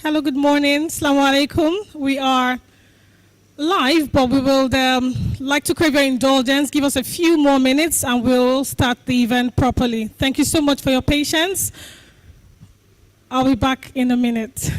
Hello, good morning. Assalamu alaikum. We are live, but we will like to crave your indulgence. Give us a few more minutes and we'll start the event properly. Thank you so much for your patience. I'll be back in a minute.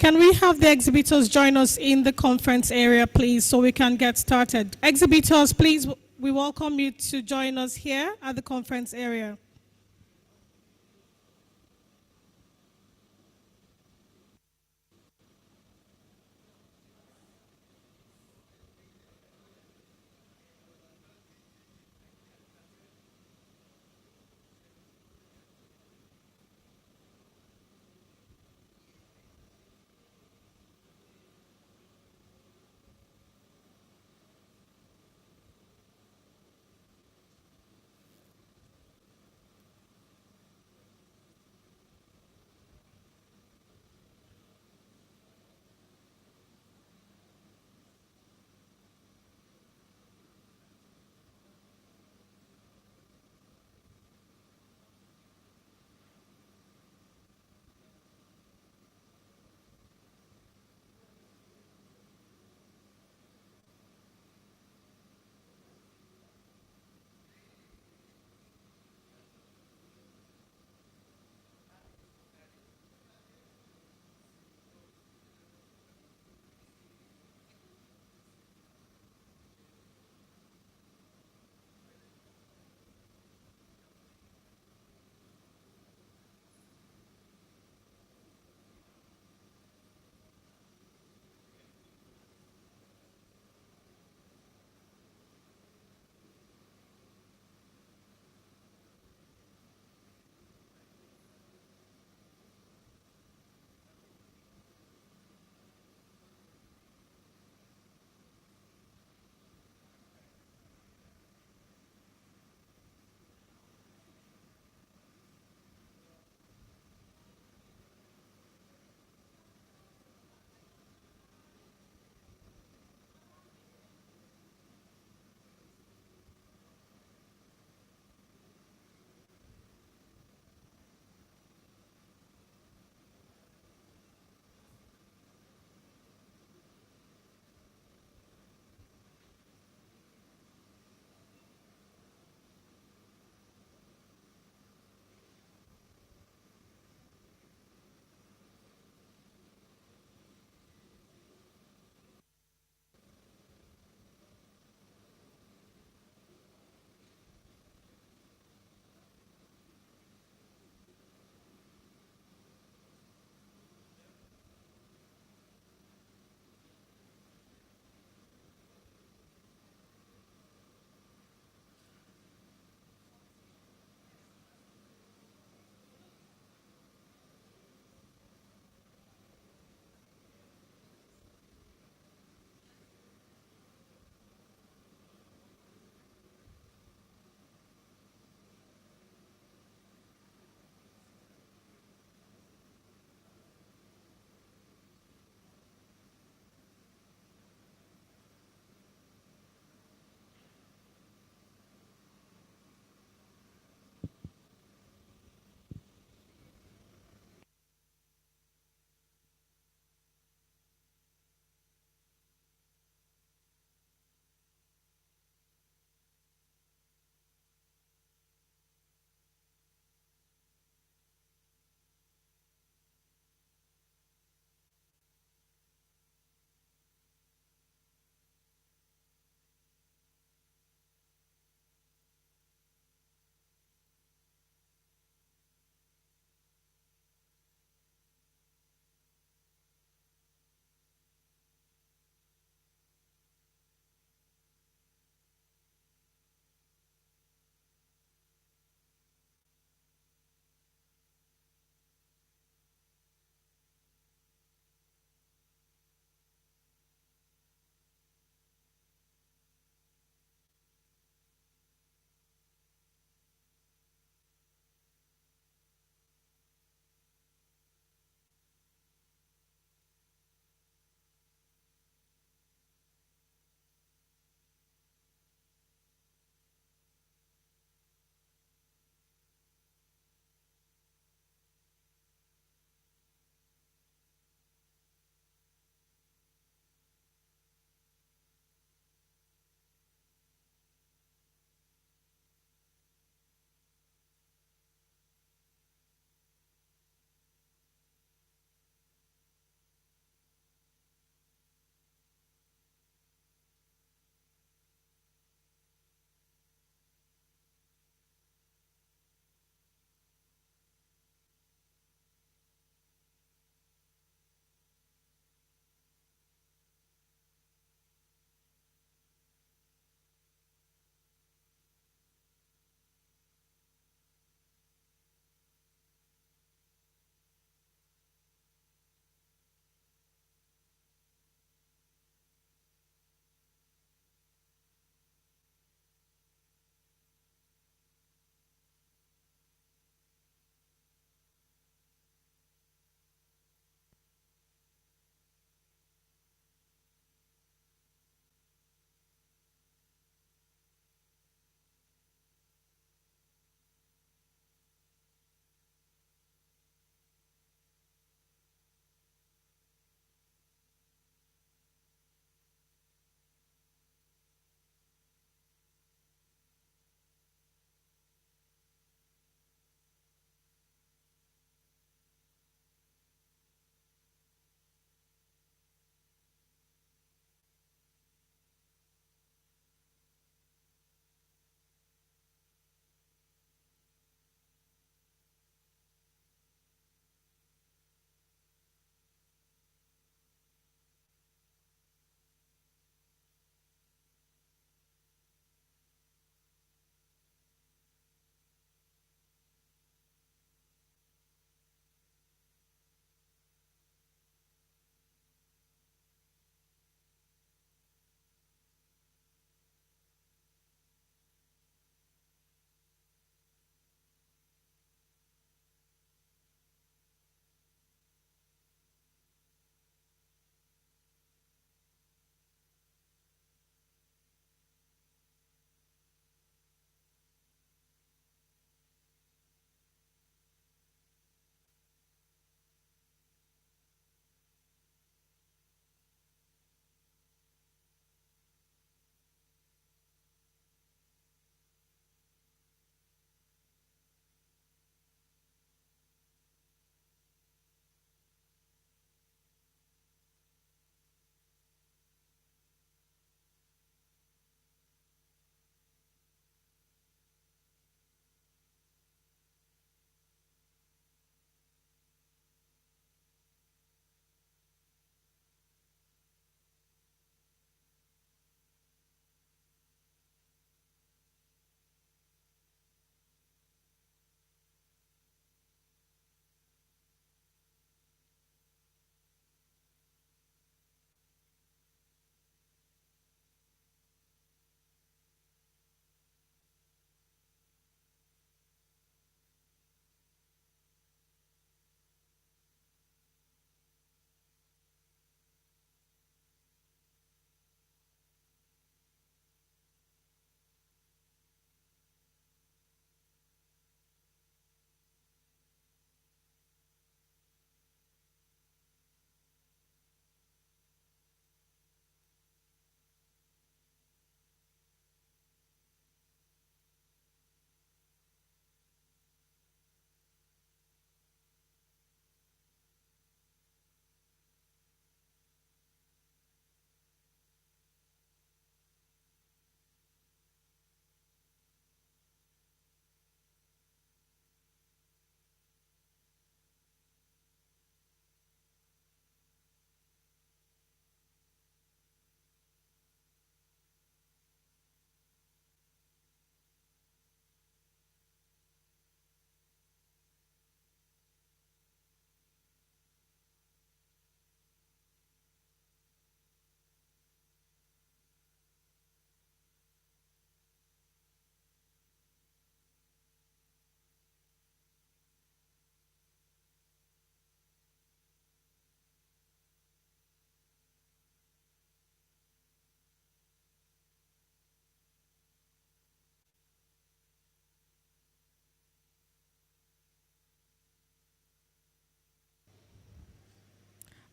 Can we have the exhibitors join us in the conference area, please, so we can get started? Exhibitors, please, we welcome you to join us here at the conference area.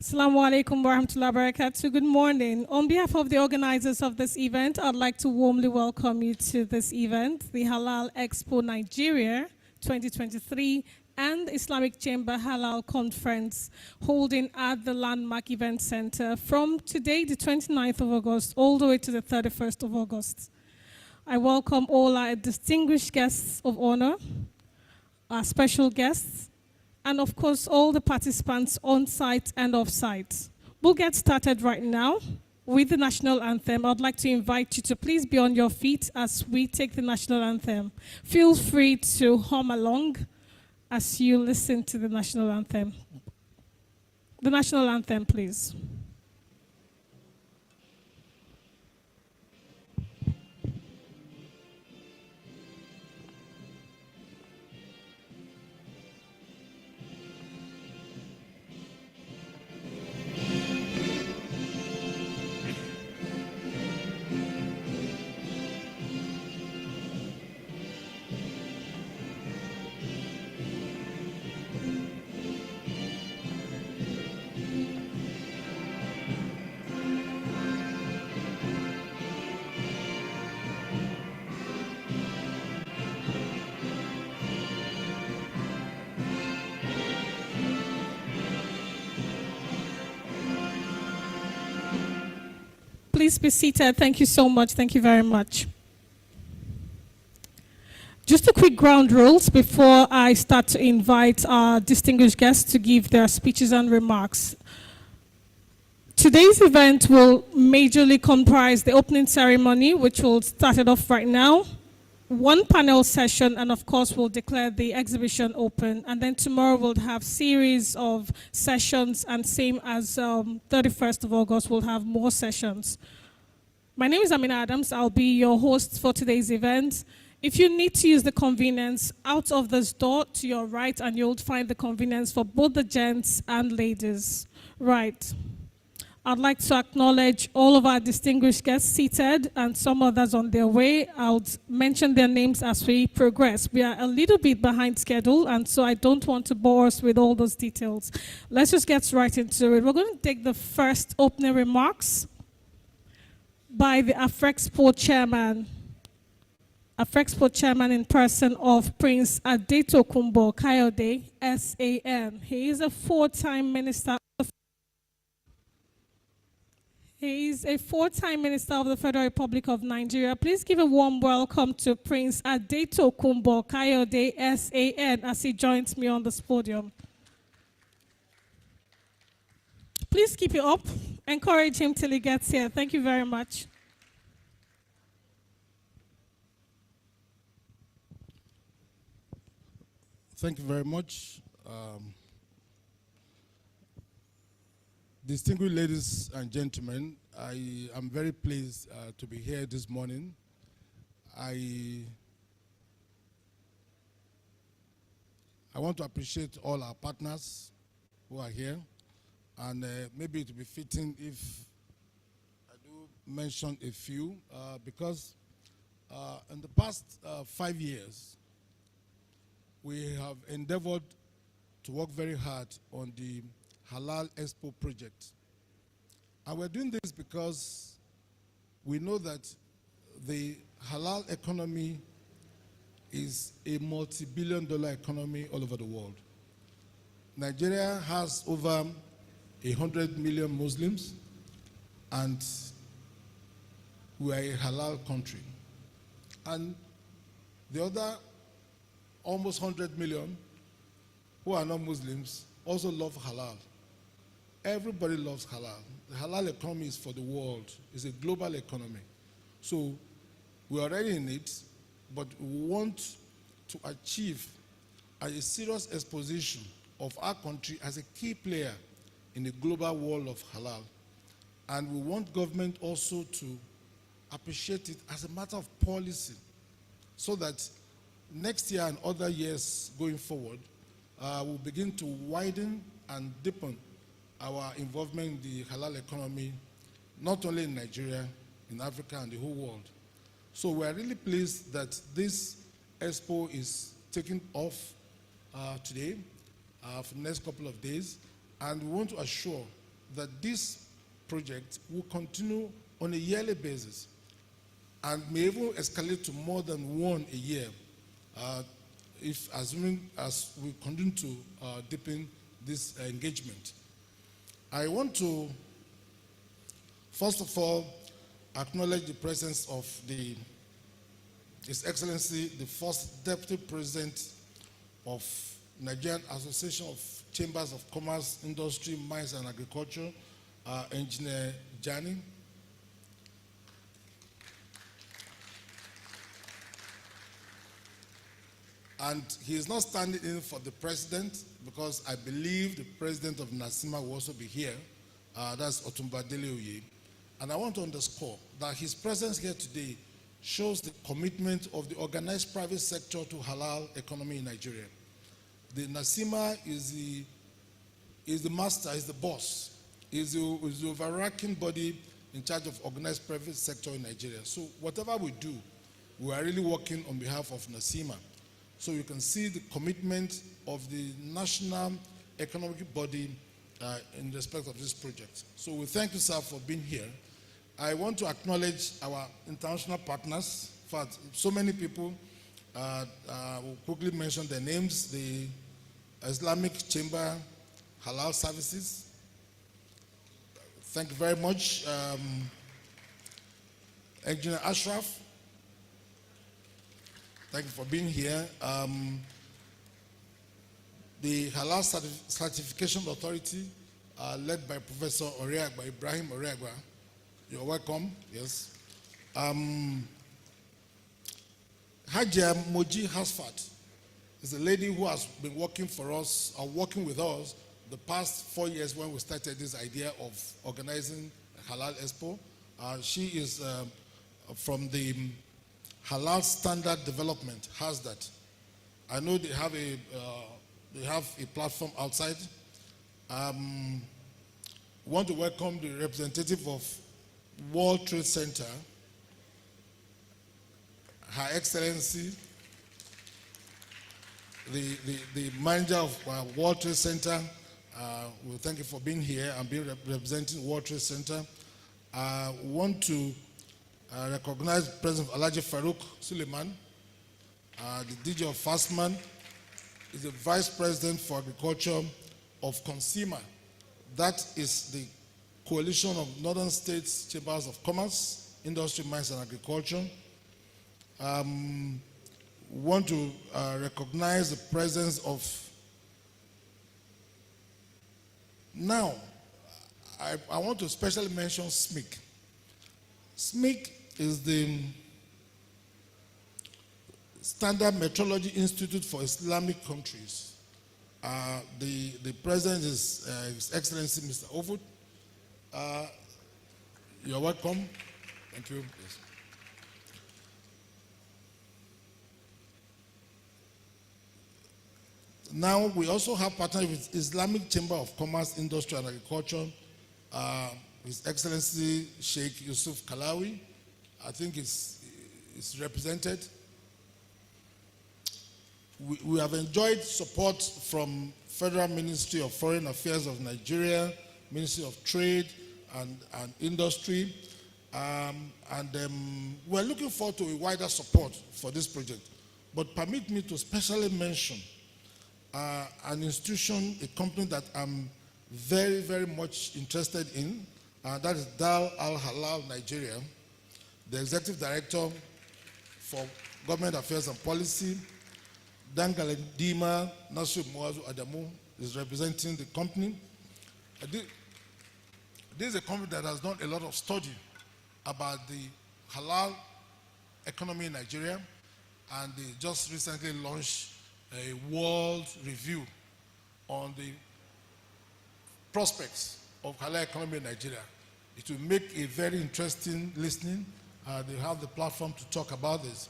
Assalamu alaikum warahmatullahi wabarakatuh. Good morning. On behalf of the organizers of this event, I'd like to warmly welcome you to this event, the Halal Expo Nigeria 2023 and Islamic Chamber Halal Conference, holding at the Landmark Event Center from today, the 29th of August, all the way to the 31st of August. I welcome all our distinguished guests of honor, our special guests, and of course, all the participants on site and off site. We'll get started right now with the national anthem. I'd like to invite you to please be on your feet as we take the national anthem. Feel free to hum along as you listen to the national anthem. The national anthem, please. Please be seated. Thank you so much. Thank you very much. Just a quick ground rules before I start to invite our distinguished guests to give their speeches and remarks. Today's event will majorly comprise the opening ceremony, which will start it off right now, one panel session, and of course we'll declare the exhibition open. And then tomorrow we'll have series of sessions, and same as 31st of August, we'll have more sessions. My name is Amina Adams. I'll be your host for today's event. If you need to use the convenience, out of this door to your right, and you'll find the convenience for both the gents and ladies. Right. I'd like to acknowledge all of our distinguished guests seated and some others on their way. I'll mention their names as we progress. We are a little bit behind schedule, and so I don't want to bore us with all those details. Let's just get right into it. We're going to take the first opening remarks by the Afrexpo chairman. Afrexpo chairman in person of Prince Adetokunbo Kayode, SAN. He is a four-time minister. He is a four-time Minister of the Federal Republic of Nigeria. Please give a warm welcome to Prince Adetokunbo Kayode, SAN, as he joins me on this podium. Please keep it up. Encourage him till he gets here. Thank you very much. Thank you very much. Distinguished ladies and gentlemen, I am very pleased to be here this morning. I want to appreciate all our partners who are here, and maybe it would be fitting if I do mention a few, because in the past 5 years, we have endeavored to work very hard on the Halal Expo project. And we're doing this because we know that the halal economy is a multi-billion-dollar economy all over the world. Nigeria has over 100 million Muslims, and we are a halal country. And the other almost 100 million who are not Muslims also love halal. Everybody loves halal. The halal economy is for the world. It's a global economy. So we're already in it, but we want to achieve a serious exposition of our country as a key player in the global world of halal. And we want government also to appreciate it as a matter of policy, so that next year and other years going forward, we'll begin to widen and deepen our involvement in the halal economy, not only in Nigeria, in Africa, and the whole world. So we're really pleased that this expo is taking off today for the next couple of days, and we want to assure that this project will continue on a yearly basis and may even escalate to more than one a year, if assuming as we continue to deepen this engagement. I want to, first of all, acknowledge the presence of His Excellency, the first Deputy President of Nigerian Association of Chambers of Commerce, Industry, Mines and Agriculture, Engineer Jani. And he is not standing in for the president because I believe the president of NASIMA will also be here. That's Otumba Dele-Oye. And I want to underscore that his presence here today shows the commitment of the organized private sector to halal economy in Nigeria. The NASIMA is the master, is the boss, is the overarching body in charge of organized private sector in Nigeria. So whatever we do, we are really working on behalf of NASIMA. So you can see the commitment of the national economic body in respect of this project. So we thank you, sir, for being here. I want to acknowledge our international partners. In fact, so many people will quickly mention their names. The Islamic Chamber Halal Services. Thank you very much. Engineer Ashraf. Thank you for being here. The Halal Certification Authority, led by Professor Oreagba, Ibrahim Oreagba. You're welcome, yes. Hajia Moji Hasfat is a lady who has been working for us, or working with us, the past 4 years when we started this idea of organizing Halal Expo. She is from the Halal Standard Development, HASDAT. I know they have a platform outside. Want to welcome the representative of World Trade Center, Her Excellency, the manager of World Trade Center. We thank you for being here and being representing World Trade Center. We want to recognize President Alhaji Farouk Suleiman, the DJ of Fastman, is the Vice President for Agriculture of CONSIMA. That is the Coalition of Northern States Chambers of Commerce, Industry, Mines and Agriculture. We want to recognize the presence of, now, I want to especially mention SMIC. SMIC is the Standard Metrology Institute for Islamic Countries. The president is His Excellency Mr. Ovud. You're welcome. Thank you. Yes. Now we also have partnered with Islamic Chamber of Commerce, Industry and Agriculture. His Excellency Sheikh Yusuf Kalawi, I think is represented. We have enjoyed support from Federal Ministry of Foreign Affairs of Nigeria, Ministry of Trade and Industry, we're looking forward to a wider support for this project. But permit me to specially mention an institution, a company that I'm very, very much interested in, that is Dar Al-Halal Nigeria. The Executive Director for Government Affairs and Policy, Dangaledima Nasir Muazu Adamu, is representing the company. This is a company that has done a lot of study about the halal economy in Nigeria, and they just recently launched a world review on the prospects of halal economy in Nigeria. It will make a very interesting listening. They have the platform to talk about this.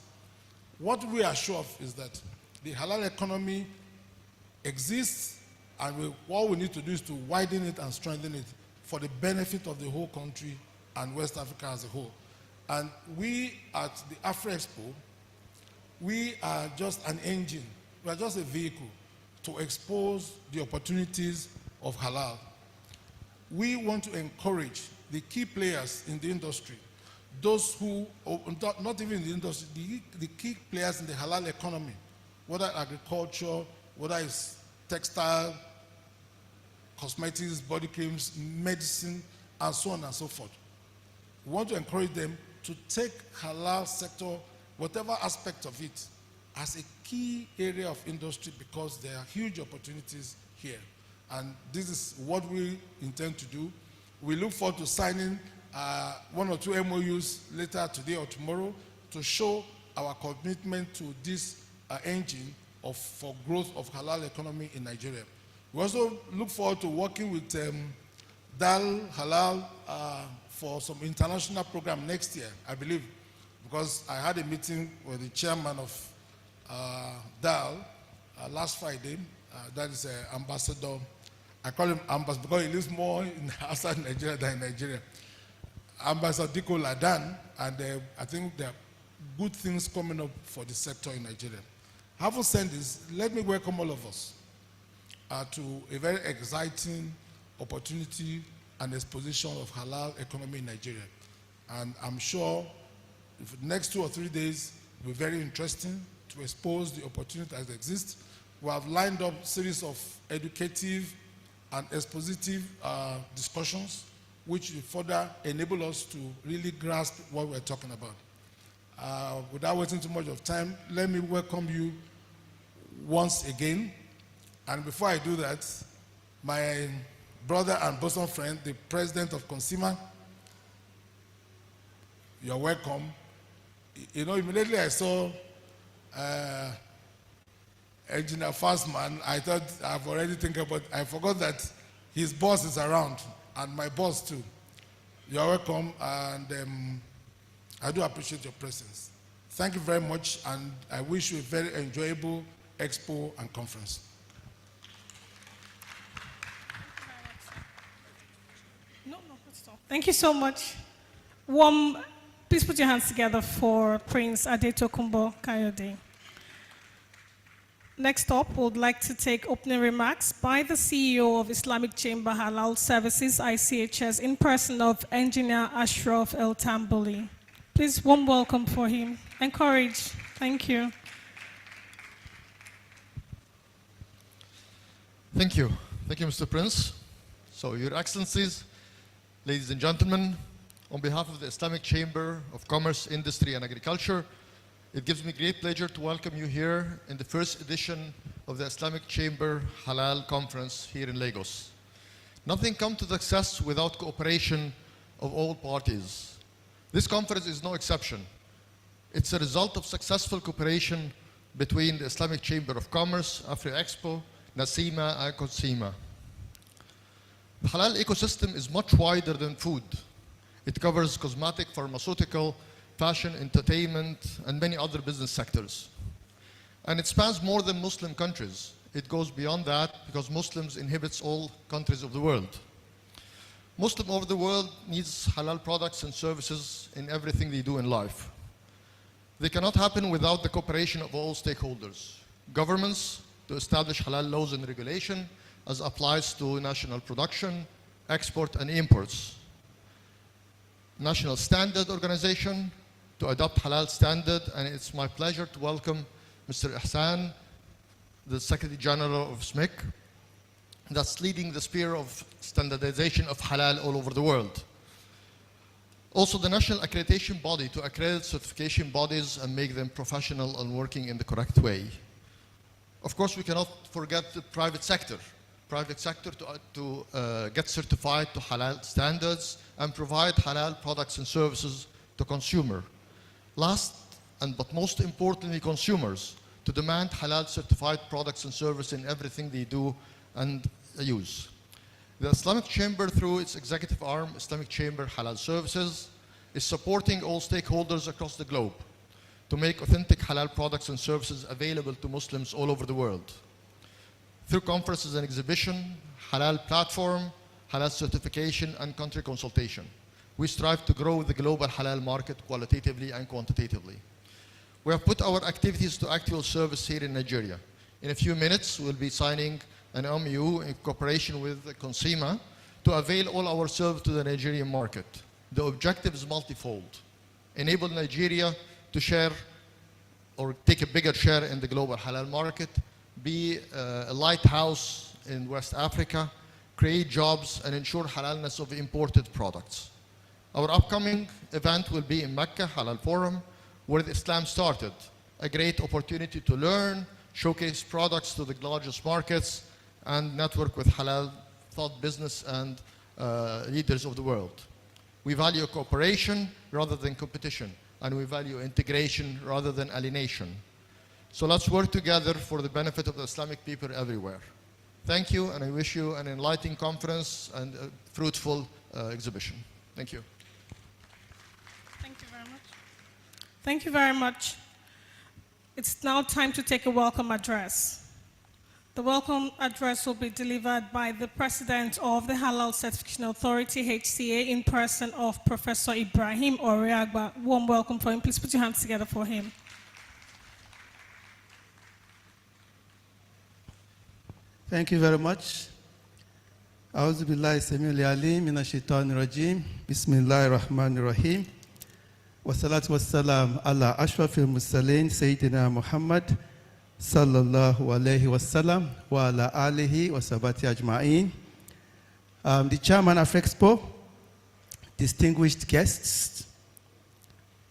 What we are sure of is that the halal economy exists, and what we need to do is to widen it and strengthen it for the benefit of the whole country and West Africa as a whole. And we at the Afro Expo, we are just an engine, we are just a vehicle to expose the opportunities of halal. we want to encourage the key players in the industry, those who, not even in the industry, the key players in the halal economy, whether agriculture, whether it's textile, cosmetics, body creams, medicine, and so on and so forth. We want to encourage them to take halal sector, whatever aspect of it, as a key area of industry because there are huge opportunities here. And this is what we intend to do. We look forward to signing 1 or 2 MOUs later today or tomorrow to show our commitment to this engine for growth of halal economy in Nigeria. We also look forward to working with DAL Halal for some international program next year, I believe, because I had a meeting with the chairman of DAL last Friday. That is Ambassador. I call him Ambassador because he lives more outside Nigeria than in Nigeria. Ambassador Diko Ladan, and I think there are good things coming up for the sector in Nigeria. Having said this, let me welcome all of us to a very exciting opportunity and exposition of halal economy in Nigeria. And I'm sure if the next 2 or 3 days will be very interesting to expose the opportunity that exists. We have lined up a series of educative and expositive discussions which will further enable us to really grasp what we're talking about. Without wasting too much of time, let me welcome you once again. And before I do that, my brother and bosom friend, the president of Consumer, you're welcome. You know, immediately I saw Engineer Fastman, I thought I've already thinking about, I forgot that his boss is around, and my boss too. You're welcome, and I do appreciate your presence. Thank you very much, and I wish you a very enjoyable expo and conference. Thank you so much. Please put your hands together for Prince Adetokunbo Kayode. Next up, we would like to take opening remarks by the CEO of Islamic Chamber Halal Services, ICHS, in person of Engineer Ashraf El Tamboli. Please, warm welcome for him. Encourage. Thank you. Thank you. Thank you, Mr. Prince. So, Your Excellencies, ladies and gentlemen, on behalf of the Islamic Chamber of Commerce, Industry and Agriculture, it gives me great pleasure to welcome you here in the first edition of the Islamic Chamber Halal Conference here in Lagos. Nothing comes to success without cooperation of all parties. This conference is no exception. It's a result of successful cooperation between the Islamic Chamber of Commerce, Afri-Expo, Nasima and Consima. The halal ecosystem is much wider than food. It covers cosmetic, pharmaceutical, fashion, entertainment, and many other business sectors. And it spans more than Muslim countries. It goes beyond that because Muslims inhabit all countries of the world. Muslims over the world needs halal products and services in everything they do in life. They cannot happen without the cooperation of all stakeholders. Governments to establish halal laws and regulation as applies to national production, export and imports. National Standard Organization to adopt halal standard, and it's my pleasure to welcome Mr. Ihsan, the Secretary General of SMIC, that's leading the sphere of standardization of halal all over the world. Also the National Accreditation Body to accredit certification bodies and make them professional and working in the correct way. Of course, we cannot forget the private sector. Private sector to get certified to halal standards and provide halal products and services to consumer. Last but most importantly, consumers to demand halal certified products and services in everything they do and use. The Islamic Chamber, through its executive arm, Islamic Chamber Halal Services, is supporting all stakeholders across the globe to make authentic halal products and services available to Muslims all over the world. Through conferences and exhibition, halal platform, halal certification, and country consultation, we strive to grow the global halal market qualitatively and quantitatively. We have put our activities to actual service here in Nigeria. In a few minutes, we'll be signing an MOU in cooperation with Consima to avail all our services to the Nigerian market. The objective is multifold. Enable Nigeria to share or take a bigger share in the global halal market, be a lighthouse in West Africa, create jobs, and ensure halalness of imported products. Our upcoming event will be in Mecca, Halal Forum, where Islam started. A great opportunity to learn, showcase products to the largest markets, and network with halal thought business and leaders of the world. We value cooperation rather than competition, and we value integration rather than alienation. So let's work together for the benefit of the Islamic people everywhere. Thank you, and I wish you an enlightening conference and a fruitful exhibition. Thank you. Thank you very much. Thank you very much. It's now time to take a welcome address. The welcome address will be delivered by the President of the Halal Certification Authority, HCA, in person of Professor Ibrahim Oreagba. Warm welcome for him. Please put your hands together for him. Thank you very much. أعوذ بالله السميع العليم من الشيطان الرجيم بسم الله الرحمن الرحيم والصلاة والسلام على أشرف المرسلين سيدنا محمد صلى الله عليه وسلم وعلى آله وصحبه أجمعين. The chairman of Expo, distinguished guests,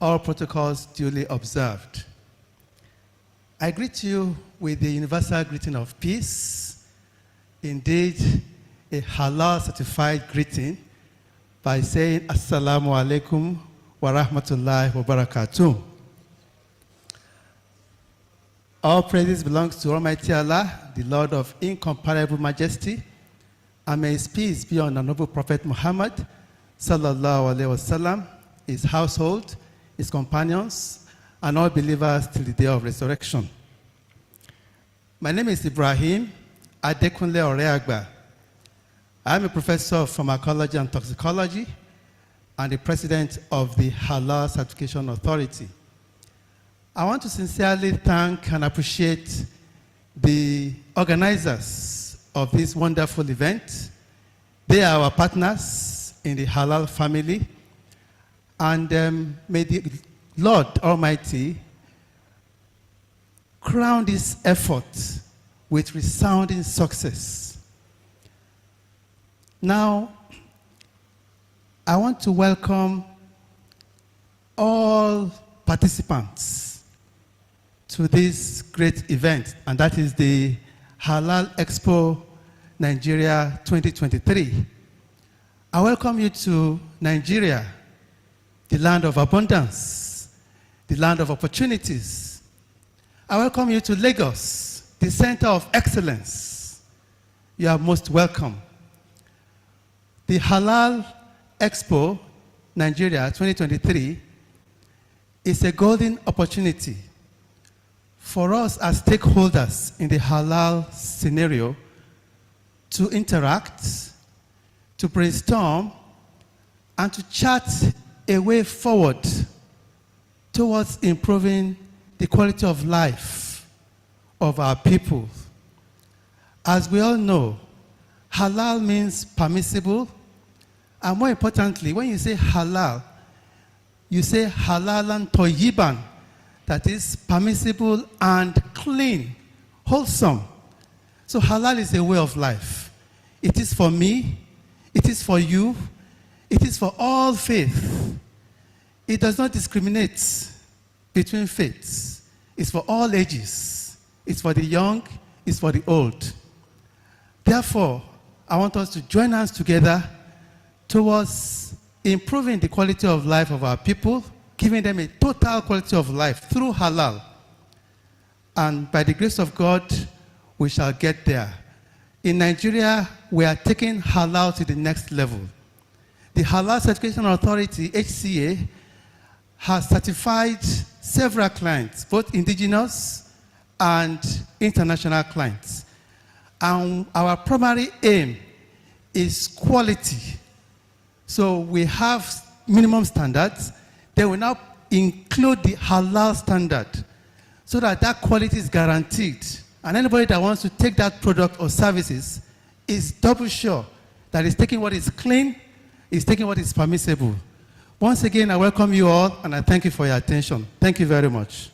all protocols duly observed. I greet you with the universal greeting of peace. Indeed, a halal certified greeting by saying Assalamu alaikum wa rahmatullahi wa barakatuh. All praises belongs to Almighty Allah, the Lord of incomparable majesty, and may his peace be on the noble Prophet Muhammad sallallahu alaihi wasallam, his household, his companions, and all believers till the day of resurrection. My name is Ibrahim Adekunle Oreagba. I am a professor of pharmacology and toxicology and the president of the Halal Certification Authority. I want to sincerely thank and appreciate the organizers of this wonderful event. They are our partners in the Halal family, and may the Lord Almighty crown this effort with resounding success. Now, I want to welcome all participants to this great event, and that is the Halal Expo Nigeria 2023. I welcome you to Nigeria, the land of abundance, the land of opportunities. I welcome you to Lagos, the center of excellence. You are most welcome. The Halal Expo Nigeria 2023 is a golden opportunity for us as stakeholders in the halal scenario to interact, to brainstorm, and to chart a way forward towards improving the quality of life of our people. As we all know, halal means permissible, and more importantly, when you say halal, you say halalan tayyiban, that is permissible and clean, wholesome. So halal is a way of life. It is for me, it is for you, it is for all faith. It does not discriminate between faiths. It's for all ages. It's for the young, it's for the old. Therefore, I want us to join hands together towards improving the quality of life of our people, giving them a total quality of life through halal. And by the grace of God, we shall get there. In Nigeria, we are taking halal to the next level. The Halal Certification Authority, HCA, has certified several clients, both indigenous and international clients. And our primary aim is quality. So we have minimum standards. They will now include the halal standard so that that quality is guaranteed. And anybody that wants to take that product or services is double sure that is taking what is clean, is taking what is permissible. Once again, I welcome you all, and I thank you for your attention. Thank you very much.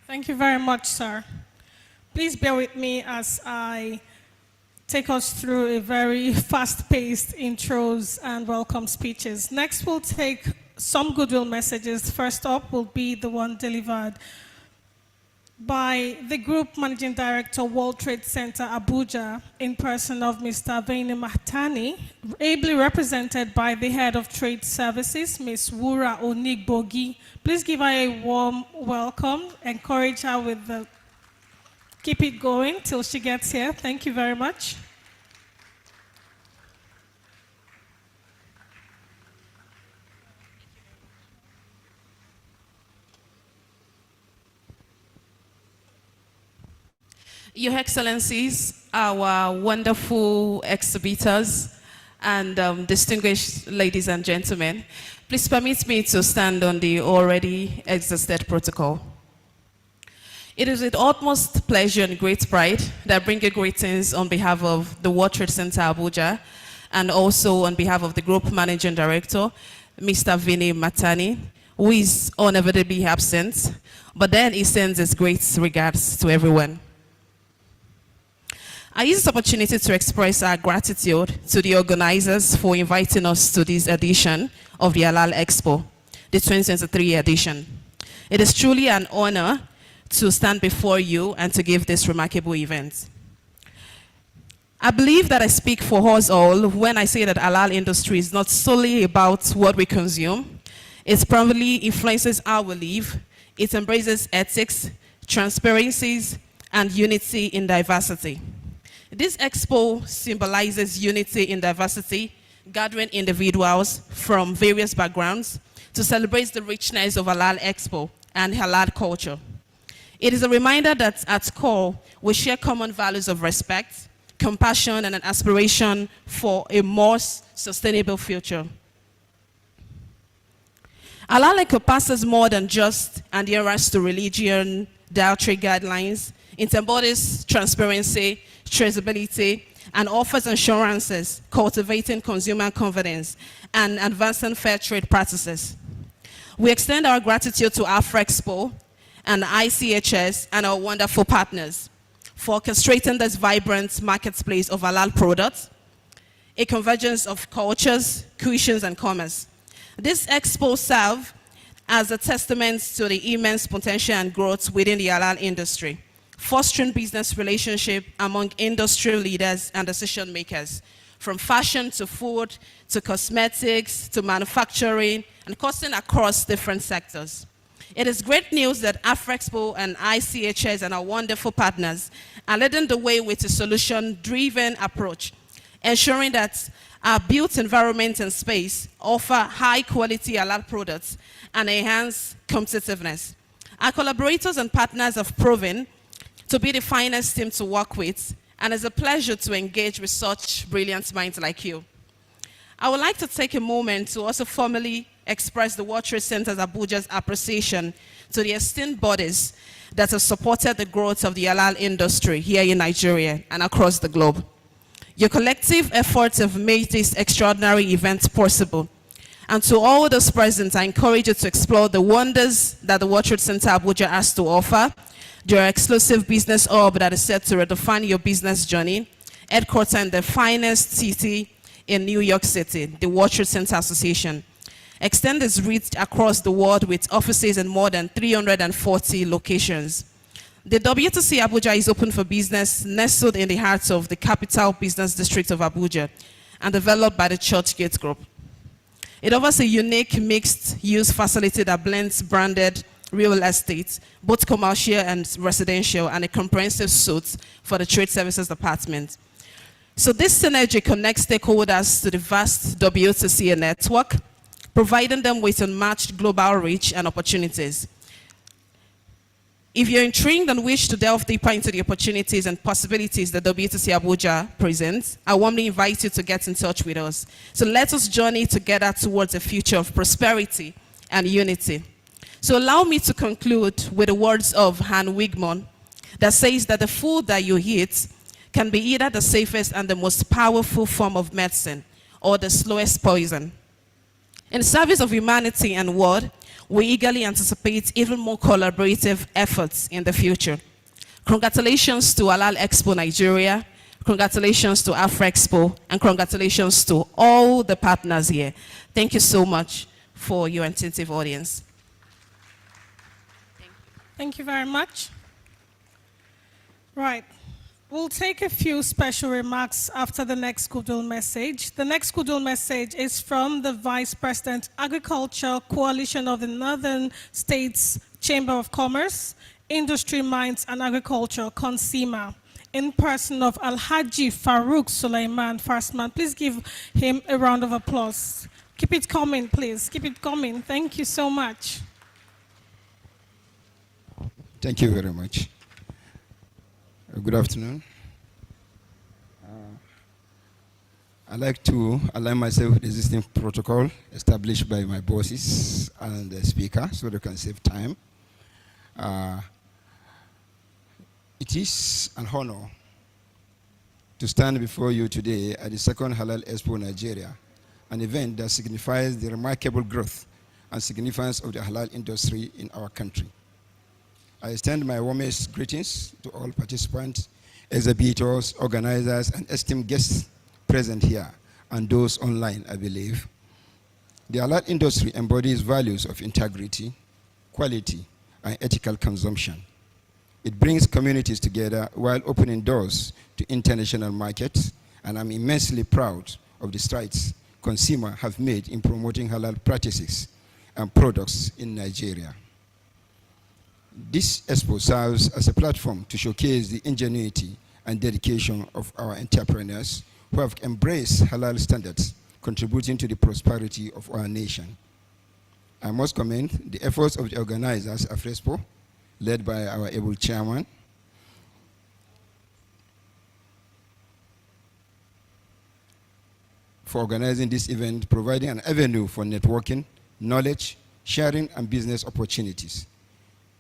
Thank you very much, sir. Please bear with me as I take us through a very fast-paced intros and welcome speeches. Next, we'll take some goodwill messages. First up will be the one delivered by the Group Managing Director, World Trade Center, Abuja, in person of Mr. Vini Mahtani, ably represented by the Head of Trade Services, Ms. Wura Onigbogi. Please give her a warm welcome. Encourage her with the keep it going till she gets here. Thank you very much. Your Excellencies, our wonderful exhibitors, and distinguished ladies and gentlemen, please permit me to stand on the already existed protocol. It is with utmost pleasure and great pride that I bring you greetings on behalf of the World Trade Center Abuja, and also on behalf of the Group Managing Director, Mr. Vini Mahtani, who is unavoidably absent, but then he sends his great regards to everyone. I use this opportunity to express our gratitude to the organizers for inviting us to this edition of the Halal Expo, the 2023 edition. It is truly an honor to stand before you and to give this remarkable event. I believe that I speak for us all when I say that halal industry is not solely about what we consume. It primarily influences how we live. It embraces ethics, transparencies, and unity in diversity. This expo symbolizes unity in diversity, gathering individuals from various backgrounds to celebrate the richness of Halal Expo and halal culture. It is a reminder that at core, we share common values of respect, compassion, and an aspiration for a more sustainable future. Halal encompasses more than just adherence to religion, dietary guidelines. It embodies transparency, traceability, and offers assurances, cultivating consumer confidence and advancing fair trade practices. We extend our gratitude to Afrexpo and ICHS and our wonderful partners for orchestrating this vibrant marketplace of halal products, a convergence of cultures, cuisines, and commerce. This expo serves as a testament to the immense potential and growth within the halal industry, fostering business relationship among industry leaders and decision makers, from fashion to food to cosmetics to manufacturing, and cutting across different sectors. It is great news that Afrexpo and ICHS and our wonderful partners are leading the way with a solution-driven approach, ensuring that our built environment and space offer high-quality halal products and enhance competitiveness. Our collaborators and partners have proven to be the finest team to work with, and it's a pleasure to engage with such brilliant minds like you. I would like to take a moment to also formally express the World Trade Center Abuja's appreciation to the esteemed bodies that have supported the growth of the halal industry here in Nigeria and across the globe. Your collective efforts have made this extraordinary event possible. And to all those present, I encourage you to explore the wonders that the World Trade Center Abuja has to offer, your exclusive business hub that is set to redefine your business journey, headquartered in the finest city in New York City, the World Trade Center Association. Extend its reach across the world with offices in more than 340 locations. The WTC Abuja is open for business, nestled in the heart of the capital business district of Abuja, and developed by the Churchgate Group. It offers a unique mixed-use facility that blends branded real estate, both commercial and residential, and a comprehensive suite for the Trade Services Department. So this synergy connects stakeholders to the vast WTC network, providing them with unmatched global reach and opportunities. If you're intrigued and wish to delve deeper into the opportunities and possibilities that WTC Abuja presents, I warmly invite you to get in touch with us. So let us journey together towards a future of prosperity and unity. So allow me to conclude with the words of Han Wigmon that says that the food that you eat can be either the safest and the most powerful form of medicine or the slowest poison. In service of humanity and world, we eagerly anticipate even more collaborative efforts in the future. Congratulations to Halal Expo Nigeria, congratulations to AfroExpo, and congratulations to all the partners here. Thank you so much for your attentive audience. Thank you very much. Right. We'll take a few special remarks after the next goodwill message. The next goodwill message is from the Vice President, Agriculture Coalition of the Northern States Chamber of Commerce, Industry, Mines and Agriculture, CONSIMA, in person of Alhaji Farouk Sulaiman Farsman. Please give him a round of applause. Keep it coming, please. Keep it coming. Thank you so much. Thank you very much. Good afternoon. I'd like to align myself with the existing protocol established by my bosses and the speaker so they can save time. It is an honor to stand before you today at the second Halal Expo Nigeria, an event that signifies the remarkable growth and significance of the halal industry in our country. I extend my warmest greetings to all participants, exhibitors, organizers, and esteemed guests present here, and those online, I believe. The halal industry embodies values of integrity, quality, and ethical consumption. It brings communities together while opening doors to international markets, and I'm immensely proud of the strides consumers have made in promoting halal practices and products in Nigeria. This expo serves as a platform to showcase the ingenuity and dedication of our entrepreneurs who have embraced halal standards, contributing to the prosperity of our nation. I must commend the efforts of the organizers of Expo, led by our able chairman, for organizing this event, providing an avenue for networking, knowledge, sharing, and business opportunities.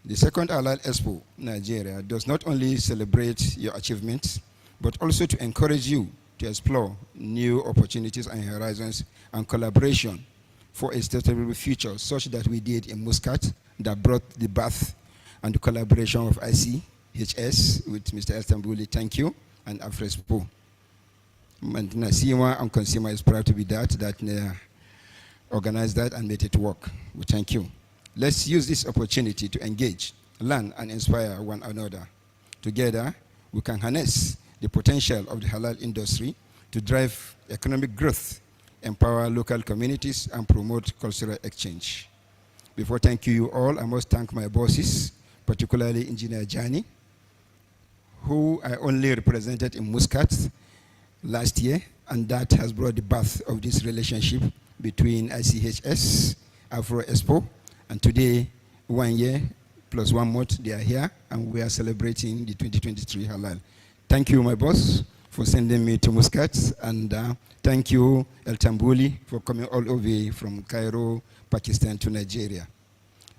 The second Halal Expo Nigeria does not only celebrate your achievements, but also to encourage you to explore new opportunities and horizons and collaboration for a sustainable future, such that we did in Muscat, that brought the birth and the collaboration of IC-HS with Mr. Eltambuli. Thank you, and AfroExpo. And Nasima and Consumer is proud to be that organized that and made it work. We thank you. Let's use this opportunity to engage, learn, and inspire one another. Together, we can harness the potential of the halal industry to drive economic growth, empower local communities, and promote cultural exchange. Before thanking you all, I must thank my bosses, particularly Engineer Jani, who I only represented in Muscat last year, and that has brought the birth of this relationship between ICHS, AfroExpo, and today, 1 year plus 1 month, they are here, and we are celebrating the 2023 Halal. Thank you, my boss, for sending me to Muscat, and thank you, El Tambuli, for coming all the way from Cairo, Pakistan to Nigeria.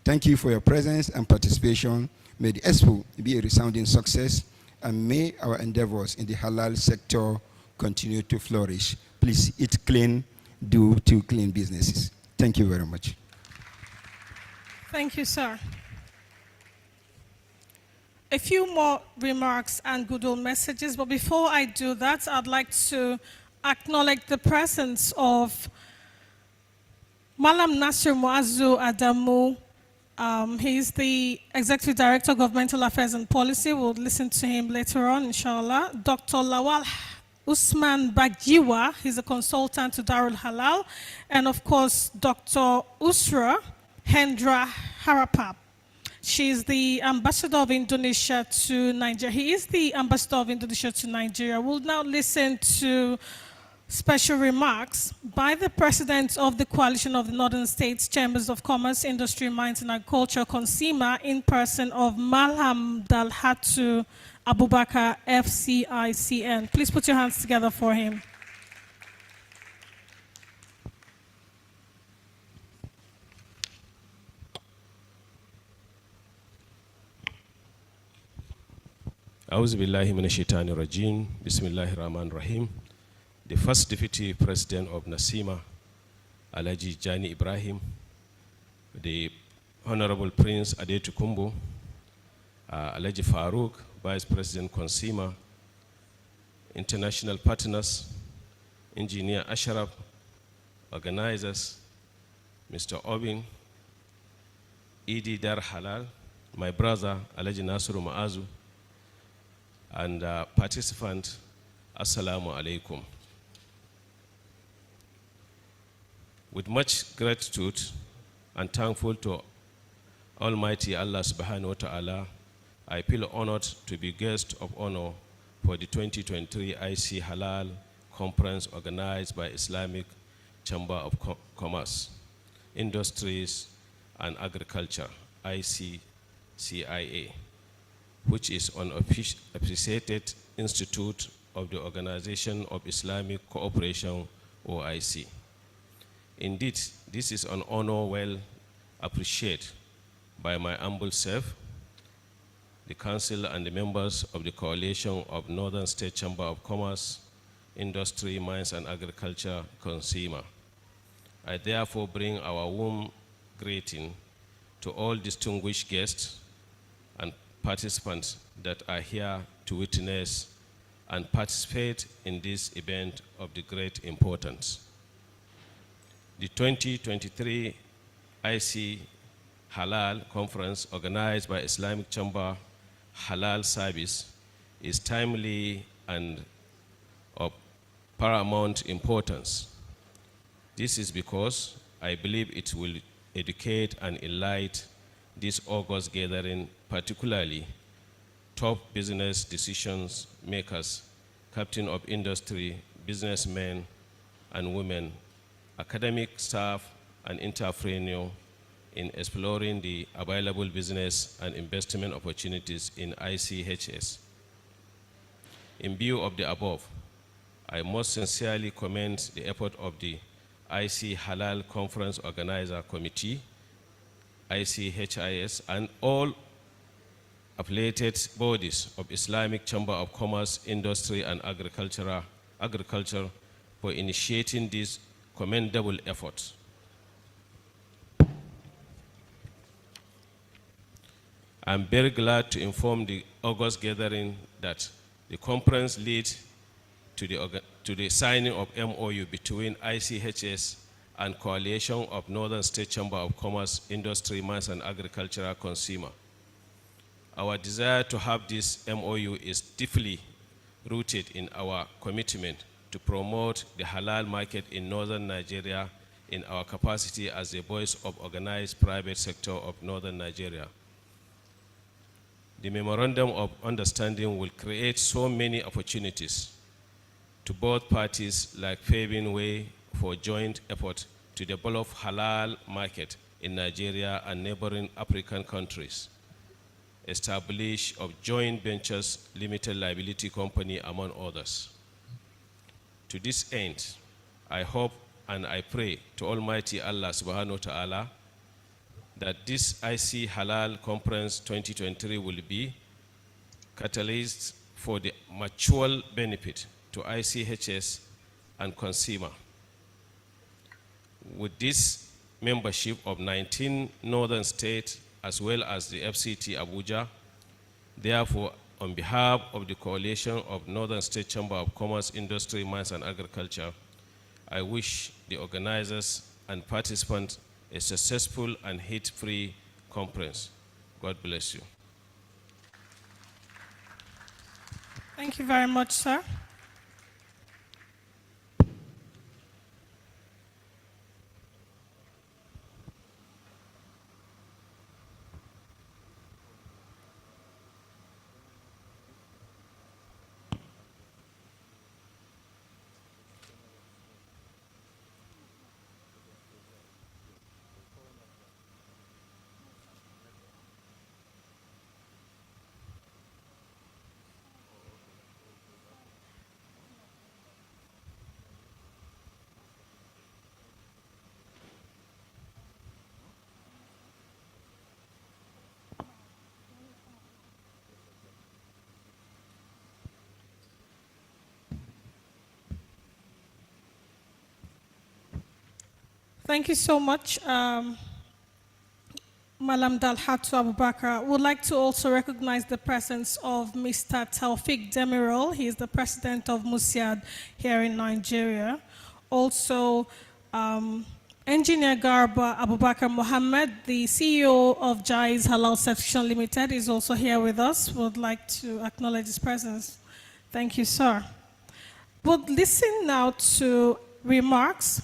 Thank you for your presence and participation. May the Expo be a resounding success, and may our endeavors in the halal sector continue to flourish. Please eat clean, do two clean businesses. Thank you very much. Thank you, sir. A few more remarks and goodwill messages, but before I do that, I'd like to acknowledge the presence of Malam Nasir Muazzu Adamu. He's the Executive Director of Governmental Affairs and Policy. We'll listen to him later on, inshallah. Dr. Lawal Usman Bajiwa, he's a consultant to Darul Halal. And of course, Dr. Usra Hendra Harapap. She's the ambassador of Indonesia to Nigeria. He is the ambassador of Indonesia to Nigeria. We'll now listen to special remarks by the president of the Coalition of the Northern States Chambers of Commerce, Industry, Mines and Agriculture, CONSIMA, in person of Malham Dalhatu Abubakar, FCICN. Please put your hands together for him. A'udhu billahi minash shaitani rajim. Bismillahir Rahmanir Rahim. The first deputy president of Nasima, Alhaji Jani Ibrahim, the Honorable Prince Adetu Kumbo, Alhaji Farouk, Vice President Consima, international partners, Engineer Ashraf, organizers, Mr. Obin, Idi Dar Halal, my brother Alhaji Nasuru Maazu, and participant, Assalamu alaikum. With much gratitude and thankful to Almighty Allah subhanahu wa ta'ala, I feel honored to be guest of honor for the 2023 IC-Halal Conference organized by Islamic Chamber of Commerce, Industries and Agriculture, ICCIA, which is an appreciated institute of the Organization of Islamic Cooperation, OIC. Indeed, this is an honor well appreciated by my humble self, the Council and the members of the Coalition of Northern State Chamber of Commerce, Industry, Mines and Agriculture, Consumer. I therefore bring our warm greeting to all distinguished guests and participants that are here to witness and participate in this event of the great importance. The 2023 IC-Halal Conference organized by Islamic Chamber Halal Service is timely and of paramount importance. This is because I believe it will educate and enlighten this August gathering, particularly top business decisions makers, captain of industry, businessmen and women, academic staff and entrepreneurs in exploring the available business and investment opportunities in ICHS. In view of the above, I most sincerely commend the effort of the IC-Halal Conference Organizer Committee, ICHIS, and all affiliated bodies of Islamic Chamber of Commerce, Industry and Agriculture for initiating this commendable effort. I'm very glad to inform the August gathering that the conference leads to the signing of MOU between ICHS and Coalition of Northern State Chamber of Commerce, Industry, Mines and Agricultural Consumer. Our desire to have this MOU is deeply rooted in our commitment to promote the halal market in northern Nigeria in our capacity as a voice of organized private sector of northern Nigeria. The memorandum of understanding will create so many opportunities to both parties, like paving way for joint effort to develop halal market in Nigeria and neighboring African countries, establish of joint ventures, limited liability company, among others. To this end, I hope and I pray to Almighty Allah subhanahu wa ta'ala that this IC-Halal Conference 2023 will be catalyst for the mutual benefit to ICHS and consumer. With this membership of 19 northern states as well as the FCT Abuja, therefore, on behalf of the Coalition of Northern State Chamber of Commerce, Industry, Mines and Agriculture, I wish the organizers and participants a successful and hate-free conference. God bless you. Thank you very much, sir. Thank you so much, Malam Dalhatu Abubakar. Would like to also recognize the presence of Mr. Taufik Demirol. He is the president of Musiad here in Nigeria. Also, Engineer Garba Abubakar Mohammed, the CEO of IC-Halal Section Limited, is also here with us. Would like to acknowledge his presence. Thank you, sir. We'll listen now to remarks.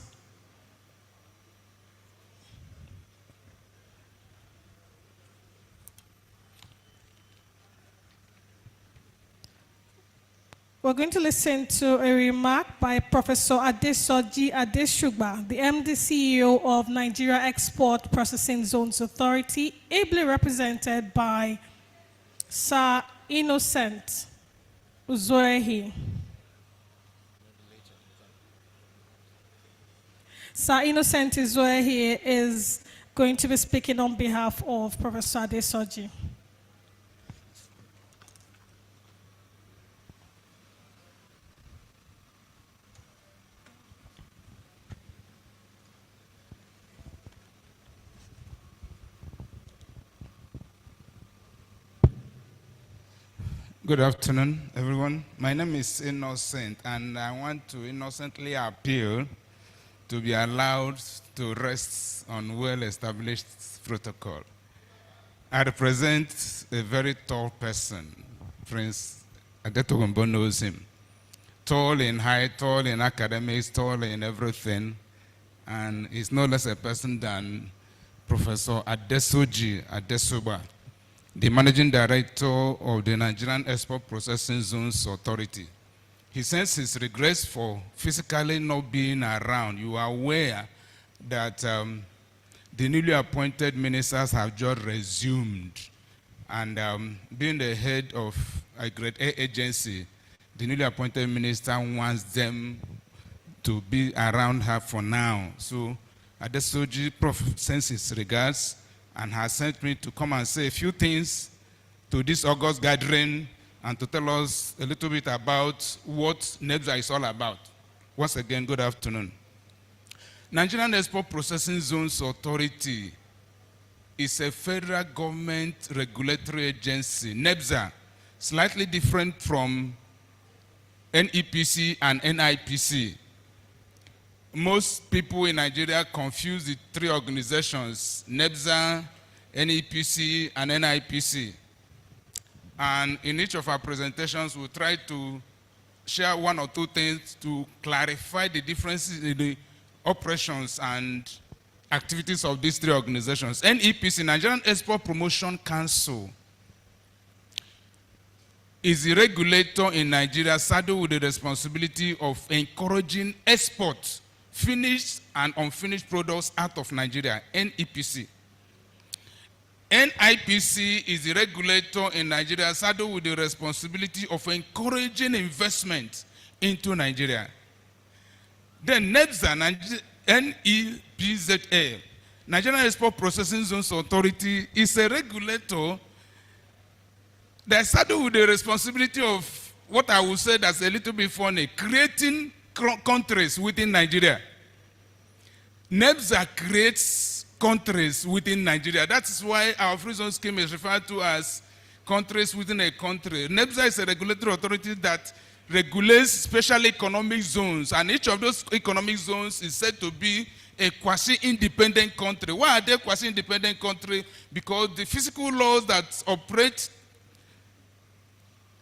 We're going to listen to a remark by Professor Adesoji Adeshugba, the MD CEO of Nigeria Export Processing Zones Authority, ably represented by Sir Innocent Uzoehi. Sir Innocent Uzoehi is going to be speaking on behalf of Professor Adesoji. Good afternoon, everyone. My name is Innocent, and I want to innocently appeal to be allowed to rest on well-established protocol. I represent a very tall person. Prince Adetogunbo knows him. Tall in height, tall in academics, tall in everything, and he's no less a person than Professor Adesoji Adesuba, the Managing Director of the Nigerian Export Processing Zones Authority. He sends his regrets for physically not being around. You are aware that the newly appointed ministers have just resumed. And being the head of a grade A agency, the newly appointed minister wants them to be around her for now. So Adesoji Prof sends his regards and has sent me to come and say a few things to this August gathering and to tell us a little bit about what NEBSA is all about. Once again, good afternoon. Nigerian Export Processing Zones Authority is a federal government regulatory agency. NEBSA, slightly different from NEPC and NIPC. Most people in Nigeria confuse the three organizations, NEBSA, NEPC, and NIPC. And in each of our presentations, we'll try to share one or two things to clarify the differences in the operations and activities of these three organizations. NEPC, Nigerian Export Promotion Council, is the regulator in Nigeria saddled with the responsibility of encouraging exports, finished and unfinished products out of Nigeria, NEPC. NIPC is the regulator in Nigeria saddled with the responsibility of encouraging investment into Nigeria. Then NEBSA, NEPZA, Nigerian Export Processing Zones Authority, is a regulator that is saddled with the responsibility of what I would say that's a little bit funny, creating countries within Nigeria. NEBSA creates countries within Nigeria. That is why our free zone scheme is referred to as countries within a country. NEBSA is a regulatory authority that regulates special economic zones, and each of those economic zones is said to be a quasi-independent country. Why are they quasi-independent country? Because the physical laws that operate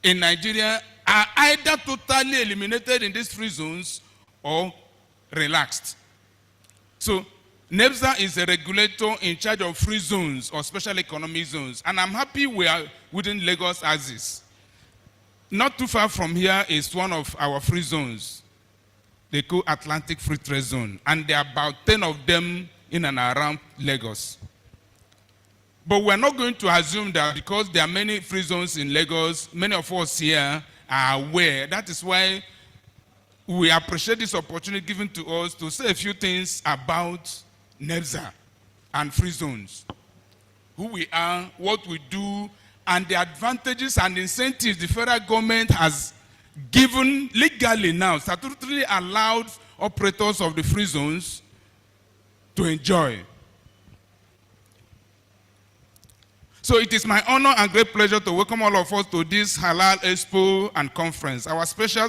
in Nigeria are either totally eliminated in these free zones or relaxed. So NEBSA is a regulator in charge of free zones or special economic zones. And I'm happy we are within Lagos axis. Not too far from here is one of our free zones, the Co-Atlantic Free Trade Zone. And there are about 10 of them in and around Lagos. But we're not going to assume that because there are many free zones in Lagos, many of us here are aware. That is why we appreciate this opportunity given to us to say a few things about NEBSA and free zones. Who we are, what we do, and the advantages and incentives the federal government has given legally now, statutorily allowed operators of the free zones to enjoy. So it is my honor and great pleasure to welcome all of us to this Halal Expo and Conference. Our special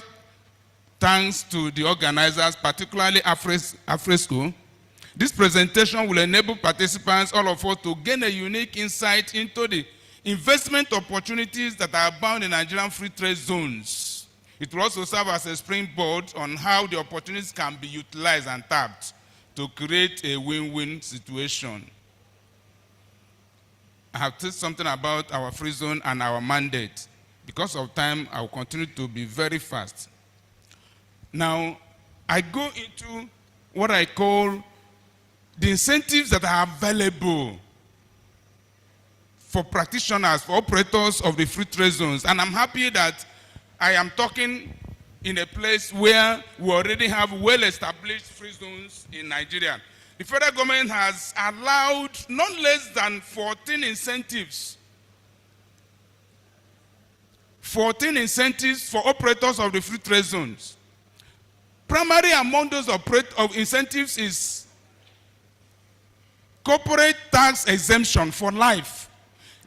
thanks to the organizers, particularly Afresco. This presentation will enable participants, all of us, to gain a unique insight into the investment opportunities that are abound in Nigerian free trade zones. It will also serve as a springboard on how the opportunities can be utilized and tapped to create a win-win situation. I have said something about our free zone and our mandate. Because of time, I will continue to be very fast. Now, I go into what I call the incentives that are available for practitioners, for operators of the free trade zones. And I'm happy that I am talking in a place where we already have well-established free zones in Nigeria. The federal government has allowed not less than 14 incentives. 14 incentives for operators of the free trade zones. Primary among those incentives is corporate tax exemption for life.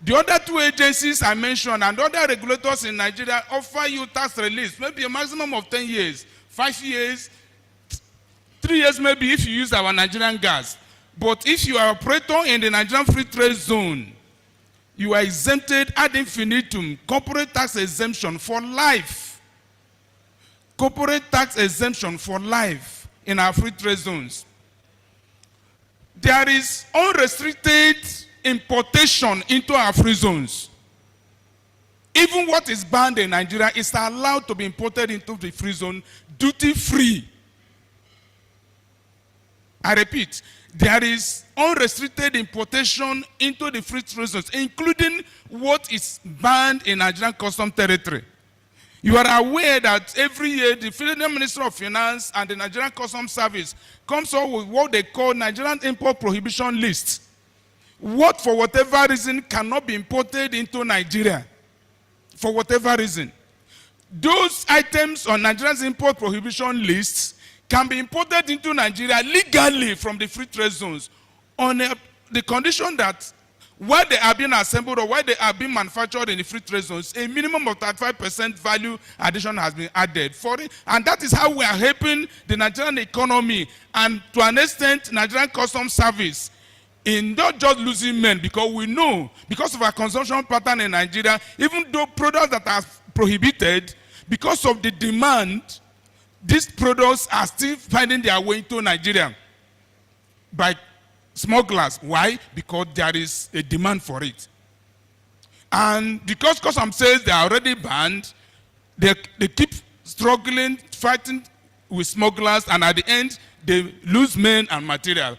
The other two agencies I mentioned and other regulators in Nigeria offer you tax release, maybe a maximum of 10 years, 5 years, 3 years maybe if you use our Nigerian gas. But if you are an operator in the Nigerian free trade zone, you are exempted ad infinitum, corporate tax exemption for life. Corporate tax exemption for life in our free trade zones. There is unrestricted importation into our free zones. Even what is banned in Nigeria is allowed to be imported into the free zone duty-free. I repeat, there is unrestricted importation into the free trade zones, including what is banned in Nigerian custom territory. You are aware that every year the Federal Minister of Finance and the Nigerian Customs Service comes up with what they call Nigerian import prohibition list. What, for whatever reason, cannot be imported into Nigeria. For whatever reason. Those items on Nigeria's import prohibition lists can be imported into Nigeria legally from the free trade zones on the condition that while they are being assembled or while they are being manufactured in the free trade zones, a minimum of 35% value addition has been added for it. And that is how we are helping the Nigerian economy and to an extent Nigerian Customs Service in not just losing men, because we know, because of our consumption pattern in Nigeria, even though products that are prohibited, because of the demand, these products are still finding their way into Nigeria by smugglers. Why? Because there is a demand for it. And because customs says they are already banned, they keep struggling, fighting with smugglers, and at the end, they lose men and material.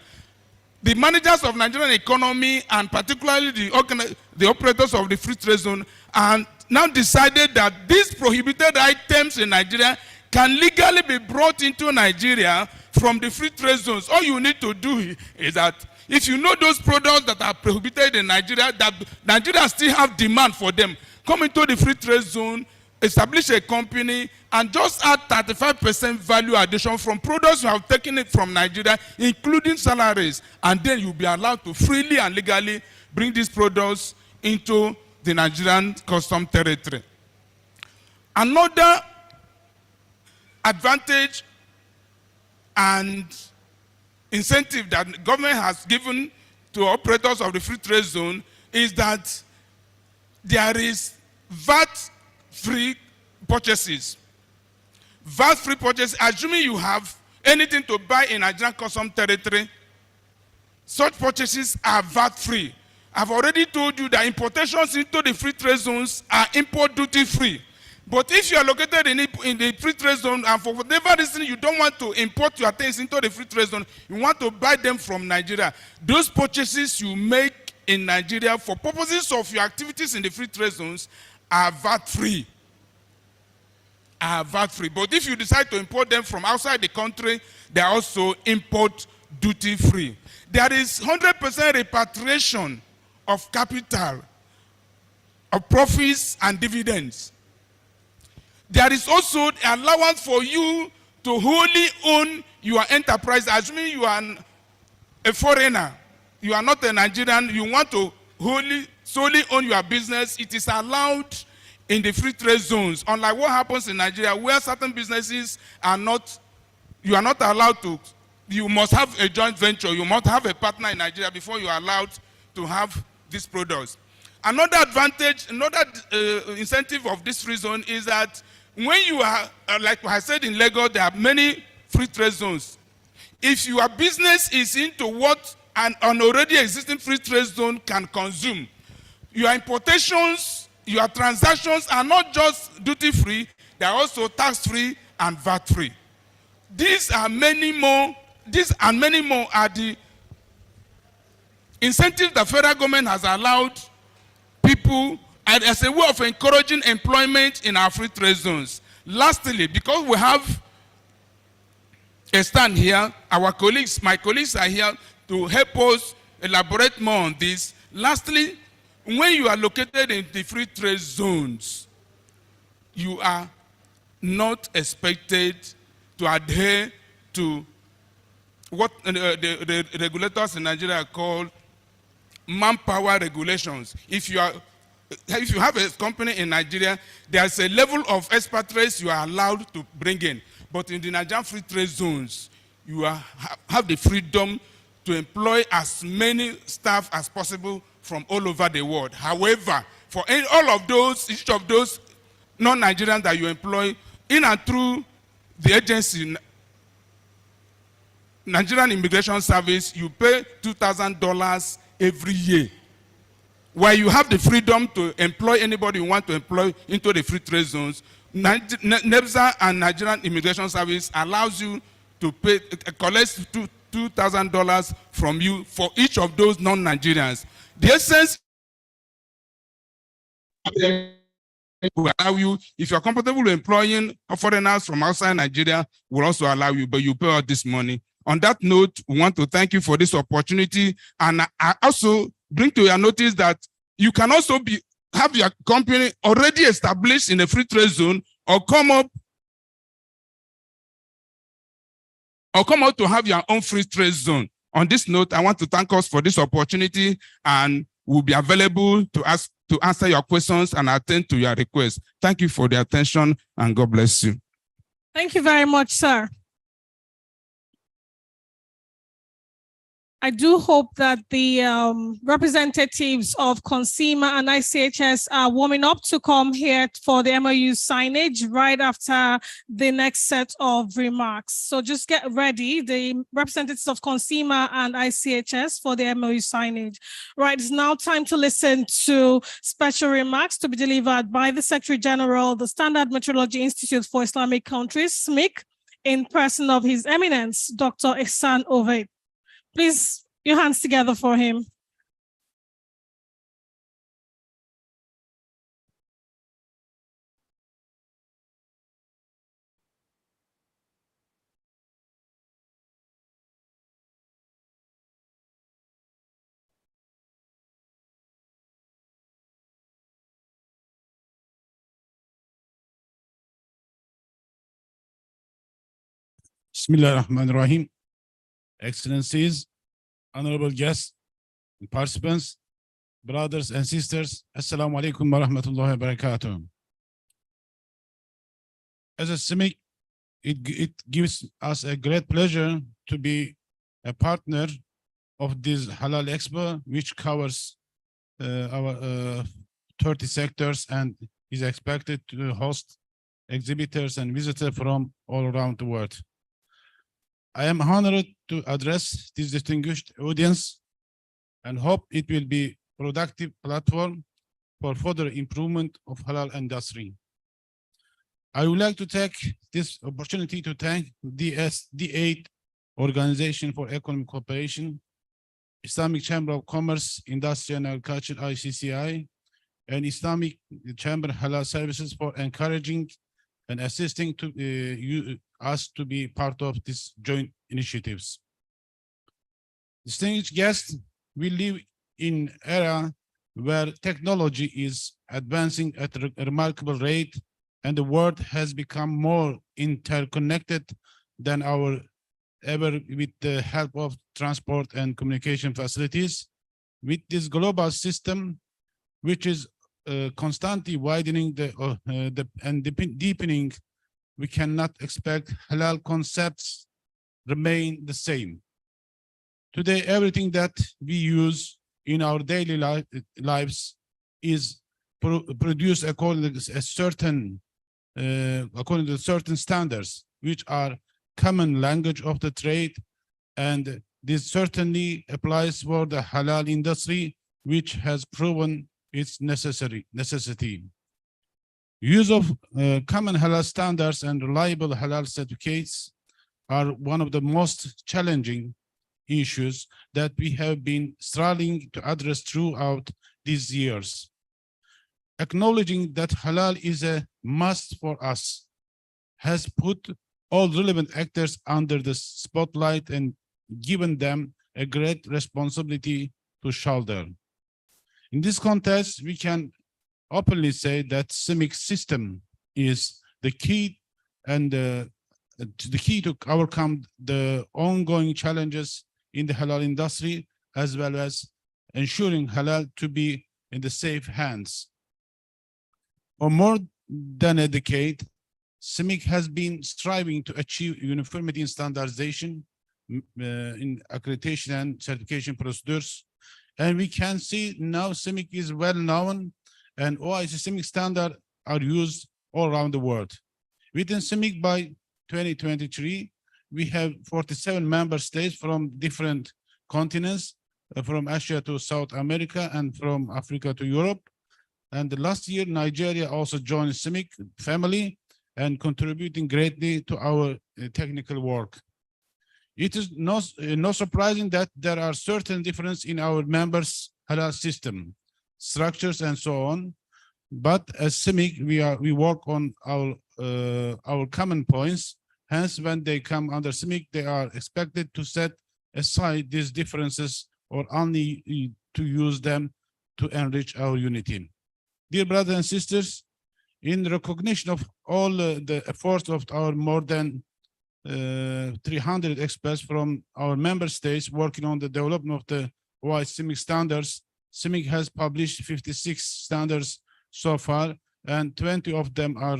The managers of Nigerian economy, and particularly the operators of the free trade zone, and now decided that these prohibited items in Nigeria can legally be brought into Nigeria from the free trade zones. All you need to do is that if you know those products that are prohibited in Nigeria, that Nigeria still have demand for them, come into the free trade zone, establish a company, and just add 35% value addition from products you have taken it from Nigeria, including salaries, and then you'll be allowed to freely and legally bring these products into the Nigerian custom territory. Another advantage and incentive that the government has given to operators of the free trade zone is that there is VAT-free purchases. VAT-free purchases, assuming you have anything to buy in Nigerian custom territory, such purchases are VAT-free. I've already told you that importations into the free trade zones are import duty-free. But if you are located in the free trade zone and for whatever reason you don't want to import your things into the free trade zone, you want to buy them from Nigeria, those purchases you make in Nigeria for purposes of your activities in the free trade zones are VAT-free. But if you decide to import them from outside the country, they are also import duty-free. There is 100% repatriation of capital, of profits and dividends. There is also allowance for you to wholly own your enterprise, assuming you are a foreigner, you are not a Nigerian, you want to solely own your business, it is allowed in the free trade zones. Unlike what happens in Nigeria, where certain businesses are not, you are not allowed to, you must have a joint venture, you must have a partner in Nigeria before you are allowed to have these products. Another advantage, another incentive of this free zone is that when you are, like I said in Lagos, there are many free trade zones. If your business is into what an already existing free trade zone can consume, your importations, your transactions are not just duty-free, they are also tax-free and VAT-free. These and many more are the incentives the federal government has allowed people and as a way of encouraging employment in our free trade zones. Lastly, because we have a stand here, my colleagues are here to help us elaborate more on this. Lastly, when you are located in the free trade zones, you are not expected to adhere to what the regulators in Nigeria call manpower regulations. If you have a company in Nigeria, there's a level of expatriates you are allowed to bring in. But in the Nigerian free trade zones, you have the freedom to employ as many staff as possible from all over the world. However, for all of those, each of those non-Nigerians that you employ in and through the agency, Nigerian Immigration Service, you pay $2,000 every year. While you have the freedom to employ anybody you want to employ into the free trade zones, NEBSA and Nigerian Immigration Service allows you to pay, collect $2,000 from you for each of those non-Nigerians. The essence will allow you, if you're comfortable employing foreigners from outside Nigeria, will also allow you, but you pay all this money. On that note, we want to thank you for this opportunity, and I also bring to your notice that you can also have your company already established in a free trade zone, or come out to have your own free trade zone. On this note, I want to thank us for this opportunity, and we'll be available to answer your questions and attend to your requests. Thank you for the attention, and God bless you. Thank you very much, sir. I do hope that the representatives of CONSEMA and ICHS are warming up to come here for the MOU signage right after the next set of remarks. So just get ready, the representatives of CONSEMA and ICHS for the MOU signage. Right, it's now time to listen to special remarks to be delivered by the Secretary General, the Standard Metrology Institute for Islamic Countries, SMIC, in person of His Eminence, Dr. Ihsan Oveid. Please, your hands together for him. Bismillah ar-Rahman ar-Rahim. Excellencies, honorable guests, participants, brothers and sisters, Assalamu alaikum wa rahmatullahi wa barakatuh. As a SMIC, it gives us a great pleasure to be a partner of this Halal Expo, which covers our 30 sectors and is expected to host exhibitors and visitors from all around the world. I am honored to address this distinguished audience and hope it will be a productive platform for further improvement of halal industry. I would like to take this opportunity to thank D8 Organization for Economic Cooperation, Islamic Chamber of Commerce, Industry and Agriculture, ICCI, and Islamic Chamber Halal Services for encouraging and assisting to us to be part of these joint initiatives. Distinguished guests, we live in an era where technology is advancing at a remarkable rate, and the world has become more interconnected than ever with the help of transport and communication facilities. With this global system, which is constantly widening and deepening, we cannot expect halal concepts remain the same. Today, everything that we use in our daily lives is produced according to certain standards, which are common language of the trade, and this certainly applies for the halal industry, which has proven its necessity. Use of common halal standards and reliable halal certificates are one of the most challenging issues that we have been struggling to address throughout these years. Acknowledging that halal is a must for us has put all relevant actors under the spotlight and given them a great responsibility to shoulder. In this context, we can openly say that CIMIC system is the key and the key to overcome the ongoing challenges in the halal industry, as well as ensuring halal to be in the safe hands. For more than a decade, CIMIC has been striving to achieve uniformity in standardization, in accreditation and certification procedures. And we can see now CIMIC is well known, and OIC CIMIC standards are used all around the world. Within CIMIC by 2023, we have 47 member states from different continents, from Asia to South America and from Africa to Europe. And last year, Nigeria also joined CIMIC family and contributing greatly to our technical work. It is no surprising that there are certain differences in our members' halal system, structures, and so on. But as CIMIC, we work on our common points. Hence, when they come under CIMIC, they are expected to set aside these differences or only to use them to enrich our unity. Dear brothers and sisters, in recognition of all the efforts of our more than 300 experts from our member states working on the development of the OIC CIMIC standards, CIMIC has published 56 standards so far, and 20 of them are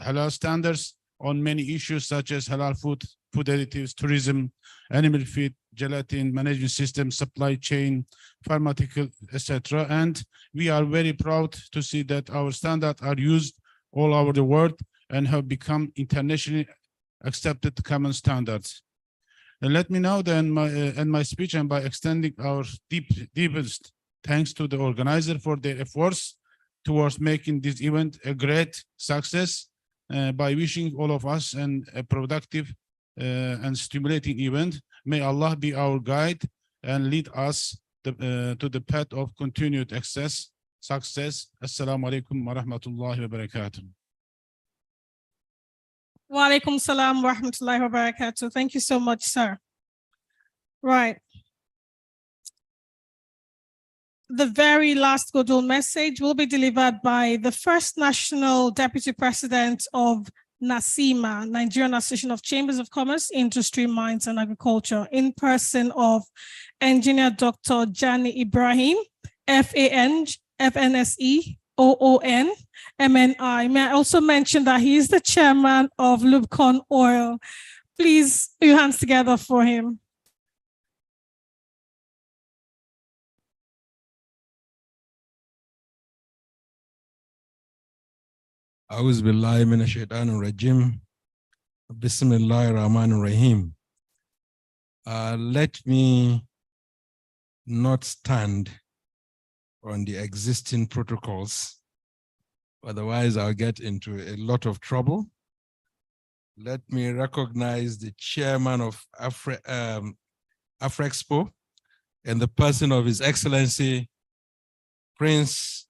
halal standards on many issues such as halal food additives, tourism, animal feed, gelatin, management system, supply chain, pharmaceutical, etc. And we are very proud to see that our standards are used all over the world and have become internationally accepted common standards. And let me now then end my speech and by extending our deepest thanks to the organizer for their efforts towards making this event a great success, by wishing all of us a productive and stimulating event. May Allah be our guide and lead us to the path of continued success. Assalamu alaikum wa rahmatullahi wa barakatuh. Wa alaikum salam wa rahmatullahi wa barakatuh. Thank you so much, sir. Right. The very last goodwill message will be delivered by the first National Deputy President of NACIMA, Nigerian Association of Chambers of Commerce, Industry, Mines and Agriculture, in person of Engineer Dr. Jani Ibrahim, FAN, FNSE, OON, MNI. May I also mention that he is the chairman of Lubcon Oil. Please put your hands together for him. أعوذ بالله من الشيطان الرجيم بسم الله الرحمن الرحيم. Let me not stand on the existing protocols, otherwise I'll get into a lot of trouble. Let me recognize the chairman of Afrexpo in the person of His Excellency Prince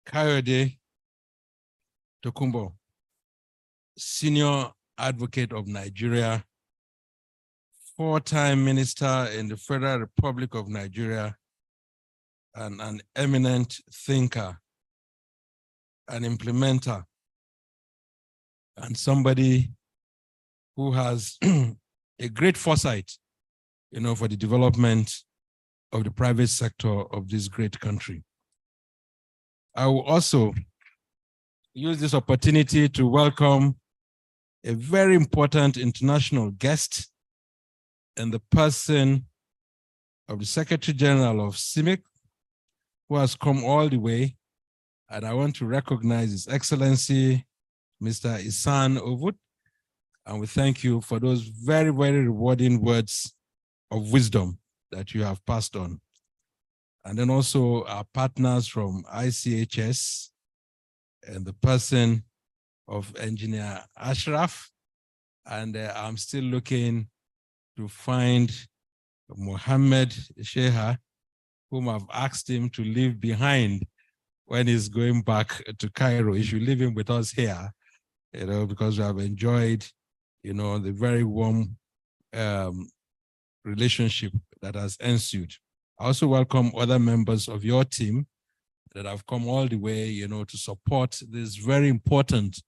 Kayode Tokumbo, Senior Advocate of Nigeria, 4-time Minister in the Federal Republic of Nigeria, and an eminent thinker, an implementer, and somebody who has a great foresight, for the development of the private sector of this great country. I will also use this opportunity to welcome a very important international guest in the person of the Secretary General of CIMIC, who has come all the way, and I want to recognize His Excellency, Mr. Isan Ovud, and we thank you for those very, very rewarding words of wisdom that you have passed on. And then also our partners from ICHS and the person of Engineer Ashraf, and I'm still looking to find Mohammed Sheha, whom I've asked him to leave behind when he's going back to Cairo. He should leave him with us here, because we have enjoyed, the very warm relationship that has ensued. I also welcome other members of your team that have come all the way, to support this very important,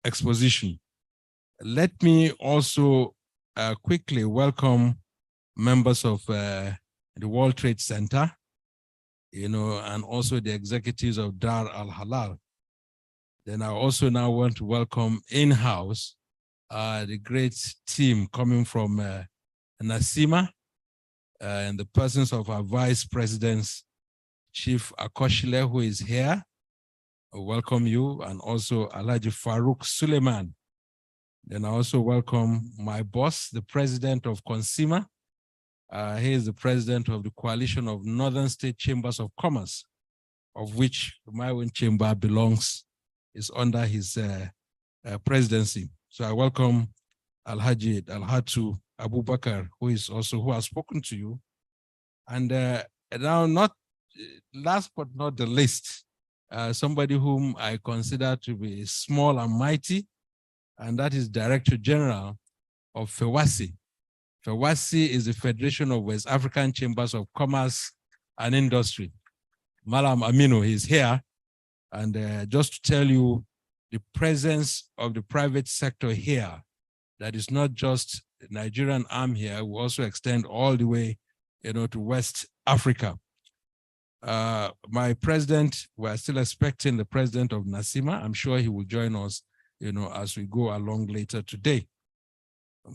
exposition. Let me also quickly welcome members of the World Trade Center, and also the executives of Dar al-Halal. Then I also now want to welcome in-house the great team coming from Nasima, and the persons of our Vice Presidents, Chief Akoshile, who is here. I welcome you, and also Alhaji Farouk Suleiman. Then I also welcome my boss, the President of Consima. He is the President of the Coalition of Northern State Chambers of Commerce, of which my own chamber is under his presidency. So I welcome Alhaji Alhatu Abubakar, who has spoken to you. And now, last but not the least, somebody whom I consider to be small and mighty, and that is Director General of FEWASI. FEWASI is the Federation of West African Chambers of Commerce and Industry. Malam Aminu is here, and just to tell you the presence of the private sector here, that is not just the Nigerian arm here, we also extend all the way, to West Africa. My president, we're still expecting the president of Nasima. I'm sure he will join us, as we go along later today.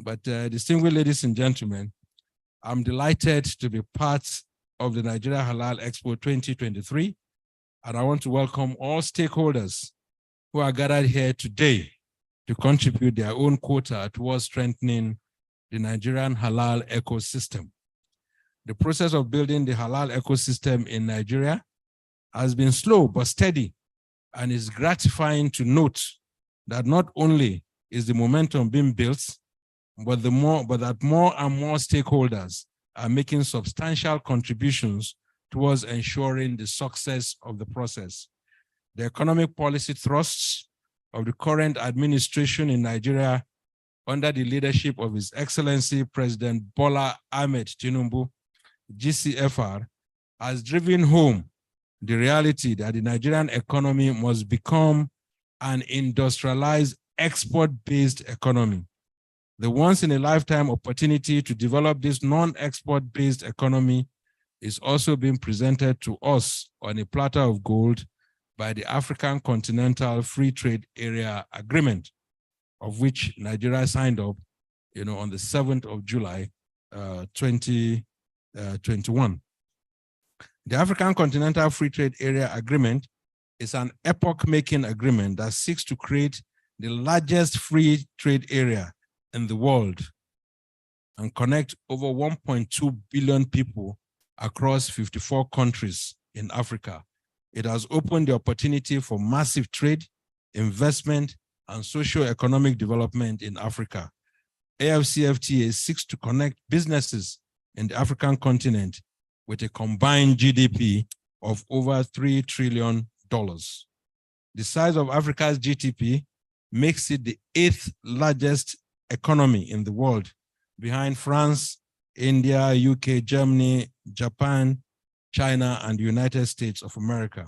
But distinguished ladies and gentlemen, I'm delighted to be part of the Nigeria Halal Expo 2023. And I want to welcome all stakeholders who are gathered here today to contribute their own quota towards strengthening the Nigerian halal ecosystem. The process of building the halal ecosystem in Nigeria has been slow but steady, and it's gratifying to note that not only is the momentum being built, but that more and more stakeholders are making substantial contributions towards ensuring the success of the process. The economic policy thrusts of the current administration in Nigeria, under the leadership of His Excellency President Bola Ahmed Tinubu, GCFR, has driven home the reality that the Nigerian economy must become an industrialized, export-based economy. The once-in-a-lifetime opportunity to develop this non-export-based economy is also being presented to us on a platter of gold by the African Continental Free Trade Area Agreement, of which Nigeria signed up, on the 7th of July, 2021. The African Continental Free Trade Area Agreement is an epoch-making agreement that seeks to create the largest free trade area in the world and connect over 1.2 billion people across 54 countries in Africa. It has opened the opportunity for massive trade, investment, and socio-economic development in Africa. AFCFTA seeks to connect businesses in the African continent with a combined GDP of over $3 trillion. The size of Africa's GDP makes it the 8th largest economy in the world, behind France, India, UK, Germany, Japan, China, and the United States of America.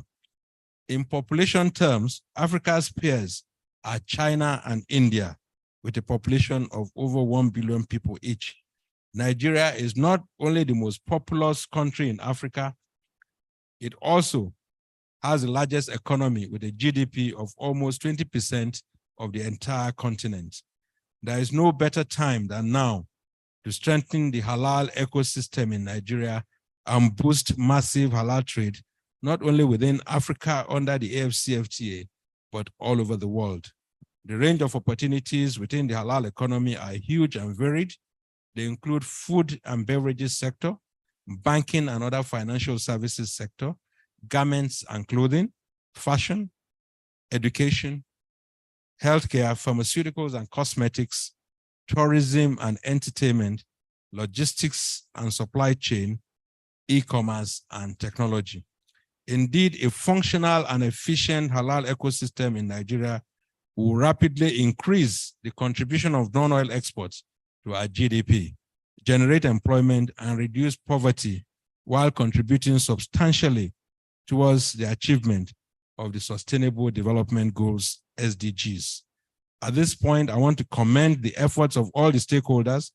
In population terms, Africa's peers are China and India, with a population of over 1 billion people each. Nigeria is not only the most populous country in Africa, it also has the largest economy with a GDP of almost 20% of the entire continent. There is no better time than now to strengthen the halal ecosystem in Nigeria and boost massive halal trade, not only within Africa under the AFCFTA, but all over the world. The range of opportunities within the halal economy are huge and varied. They include food and beverages sector, banking and other financial services sector, garments and clothing, fashion, education, healthcare, pharmaceuticals and cosmetics, tourism and entertainment, logistics and supply chain, e-commerce and technology. Indeed, a functional and efficient halal ecosystem in Nigeria will rapidly increase the contribution of non-oil exports to our GDP, generate employment and reduce poverty while contributing substantially towards the achievement of the Sustainable Development Goals, SDGs. At this point, I want to commend the efforts of all the stakeholders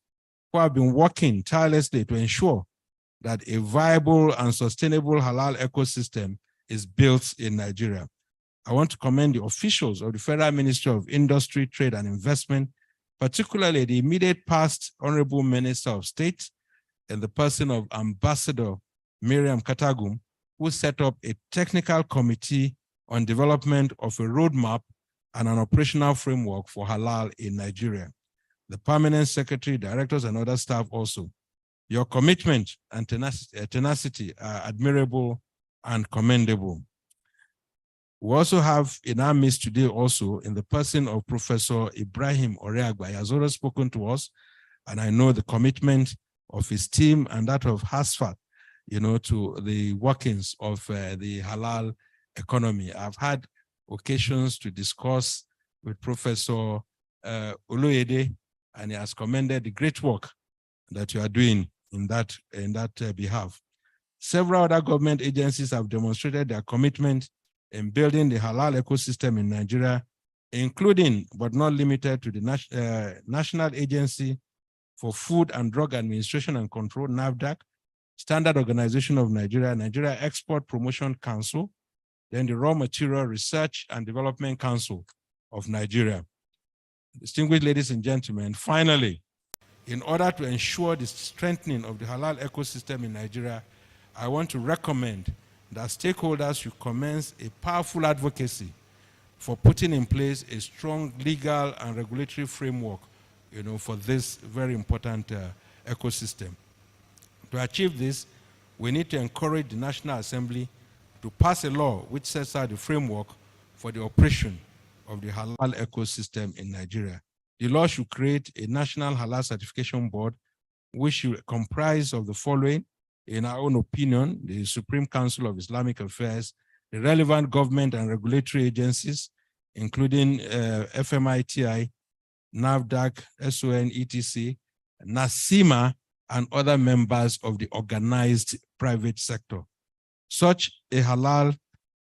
who have been working tirelessly to ensure that a viable and sustainable halal ecosystem is built in Nigeria. I want to commend the officials of the Federal Ministry of Industry, Trade and Investment, particularly the immediate past Honorable Minister of State in the person of Ambassador Miriam Katagum, who set up a technical committee on development of a roadmap and an operational framework for halal in Nigeria. The permanent secretary, directors, and other staff also. Your commitment and tenacity are admirable and commendable. We also have in our midst today also in the person of Professor Ibrahim Oreagba. He has already spoken to us, and I know the commitment of his team and that of HASFAT, to the workings of the halal economy. I've had occasions to discuss with Professor Oloyede, and he has commended the great work that you are doing in that behalf. Several other government agencies have demonstrated their commitment in building the halal ecosystem in Nigeria, including but not limited to the National Agency for Food and Drug Administration and Control, NAFDAC, Standard Organization of Nigeria, Nigeria Export Promotion Council, then the Raw Material Research and Development Council of Nigeria. Distinguished ladies and gentlemen, finally, in order to ensure the strengthening of the halal ecosystem in Nigeria, I want to recommend that stakeholders should commence a powerful advocacy for putting in place a strong legal and regulatory framework, for this very important ecosystem. To achieve this, we need to encourage the National Assembly to pass a law which sets out the framework for the operation of the halal ecosystem in Nigeria. The law should create a National Halal Certification Board, which should comprise of the following: in our own opinion, the Supreme Council of Islamic Affairs, the relevant government and regulatory agencies, including FMITI, NAFDAC, SON, ETC, NASIMA, and other members of the organized private sector. Such a halal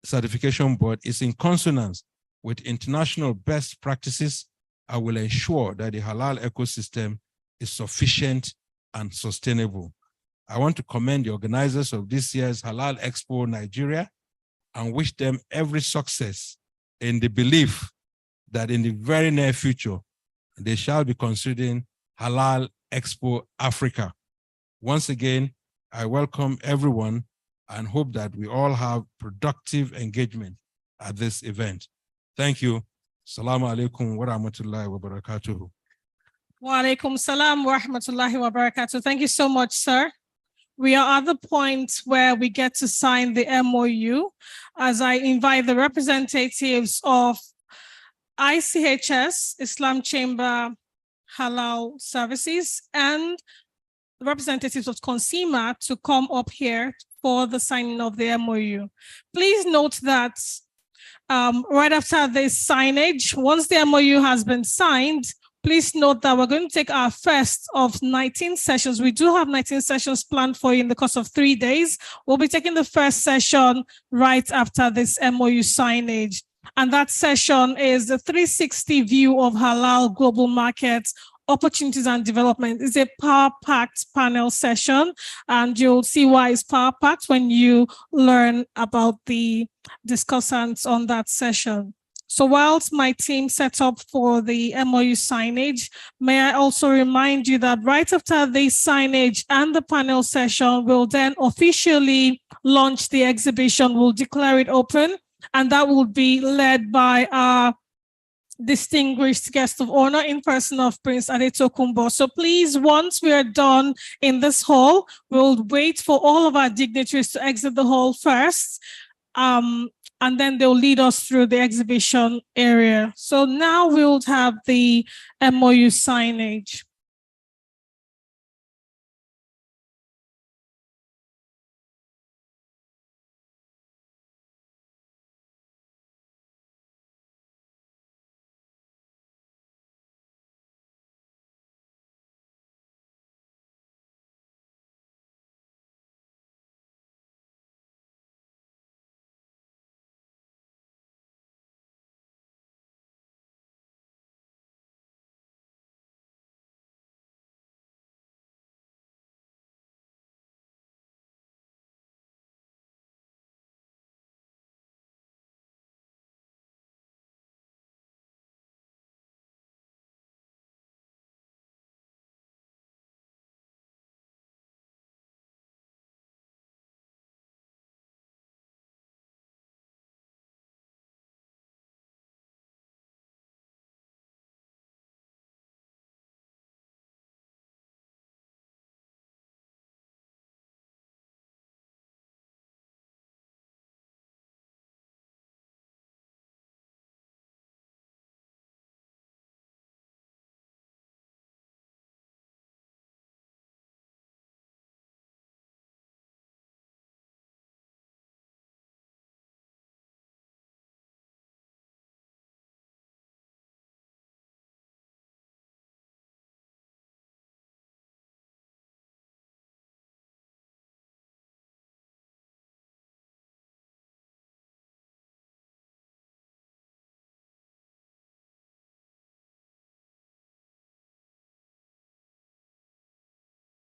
certification board is in consonance with international best practices and will ensure that the halal ecosystem is sufficient and sustainable. I want to commend the organizers of this year's Halal Expo Nigeria and wish them every success in the belief that in the very near future, they shall be considering Halal Expo Africa. Once again, I welcome everyone and hope that we all have productive engagement at this event. Thank you. Assalamu alaikum wa rahmatullahi wa barakatuhu. Wa alaikum salam wa rahmatullahi wa barakatuh. Thank you so much, sir. We are at the point where we get to sign the MOU as I invite the representatives of ICHS, Islam Chamber Halal Services, and the representatives of Consima to come up here for the signing of the MOU. Please note that right after this signage, once the MOU has been signed, please note that we're going to take our first of 19 sessions. We do have 19 sessions planned for you in the course of 3 days. We'll be taking the first session right after this MOU signage. And that session is the 360 view of halal global markets, opportunities and development. It's a power-packed panel session, and you'll see why it's power-packed when you learn about the discussants on that session. So whilst my team sets up for the MOU signage, may I also remind you that right after the signage and the panel session, we'll then officially launch the exhibition. We'll declare it open, and that will be led by our distinguished guest of honor in person of Prince Adetokunbo. So please, once we are done in this hall, we'll wait for all of our dignitaries to exit the hall first. And then they'll lead us through the exhibition area. So now we'll have the MOU signage.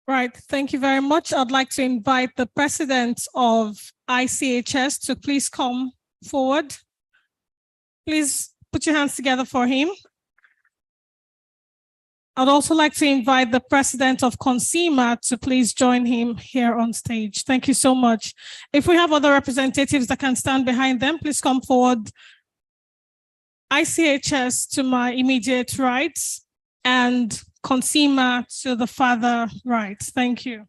Right, thank you very much. I'd like to invite the president of ICHS to please come forward. Please put your hands together for him. I'd also like to invite the president of CONSEMA to please join him here on stage. Thank you so much. If we have other representatives that can stand behind them, please come forward. ICHS to my immediate right and CONSEMA to the farther right. Thank you.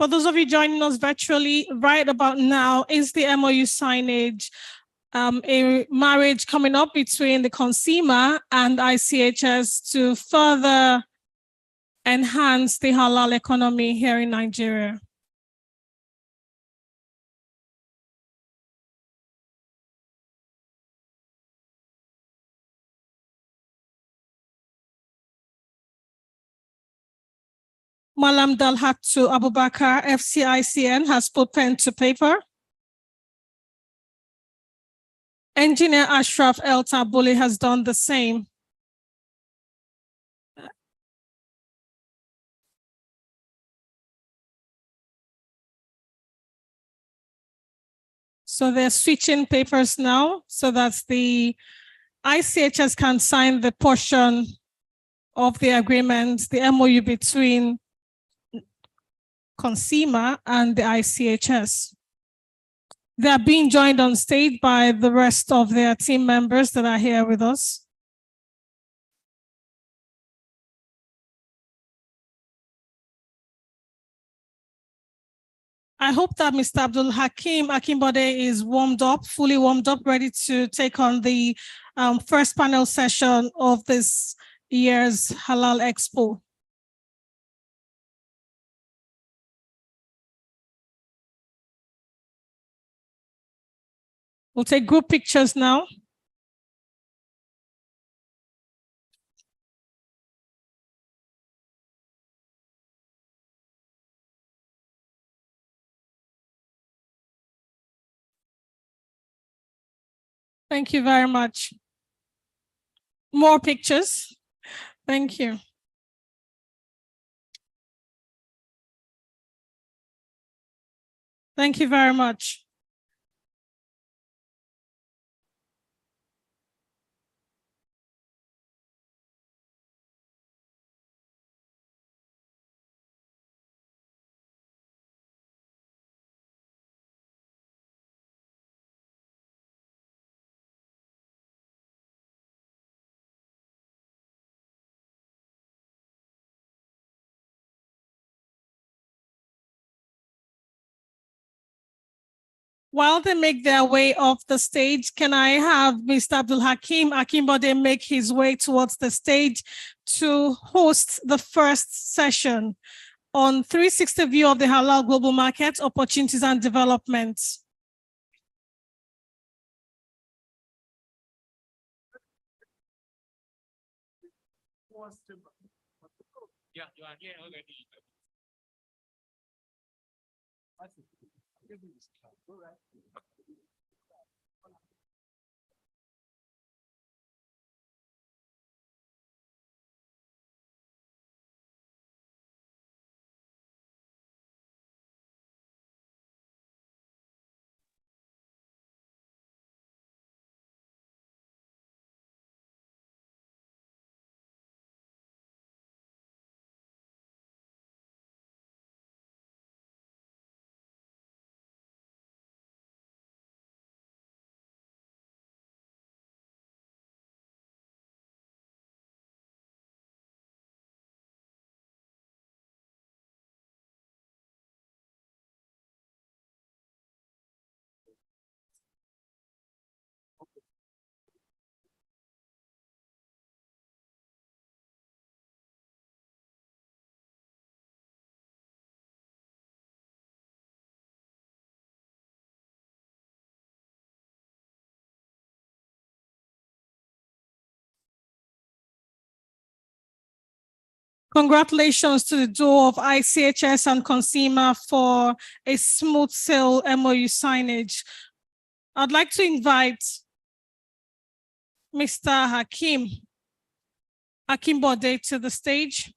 For those of you joining us virtually, right about now is the MOU signage, a marriage coming up between the CONSEMA and ICHS to further enhance the halal economy here in Nigeria. Malam Dalhatu Abubakar, FCICN, has put pen to paper. Engineer Ashraf El Tabuli has done the same. So they're switching papers now so that the ICHS can sign the portion of the agreement, the MOU between CONSEMA and the ICHS. They are being joined on stage by the rest of their team members that are here with us. I hope that Mr. Abdul Hakim Akimbode is warmed up, fully warmed up, ready to take on the first panel session of this year's Halal Expo. We'll take group pictures now. Thank you very much. More pictures. Thank you. Thank you very much. While they make their way off the stage, can I have Mr. Abdul Hakim Akimbode make his way towards the stage to host the first session on 360 view of the halal global market, opportunities and developments. Yeah, you are here already. Congratulations to the duo of ICHS and Consumer for a smooth sale MOU signage. I'd like to invite Mr. Hakim Akimbode to the stage.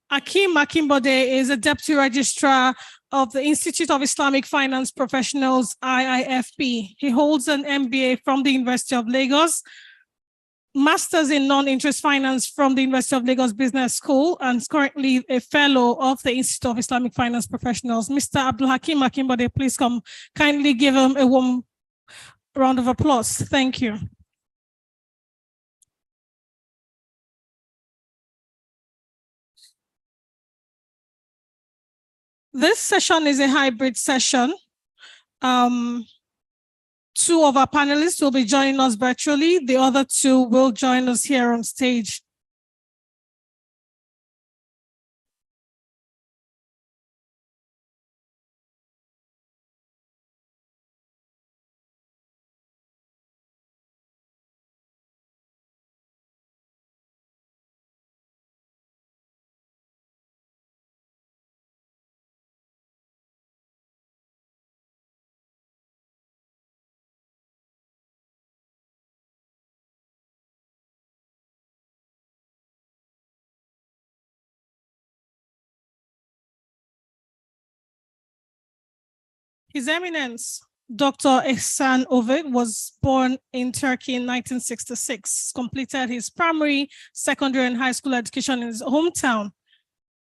Hakim Akimbode is a Deputy Registrar of the Institute of Islamic Finance Professionals, IIFP. He holds an MBA from the University of Lagos, Masters in Non-Interest Finance from the University of Lagos Business School, and is currently a fellow of the Institute of Islamic Finance Professionals. Mr. Abdul Hakim Akimbode, please come. Kindly give him a warm round of applause. Thank you. This session is a hybrid session. Two of our panelists will be joining us virtually. The other two will join us here on stage. His Eminence, Dr. Ehsan Ovid, was born in Turkey in 1966, completed his primary, secondary, and high school education in his hometown.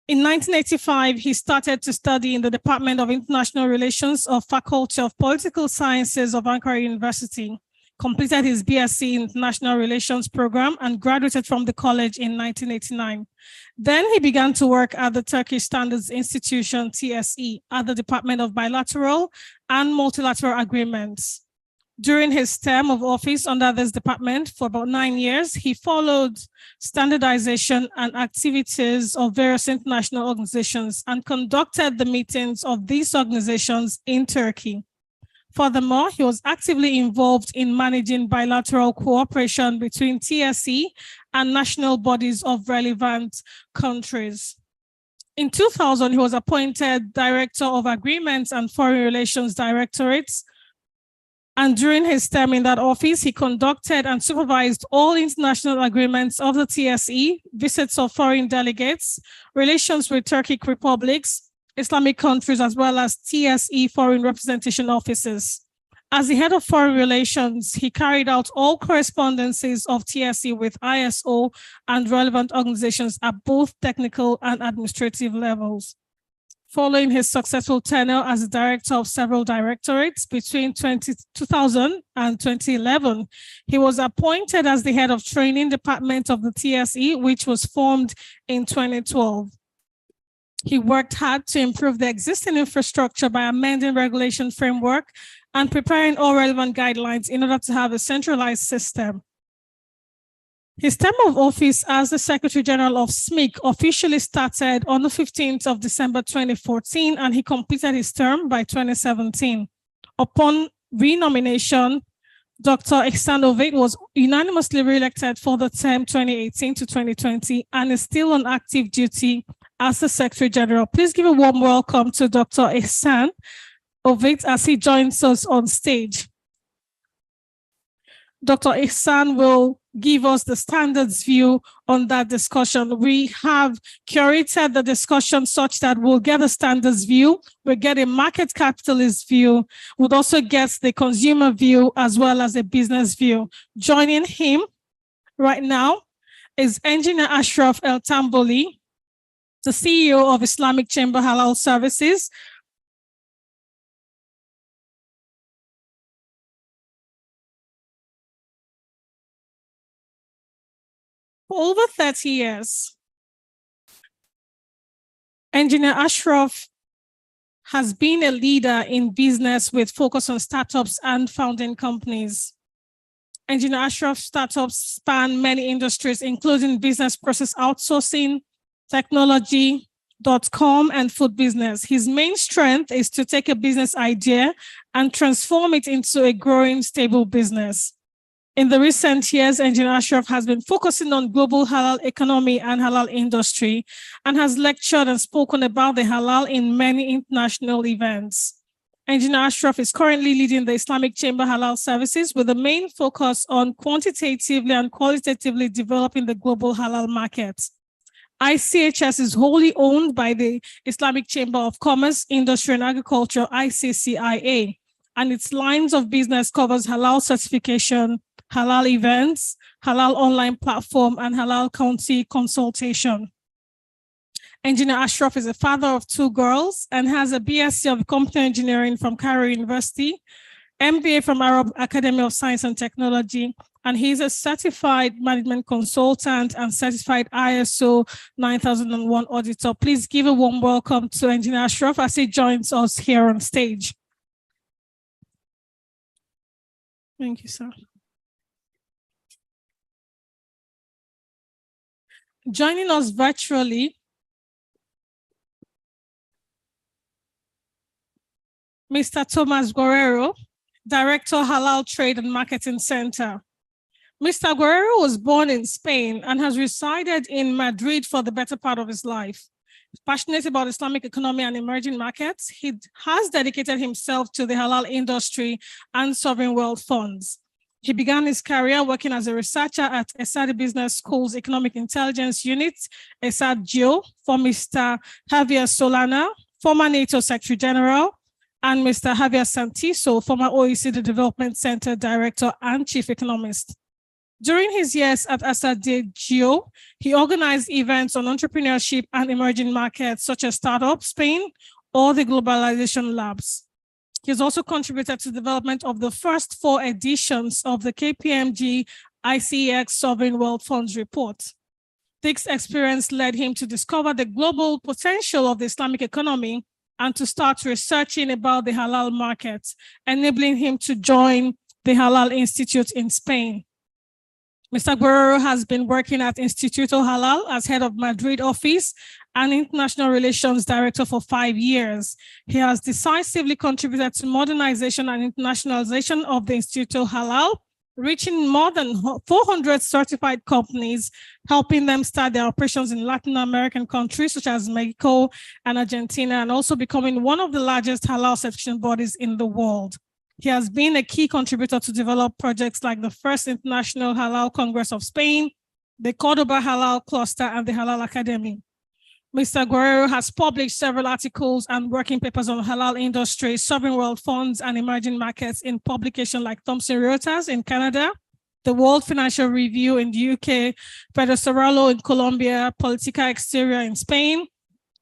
In 1985, he started to study in the Department of International Relations of Faculty of Political Sciences of Ankara University, completed his BSc in International Relations program, and graduated from the college in 1989. Then he began to work at the Turkish Standards Institution, TSE, at the Department of Bilateral and Multilateral Agreements. During his term of office under this department for about 9 years, he followed standardization and activities of various international organizations and conducted the meetings of these organizations in Turkey. Furthermore, he was actively involved in managing bilateral cooperation between TSE and national bodies of relevant countries. In 2000, he was appointed Director of Agreements and Foreign Relations Directorates. And during his term in that office, he conducted and supervised all international agreements of the TSE, visits of foreign delegates, relations with Turkic republics, Islamic countries, as well as TSE foreign representation offices. As the head of foreign relations, he carried out all correspondences of TSE with ISO and relevant organizations at both technical and administrative levels. Following his successful tenure as a director of several directorates between 2000 and 2011, he was appointed as the head of training department of the TSE, which was formed in 2012. He worked hard to improve the existing infrastructure by amending regulation framework and preparing all relevant guidelines in order to have a centralized system. His term of office as the Secretary General of SMIC officially started on the 15th of December 2014, and he completed his term by 2017. Upon renomination, Dr. Ihsan Oveit was unanimously re-elected for the term 2018 to 2020 and is still on active duty as the Secretary General. Please give a warm welcome to Dr. Ihsan Oveit as he joins us on stage. Dr. Ihsan will give us the standards view on that discussion. We have curated the discussion such that we'll get a standards view, we'll get a market capitalist view, we'll also get the consumer view as well as a business view. Joining him right now is Engineer Ashraf El Tamboli, the CEO of Islamic Chamber Halal Services. For over 30 years, Engineer Ashraf has been a leader in business with focus on startups and founding companies. Engineer Ashraf startups span many industries, including business process outsourcing, technology, .com, and food business. His main strength is to take a business idea and transform it into a growing, stable business. In the recent years, Engineer Ashraf has been focusing on global halal economy and halal industry and has lectured and spoken about the halal in many international events. Engineer Ashraf is currently leading the Islamic Chamber Halal Services with the main focus on quantitatively and qualitatively developing the global halal market. ICHS is wholly owned by the Islamic Chamber of Commerce, Industry and Agriculture, ICCIA, and its lines of business covers halal certification, halal events, halal online platform, and halal county consultation. Engineer Ashraf is a father of 2 girls and has a BSc of Computer Engineering from Cairo University, MBA from Arab Academy of Science and Technology, and he's a certified management consultant and certified ISO 9001 auditor. Please give a warm welcome to Engineer Ashraf as he joins us here on stage. Thank you, sir. Joining us virtually, Mr. Thomas Guerrero, Director, Halal Trade and Marketing Center. Mr. Guerrero was born in Spain and has resided in Madrid for the better part of his life. Passionate about Islamic economy and emerging markets, he has dedicated himself to the halal industry and sovereign wealth funds. He began his career working as a researcher at ESAD Business School's Economic Intelligence Unit, ESAD GEO, for Mr. Javier Solana, former NATO Secretary General, and Mr. Javier Santiso, former OECD Development Center Director and Chief Economist. During his years at ESAD GEO, he organized events on entrepreneurship and emerging markets such as Startup Spain or the Globalization Labs. He has also contributed to the development of the first 4 editions of the KPMG ICEX Sovereign Wealth Funds report. This experience led him to discover the global potential of the Islamic economy and to start researching about the halal market, enabling him to join the Halal Institute in Spain. Mr. Guerrero has been working at Instituto Halal as head of Madrid office and international relations director for 5 years. He has decisively contributed to modernization and internationalization of the Instituto Halal, reaching more than 400 certified companies, helping them start their operations in Latin American countries such as Mexico and Argentina, and also becoming one of the largest halal certification bodies in the world. He has been a key contributor to develop projects like the first International Halal Congress of Spain, the Cordoba Halal Cluster, and the Halal Academy. Mr. Guerrero has published several articles and working papers on halal industry, sovereign wealth funds, and emerging markets in publications like Thomson Reuters in Canada, the World Financial Review in the UK, Pedro Serralo in Colombia, Politica Exterior in Spain,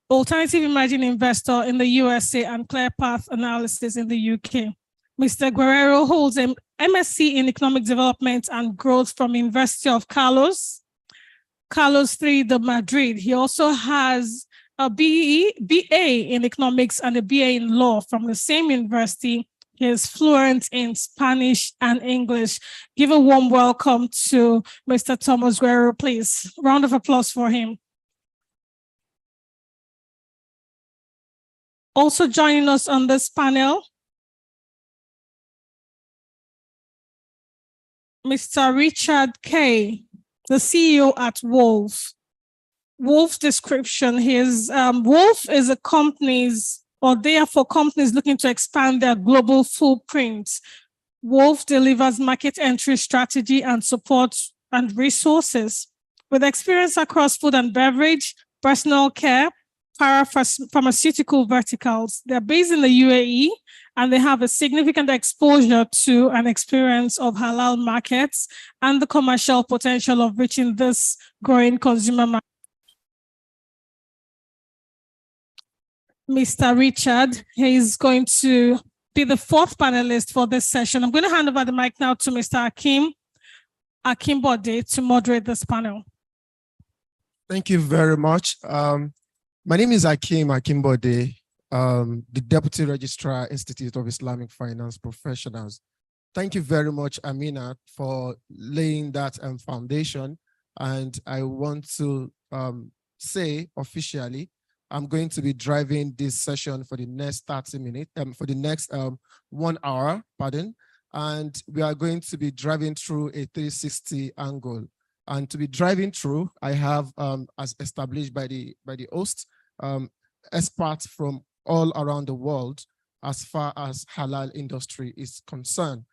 Alternative Emerging Investor in the USA, and Clearpath Analysis in the UK. Mr. Guerrero holds an MSc in Economic Development and Growth from University of Carlos III de Madrid. He also has a BA in Economics and a BA in Law from the same university. He is fluent in Spanish and English. Give a warm welcome to Mr. Thomas Guerrero, please. Round of applause for him. Also joining us on this panel, Mr. Richard Kay, the CEO at Wolf. Wolf's description, Wolf is a company's, or therefore companies looking to expand their global footprint. Wolf delivers market entry strategy and support and resources. With experience across food and beverage, personal care, pharmaceutical verticals. They're based in the UAE, and they have a significant exposure to and experience of halal markets and the commercial potential of reaching this growing consumer market. Mr. Richard, he's going to be the 4th panelist for this session. I'm going to hand over the mic now to Mr. Akimbode to moderate this panel. Thank you very much. My name is Akimbode, the Deputy Registrar, Institute of Islamic Finance Professionals. Thank you very much, Amina, for laying that foundation. And I want to say officially, I'm going to be driving this session for the next 30 minutes, for the next 1 hour, pardon. And we are going to be driving through a 360 angle. And to be driving through, I have, as established by the host, experts from all around the world as far as halal industry is concerned.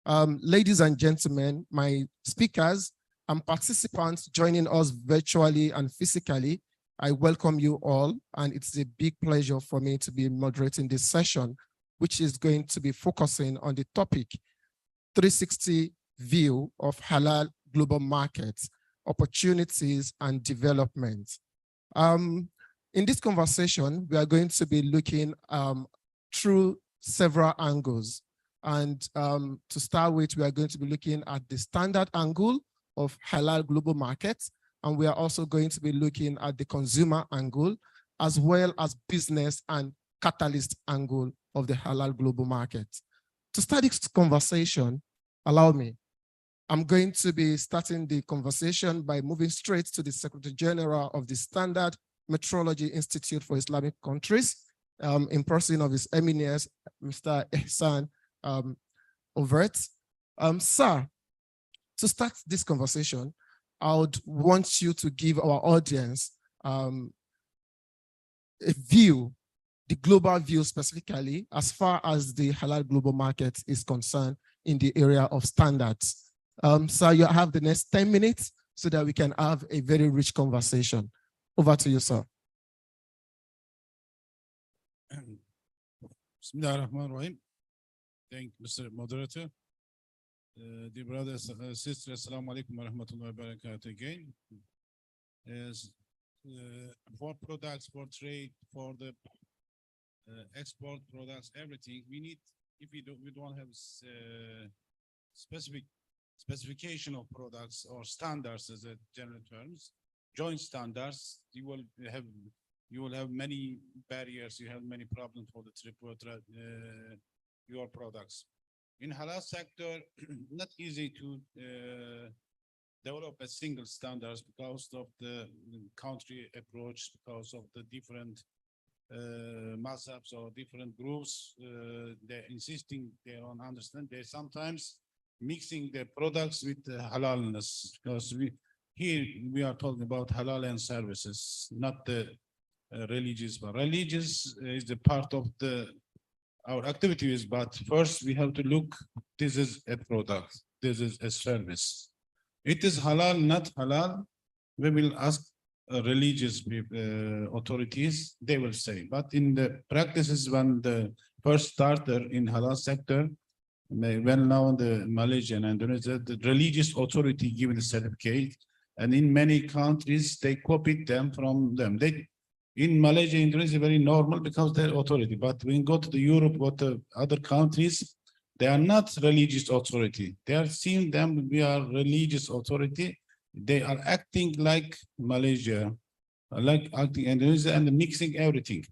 Ladies and gentlemen, my speakers and participants joining us virtually and physically, I welcome you all, and it's a big pleasure for me to be moderating this session, which is going to be focusing on the topic 360 view of halal global markets, opportunities, and development. In this conversation, we are going to be looking through several angles. And to start with, we are going to be looking at the standard angle of halal global markets. And we are also going to be looking at the consumer angle, as well as business and catalyst angle of the halal global market. To start this conversation, allow me. I'm going to be starting the conversation by moving straight to the Secretary General of the Standard Metrology Institute for Islamic Countries, in person of His Eminence, Mr. Ihsan Overt. Sir, to start this conversation, I would want you to give our audience a view, the global view specifically, as far as the halal global market is concerned in the area of standards. So you have the next 10 minutes so that we can have a very rich conversation. Over to you, sir. Bismillahirrahmanirrahim. Thank you, Mr. Moderator. Dear brothers and sisters, assalamu alaikum wa rahmatullahi wa barakatuh again. As for products, for trade, for the export products, everything, we need if we don't have specification of products or standards as a general terms, joint standards, you will have many barriers, you have many problems for the your products. In halal sector, not easy to develop a single standards because of the country approach, because of the different mazhabs or different groups. They're insisting they don't understand. They sometimes mixing the products with the halalness, because we are talking about halal and services, not the religious. But religious is the part of our activities. But first we have to look. This is a product. This is a service. It is halal, not halal. We will ask religious authorities. They will say. But in the practices, when the first starter in halal sector, well now the Malaysian and Indonesia, the religious authority given the certificate, and in many countries they copied them from them. In Malaysia, Indonesia, very normal because they're authority. But when you go to the Europe or to other countries, they are not religious authority. They are seeing them, we are religious authority. They are acting like Malaysia, like acting Indonesia, and mixing everything.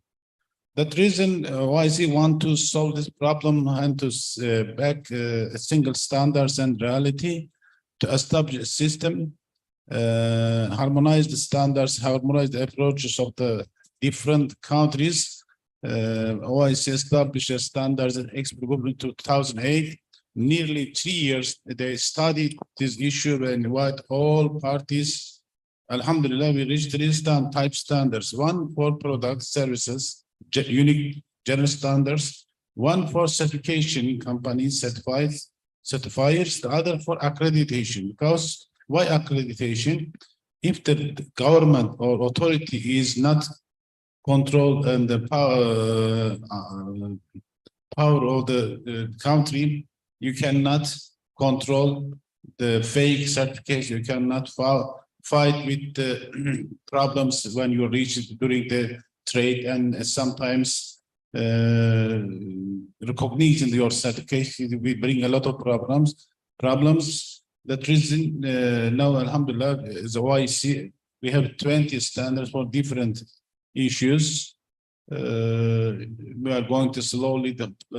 That reason IC want to solve this problem and to back a single standards and reality, to establish a system, harmonize the standards, harmonize the approaches of the different countries. OIC established a standards and expert group in 2008. Nearly 3 years they studied this issue and invite all parties. Alhamdulillah, we reached 3 type standards: one for products, services, unique general standards; one for certification companies, certifiers; the other for accreditation. Because why accreditation? If the government or authority is not controlled and the power of the country, you cannot control the fake certification. You cannot fight with the problems when you reach during the trade, and sometimes recognizing your certification we bring a lot of problems. That reason now, alhamdulillah, as a YC, we have 20 standards for different issues. We are going to slowly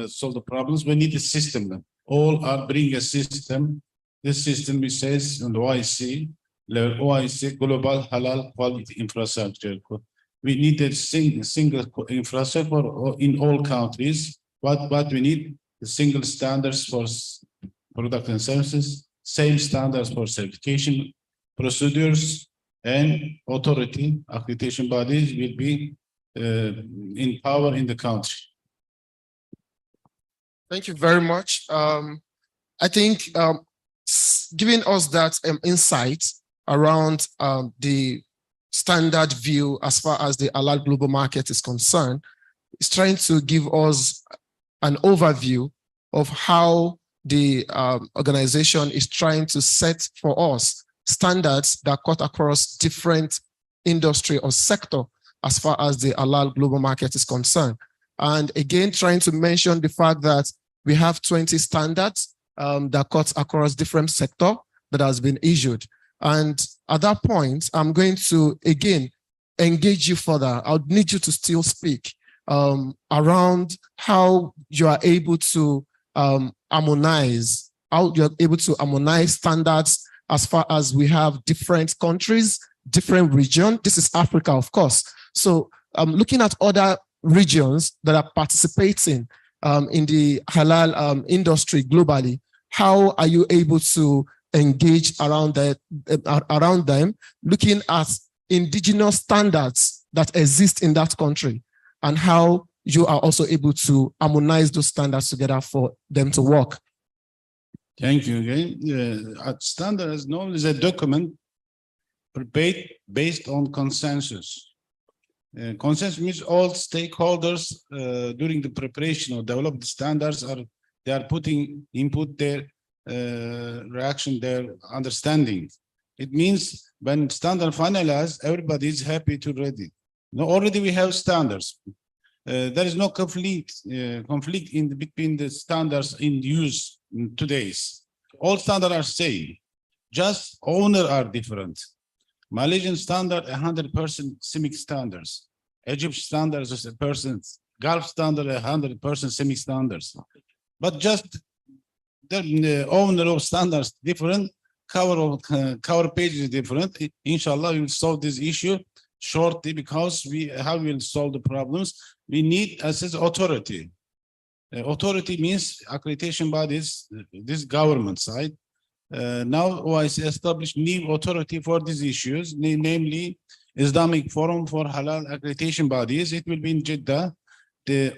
solve the problems. We need a system. All are bring a system. This system, we says on the OIC, OIC Global Halal Quality Infrastructure. We need a single infrastructure in all countries. What we need, the single standards for product and services, same standards for certification, procedures, and authority, accreditation bodies will be in power in the country. Thank you very much. I think giving us that insight around the standard view as far as the halal global market is concerned, is trying to give us an overview of how the organization is trying to set for us standards that cut across different industry or sector as far as the halal global market is concerned. And again, trying to mention the fact that we have 20 standards that cut across different sector that has been issued. And at that point, I'm going to, again, engage you further. I would need you to still speak around how you are able to harmonize, how you're able to harmonize standards as far as we have different countries, different regions. This is Africa, of course. So looking at other regions that are participating in the halal industry globally, how are you able to engage around them, looking at indigenous standards that exist in that country, and how you are also able to harmonize those standards together for them to work? Thank you again. Standard is known as a document prepared based on consensus. Consensus means all stakeholders during the preparation or development standards they are putting input their reaction, their understanding. It means when standard finalized, everybody is happy to ready. Now already we have standards. there is no conflict in between the standards in use today's. All standards are same, just owner are different. Malaysian standard 100% CIMIC standards. Egypt standards is 1%. Gulf standard 100% CIMIC standards. But just the owner of standards different, cover page is different. Inshallah, we will solve this issue shortly because how we will solve the problems. We need assess authority. Authority means accreditation bodies, this government side. Now OIC established new authority for these issues, namely Islamic Forum for Halal Accreditation Bodies. It will be in Jeddah.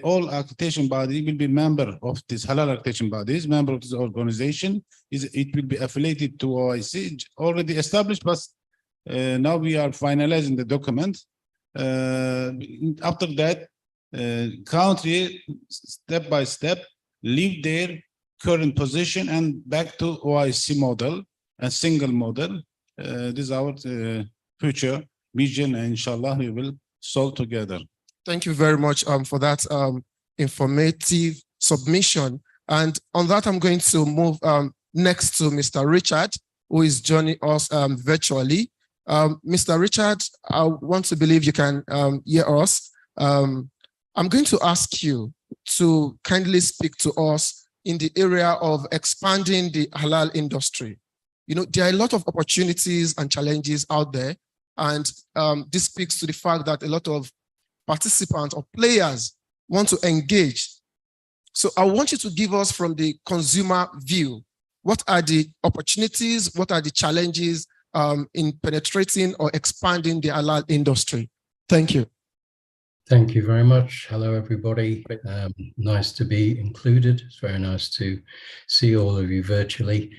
All accreditation body will be member of this halal accreditation bodies, member of this organization. It will be affiliated to OIC, already established, but now we are finalizing the document. After that, country step by step leave their current position and back to OIC model, a single model. This is our future vision, and inshallah we will solve together. Thank you very much for that informative submission. And on that, I'm going to move next to Mr. Richard, who is joining us virtually. Mr. Richard, I want to believe you can hear us. I'm going to ask you to kindly speak to us in the area of expanding the halal industry. You know, there are a lot of opportunities and challenges out there. And this speaks to the fact that a lot of participants or players want to engage. So I want you to give us from the consumer view, what are the opportunities, what are the challenges in penetrating or expanding the halal industry? Thank you. Thank you very much. Hello, everybody. Nice to be included. It's very nice to see all of you virtually.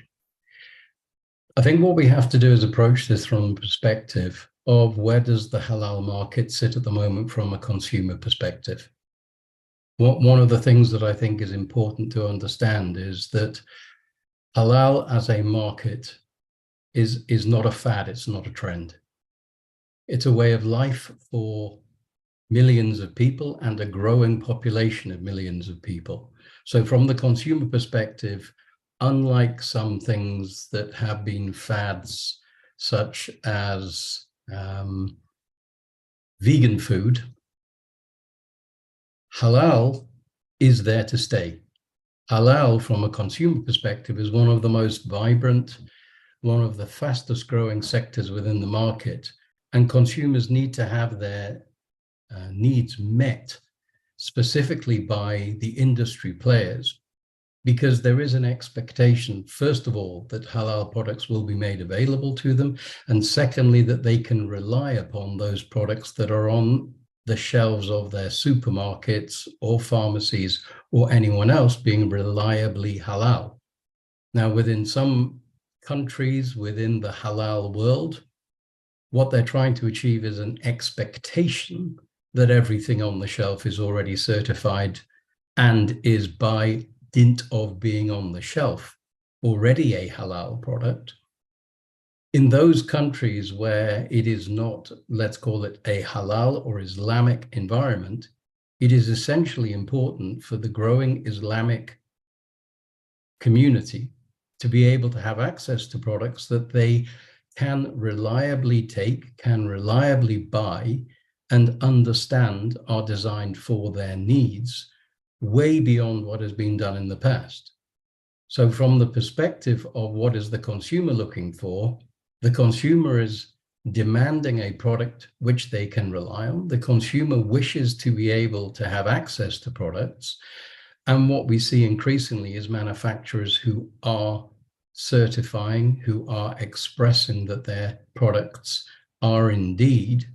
I think what we have to do is approach this from the perspective of where does the halal market sit at the moment from a consumer perspective. One of the things that I think is important to understand is that halal as a market is not a fad, it's not a trend. It's a way of life for millions of people and a growing population of millions of people. So from the consumer perspective, unlike some things that have been fads, such as vegan food, halal is there to stay. Halal, from a consumer perspective, is one of the most vibrant, one of the fastest growing sectors within the market, and consumers need to have their needs met specifically by the industry players, because there is an expectation, first of all, that halal products will be made available to them, and secondly, that they can rely upon those products that are on the shelves of their supermarkets or pharmacies or anyone else being reliably halal. Now, within some countries within the halal world, what they're trying to achieve is an expectation that everything on the shelf is already certified and is by dint of being on the shelf already a halal product. In those countries where it is not, let's call it a halal or Islamic environment, it is essentially important for the growing Islamic community to be able to have access to products that they can reliably take, can reliably buy, and understand are designed for their needs way beyond what has been done in the past. So from the perspective of what is the consumer looking for, the consumer is demanding a product which they can rely on. The consumer wishes to be able to have access to products. And what we see increasingly is manufacturers who are certifying, who are expressing that their products are indeed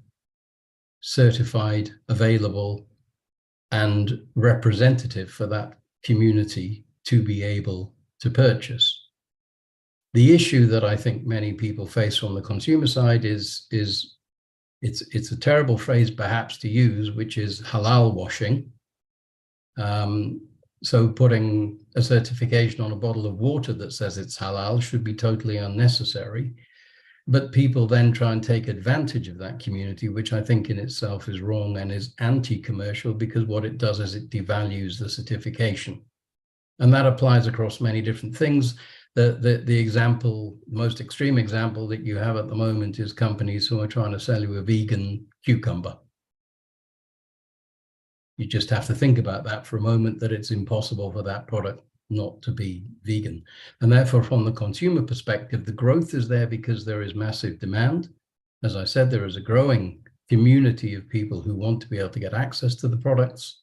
certified, available, and representative for that community to be able to purchase. The issue that I think many people face on the consumer side is it's a terrible phrase perhaps to use, which is halal washing. So putting a certification on a bottle of water that says it's halal should be totally unnecessary. But people then try and take advantage of that community, which I think in itself is wrong and is anti-commercial, because what it does is it devalues the certification. And that applies across many different things. The example, most extreme example that you have at the moment is companies who are trying to sell you a vegan cucumber. You just have to think about that for a moment, that it's impossible for that product not to be vegan. And therefore, from the consumer perspective, the growth is there because there is massive demand. As I said, there is a growing community of people who want to be able to get access to the products,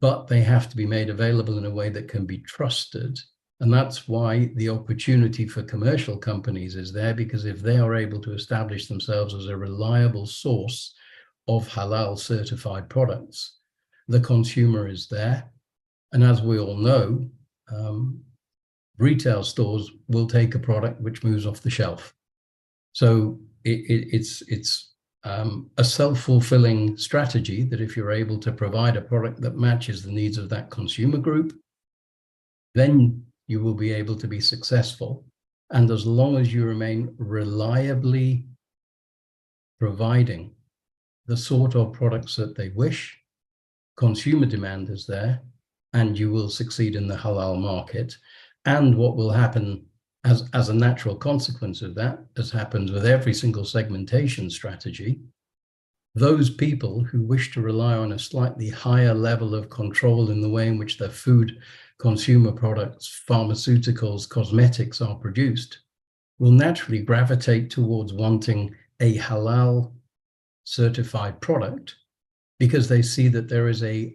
but they have to be made available in a way that can be trusted. And that's why the opportunity for commercial companies is there, because if they are able to establish themselves as a reliable source of halal certified products, the consumer is there. And as we all know, retail stores will take a product which moves off the shelf. So it's a self-fulfilling strategy that if you're able to provide a product that matches the needs of that consumer group, then you will be able to be successful. And as long as you remain reliably providing the sort of products that they wish, consumer demand is there, and you will succeed in the halal market. And what will happen as a natural consequence of that, as happens with every single segmentation strategy, those people who wish to rely on a slightly higher level of control in the way in which their food, consumer products, pharmaceuticals, cosmetics are produced, will naturally gravitate towards wanting a halal certified product, because they see that there is a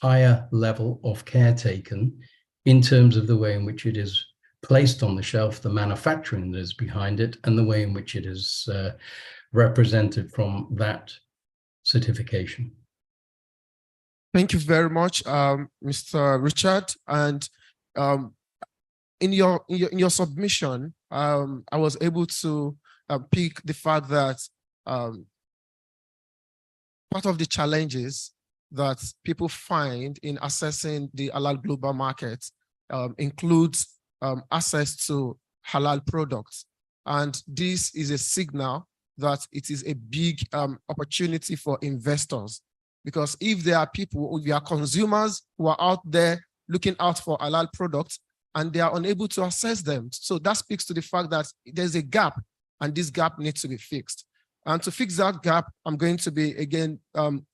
higher level of care taken in terms of the way in which it is placed on the shelf, the manufacturing that is behind it, and the way in which it is represented from that certification. Thank you very much, Mr. Richard. And in your submission, I was able to pick the fact that part of the challenges that people find in accessing the halal global market includes access to halal products. And this is a signal that it is a big opportunity for investors, because if there are people, if there are consumers who are out there looking out for halal products and they are unable to access them, so that speaks to the fact that there's a gap, and this gap needs to be fixed. And to fix that gap, I'm going to be again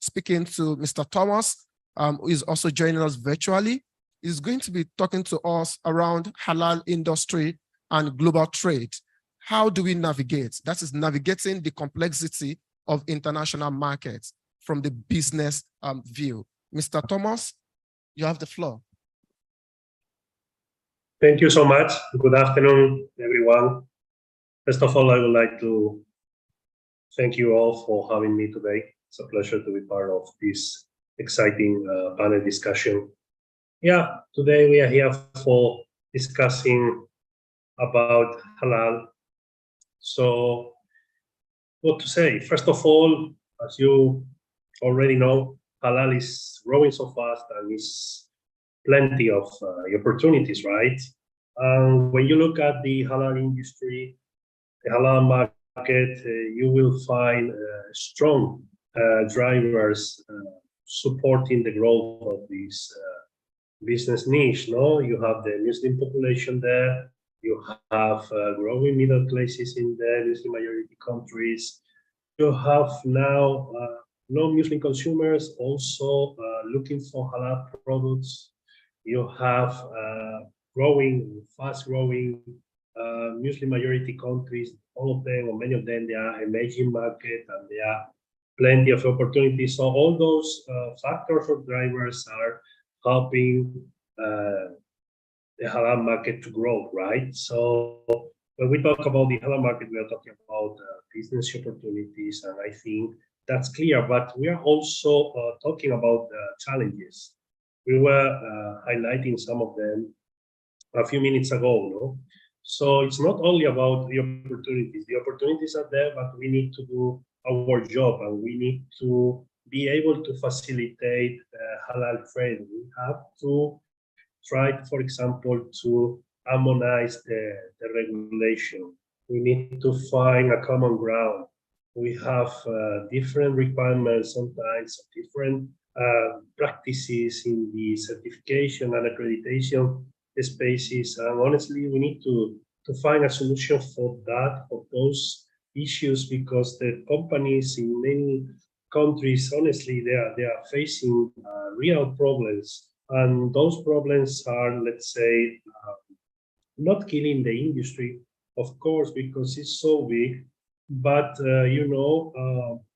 speaking to Mr. Thomas, who is also joining us virtually. He's going to be talking to us around halal industry and global trade. How do we navigate? That is navigating the complexity of international markets from the business view. Mr. Thomas, you have the floor. Thank you so much. Good afternoon, everyone. First of all, I would like to thank you all for having me today. It's a pleasure to be part of this exciting panel discussion. Yeah, today we are here for discussing about halal. So what to say? First of all, as you already know, halal is growing so fast and is plenty of opportunities, right? And when you look at the halal industry, the halal market, you will find strong drivers supporting the growth of this business niche. No, you have the Muslim population there. You have growing middle classes in the Muslim majority countries. You have now non-Muslim consumers also looking for halal products. You have fast-growing Muslim majority countries. All of them, or many of them, they are emerging market, and there are plenty of opportunities. So all those factors or drivers are helping the halal market to grow, right? So when we talk about the halal market, we are talking about business opportunities, and I think that's clear. But we are also talking about challenges. We were highlighting some of them a few minutes ago, no? So it's not only about the opportunities. The opportunities are there, but we need to do our job, and we need to be able to facilitate halal trade. We have to try, for example, to harmonize the regulation. We need to find a common ground. We have different requirements, sometimes different practices in the certification and accreditation spaces. And honestly, we need to find a solution for that, for those issues, because the companies in many countries, honestly, they are facing real problems. And those problems are, let's say, not killing the industry, of course, because it's so big, but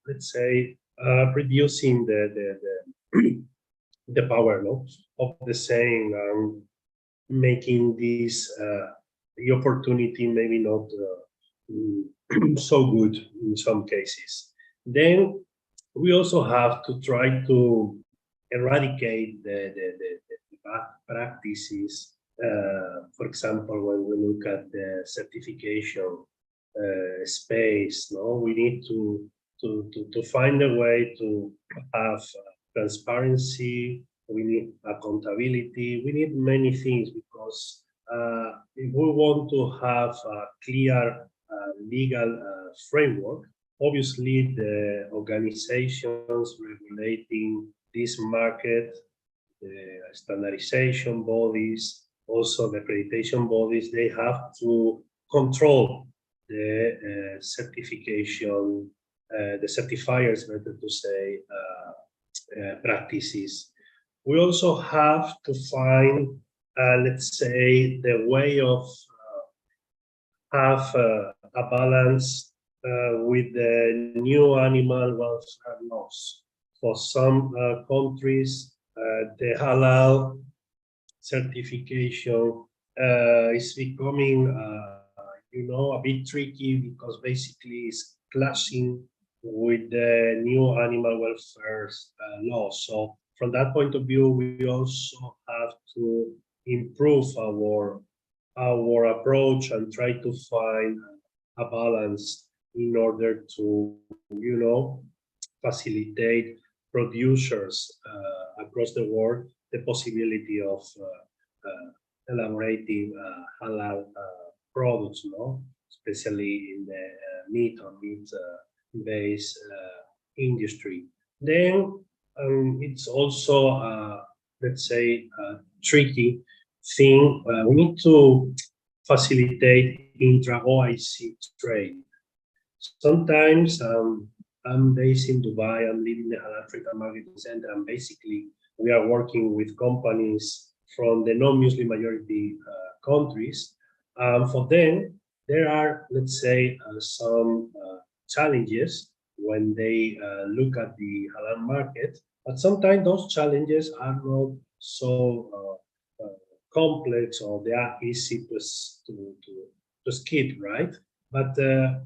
let's say reducing the power, no, of the saying, making this the opportunity maybe not so good in some cases. Then we also have to try to eradicate the bad practices. For example, when we look at the certification space, no, we need to find a way to have transparency. We need accountability. We need many things, because if we want to have a clear legal framework, obviously the organizations regulating this market, the standardization bodies, also the accreditation bodies, they have to control the certification, the certifiers, better to say, practices. We also have to find, let's say, the way of have a balance with the new animal welfare laws. For some countries, the halal certification is becoming, a bit tricky, because basically it's clashing with the new animal welfare laws. So from that point of view, we also have to improve our approach and try to find a balance in order to, facilitate producers across the world the possibility of elaborating halal products, especially in the meat or meat-based industry. Then it's also, let's say, a tricky thing. We need to facilitate intra-OIC trade. Sometimes I'm based in Dubai, I'm leading the Halal Africa Marketing Center, and basically we are working with companies from the non-Muslim majority countries. For them, there are, let's say, some challenges when they look at the halal market, but sometimes those challenges are not so complex, or they are easy to skip, right? But the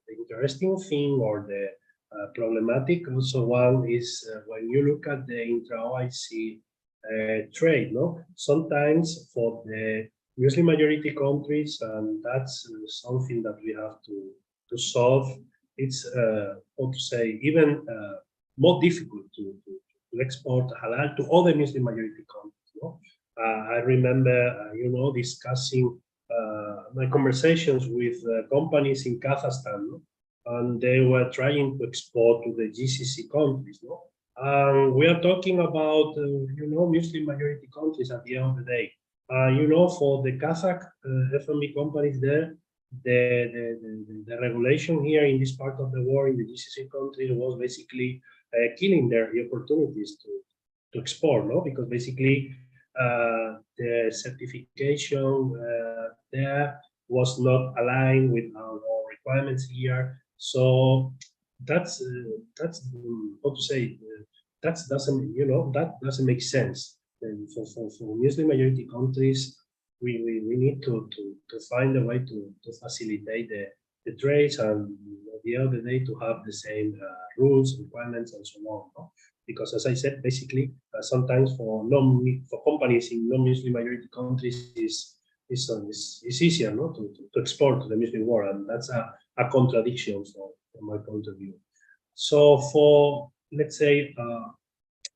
interesting thing, or the problematic also one, is when you look at the intra-OIC trade, no? Sometimes for the Muslim majority countries, and that's something that we have to solve, it's, how to say, even more difficult to export halal to other Muslim majority countries, no? I remember, discussing my conversations with companies in Kazakhstan, no? And they were trying to export to the GCC countries, no? We are talking about, Muslim majority countries at the end of the day. For the Kazakh FMB companies there, the regulation here in this part of the world, in the GCC countries, was basically killing the opportunities to export, no? Because basically the certification there was not aligned with our requirements here. So that's how to say, that doesn't make sense. And for Muslim majority countries, we need to find a way to facilitate the trades, and at the end of the day to have the same rules, requirements, and so on. No? Because as I said, basically, sometimes for companies in non-Muslim majority countries is easier, no, to export to the Muslim world, and that's a contradiction from my point of view. So for, let's say,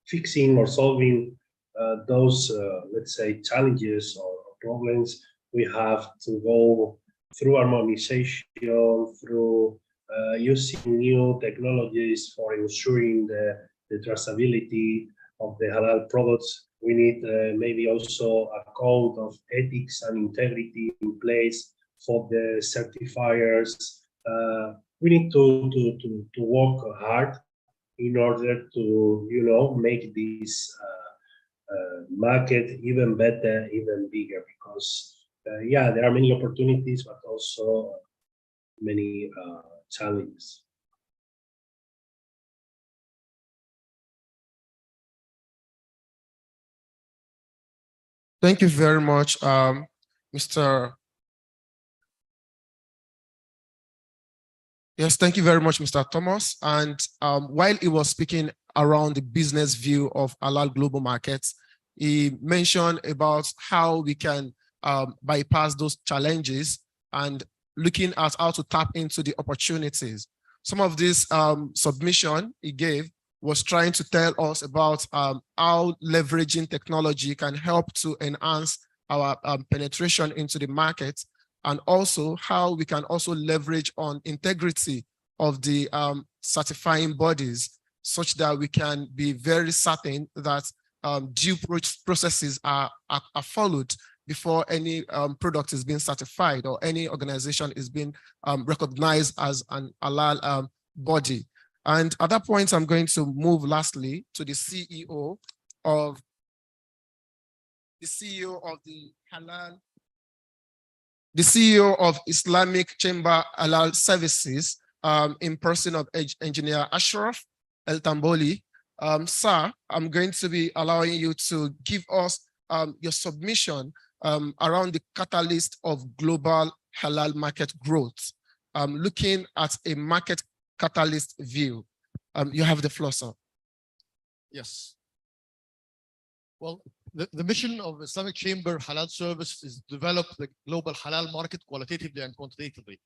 fixing or solving those, let's say, challenges or problems, we have to go through harmonization, through using new technologies for ensuring the traceability of the halal products. We need maybe also a code of ethics and integrity in place for the certifiers. We need to work hard in order to, you know, make this market even better, even bigger, because yeah, there are many opportunities, but also many challenges. Thank you very much, Mr. Yes, thank you very much, Mr. Thomas. And while he was speaking around the business view of halal global markets, he mentioned about how we can bypass those challenges and looking at how to tap into the opportunities. Some of this submission he gave was trying to tell us about how leveraging technology can help to enhance our penetration into the market, and also how we can also leverage on integrity of the certifying bodies, such that we can be very certain that due processes are followed before any product is being certified or any organization is being recognized as an halal body. And at that point, I'm going to move lastly to the CEO of Islamic Chamber Halal Services, in person of Engineer Ashraf El Tamboli. Sir, I'm going to be allowing you to give us your submission around the catalyst of global halal market growth, looking at a market catalyst view. You have the floor, sir. Yes. Well, the mission of Islamic Chamber Halal Service is to develop the global halal market qualitatively and quantitatively.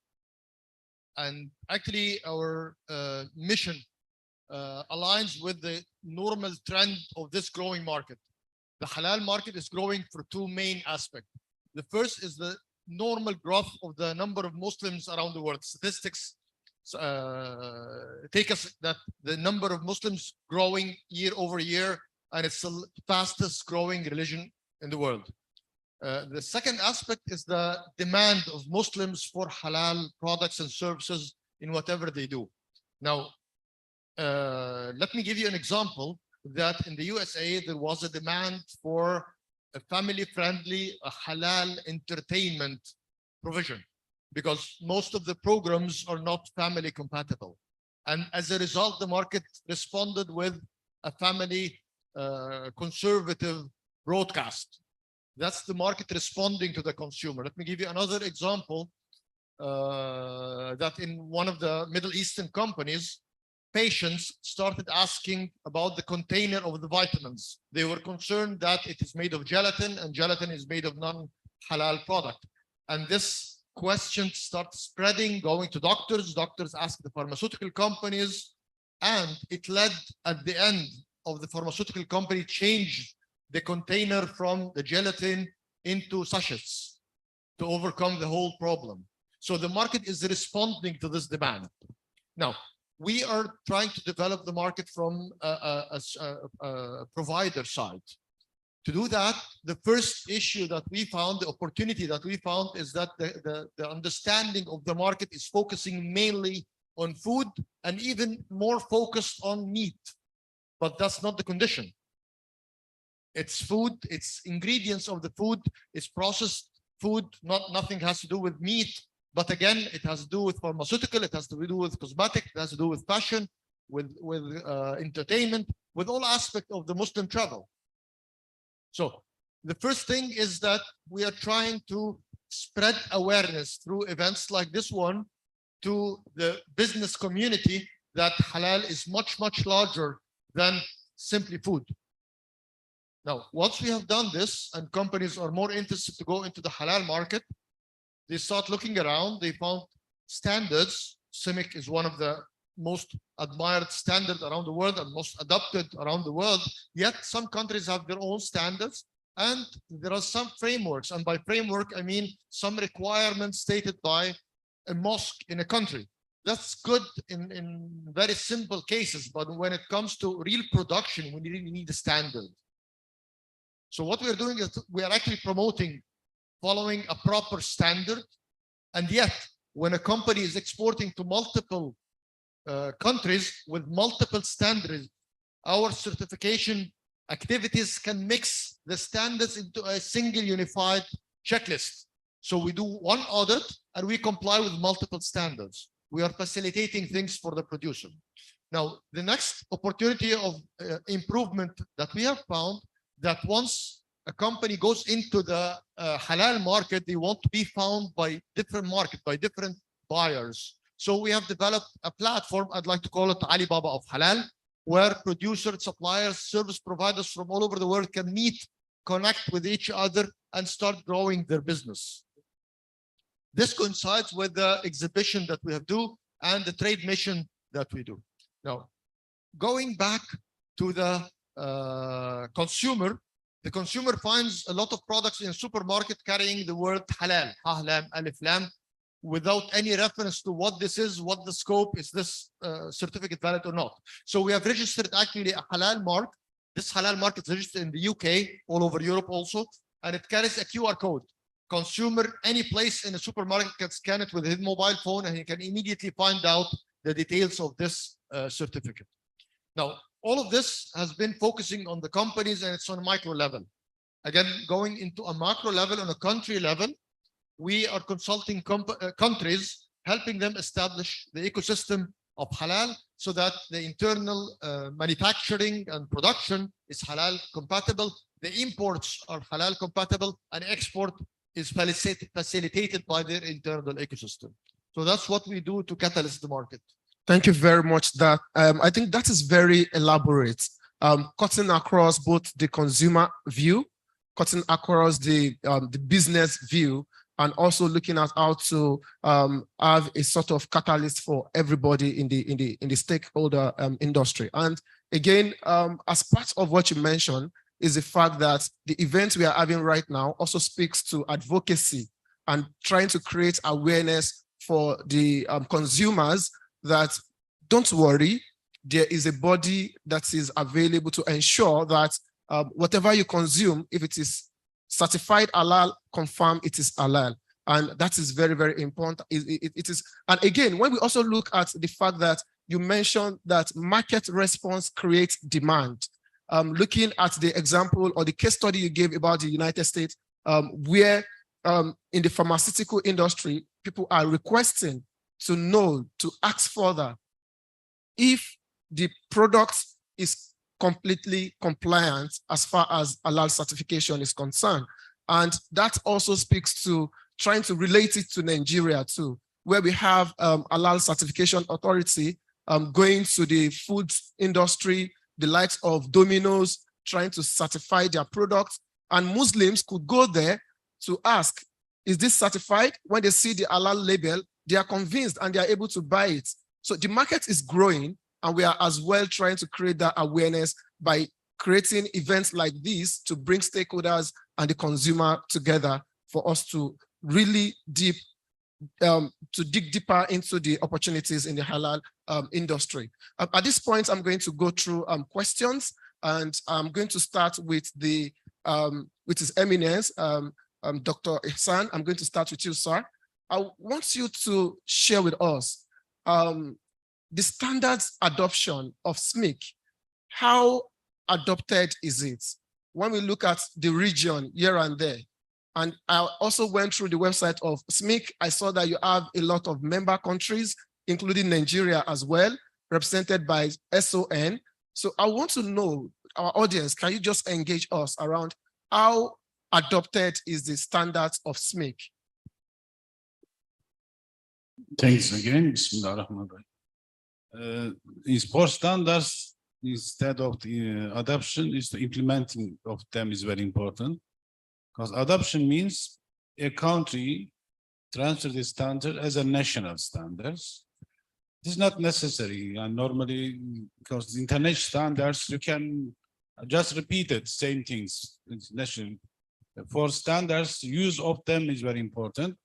And actually, our mission aligns with the normal trend of this growing market. The halal market is growing for two main aspects. The first is the normal growth of the number of Muslims around the world. Statistics take us that the number of Muslims growing year over year, and it's the fastest growing religion in the world. The second aspect is the demand of Muslims for halal products and services in whatever they do. Now, let me give you an example that in the USA, there was a demand for a family-friendly halal entertainment provision, because most of the programs are not family compatible. And as a result, the market responded with a family conservative broadcast. That's the market responding to the consumer. Let me give you another example, that in one of the Middle Eastern companies, patients started asking about the container of the vitamins. They were concerned that it is made of gelatin, and gelatin is made of non-halal product. And this question started spreading, going to doctors. Doctors asked the pharmaceutical companies, and it led at the end of the pharmaceutical company changed the container from the gelatin into sachets to overcome the whole problem. So the market is responding to this demand. Now, we are trying to develop the market from a provider side. To do that, the first issue that we found, the opportunity that we found, is that the understanding of the market is focusing mainly on food and even more focused on meat. But that's not the condition. It's food, it's ingredients of the food, it's processed food, nothing has to do with meat. But again, it has to do with pharmaceutical, it has to do with cosmetic, it has to do with fashion, with entertainment, with all aspects of the Muslim travel. So the first thing is that we are trying to spread awareness through events like this one to the business community that halal is much, much larger than simply food. Now, once we have done this and companies are more interested to go into the halal market, they start looking around, they found standards. CIMIC is one of the most admired standards around the world and most adopted around the world. Yet some countries have their own standards. And there are some frameworks, and by framework, I mean some requirements stated by a mosque in a country. That's good in very simple cases, but when it comes to real production, we really need a standard. So what we're doing is we are actually promoting following a proper standard. And yet, when a company is exporting to multiple countries with multiple standards, our certification activities can mix the standards into a single unified checklist. So we do one audit and we comply with multiple standards. We are facilitating things for the producer. Now, the next opportunity of improvement that we have found, that once a company goes into the halal market, they want to be found by different market, by different buyers. So we have developed a platform, I'd like to call it Alibaba of Halal, where producers, suppliers, service providers from all over the world can meet, connect with each other, and start growing their business. This coincides with the exhibition that we have do and the trade mission that we do. Now, going back to the consumer finds a lot of products in supermarket carrying the word halal, ha lam, alif lam, without any reference to what this is, what the scope, is this certificate valid or not. So we have registered actually a halal mark. This halal mark is registered in the UK, all over Europe also, and it carries a QR code. Consumer, any place in a supermarket can scan it with his mobile phone and he can immediately find out the details of this certificate. Now, all of this has been focusing on the companies and it's on a micro level. Again, going into a macro level, on a country level, we are consulting countries, helping them establish the ecosystem of halal so that the internal manufacturing and production is halal compatible, the imports are halal compatible, and export is facilitated by their internal ecosystem. So that's what we do to catalyze the market. Thank you very much. I think that is very elaborate, cutting across both the consumer view, cutting across the business view, and also looking at how to have a sort of catalyst for everybody in the stakeholder industry. And again, as part of what you mentioned is the fact that the event we are having right now also speaks to advocacy and trying to create awareness for the consumers that don't worry, there is a body that is available to ensure that whatever you consume, if it is certified halal, confirm it is halal. And that is very, very important. It is, and again, when we also look at the fact that you mentioned that market response creates demand, looking at the example or the case study you gave about the United States, where in the pharmaceutical industry, people are requesting to know, to ask further if the product is completely compliant as far as halal certification is concerned. And that also speaks to trying to relate it to Nigeria too, where we have halal certification authority going to the food industry, the likes of Domino's, trying to certify their products. And Muslims could go there to ask, is this certified? When they see the halal label, they are convinced and they are able to buy it. So the market is growing, and we are as well trying to create that awareness by creating events like this to bring stakeholders and the consumer together for us to really dig deeper into the opportunities in the halal industry. At this point, I'm going to go through questions, and I'm going to start with with His Eminence, Dr. Ihsan. I'm going to start with you, sir. I want you to share with us the standards adoption of SMIC. How adopted is it? When we look at the region here and there, and I also went through the website of SMIC, I saw that you have a lot of member countries, including Nigeria as well, represented by SON. So I want to know, our audience, can you just engage us around how adopted is the standards of SMIC? Thanks again. Import standards, instead of the adoption, is the implementing of them is very important, because adoption means a country transfer the standard as a national standards. This is not necessary, and normally, because the international standards, you can just repeated same things. International. For standards, use of them is very important.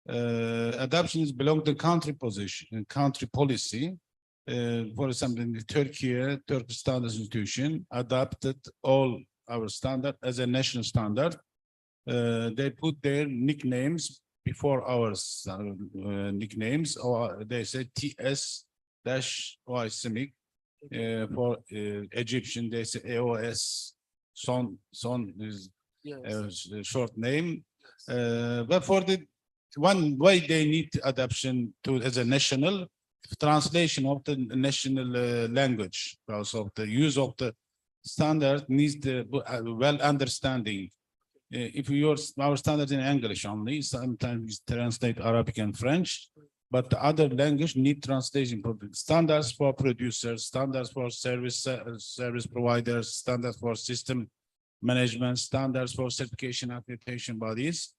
Adoption is belong to country position, country policy. For example, in Turkey, Turkish Standards Institution adopted all our standard as a national standard. They put their nicknames before our nicknames, or they say TS-Y CIMIC. For Egyptian, they say AOS. Son is a short name. But for the one way they need adoption to as a national translation of the national language, because of the use of the standard needs the well understanding. If our standard in English only, sometimes we translate Arabic and French, but the other language need translation. Standards for producers, standards for service providers, standards for system management, standards for certification accreditation bodies.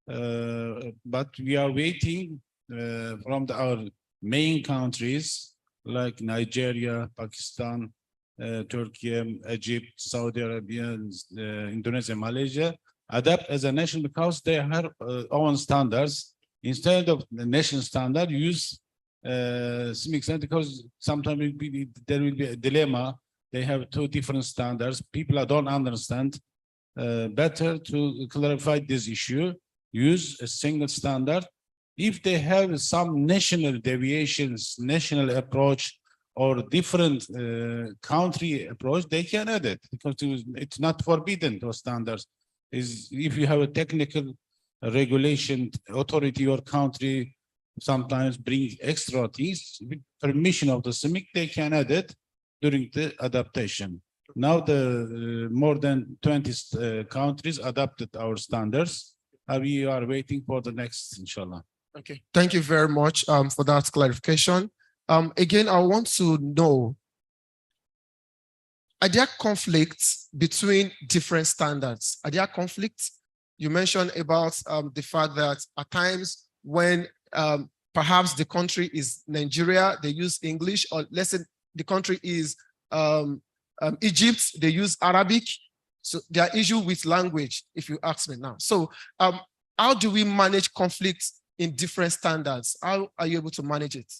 But we are waiting from our main countries like Nigeria, Pakistan, Turkey, Egypt, Saudi Arabia, Indonesia, Malaysia, adapt as a nation because they have own standards. Instead of the national standard, use CIMIC standard, because sometimes there will be a dilemma. They have two different standards. People don't understand. Better to clarify this issue, use a single standard. If they have some national deviations, national approach, or different country approach, they can add it, because it's not forbidden, those standards. If you have a technical regulation authority or country sometimes brings extra things, with permission of the CIMIC, they can add it during the adaptation. Now the more than 20 countries adopted our standards. We are waiting for the next, inshallah. Okay, thank you very much for that clarification. Again, I want to know, are there conflicts between different standards? Are there conflicts? You mentioned about the fact that at times when perhaps the country is Nigeria, they use English, or let's say the country is Egypt, they use Arabic. So there are issues with language, if you ask me now. So how do we manage conflicts in different standards? How are you able to manage it?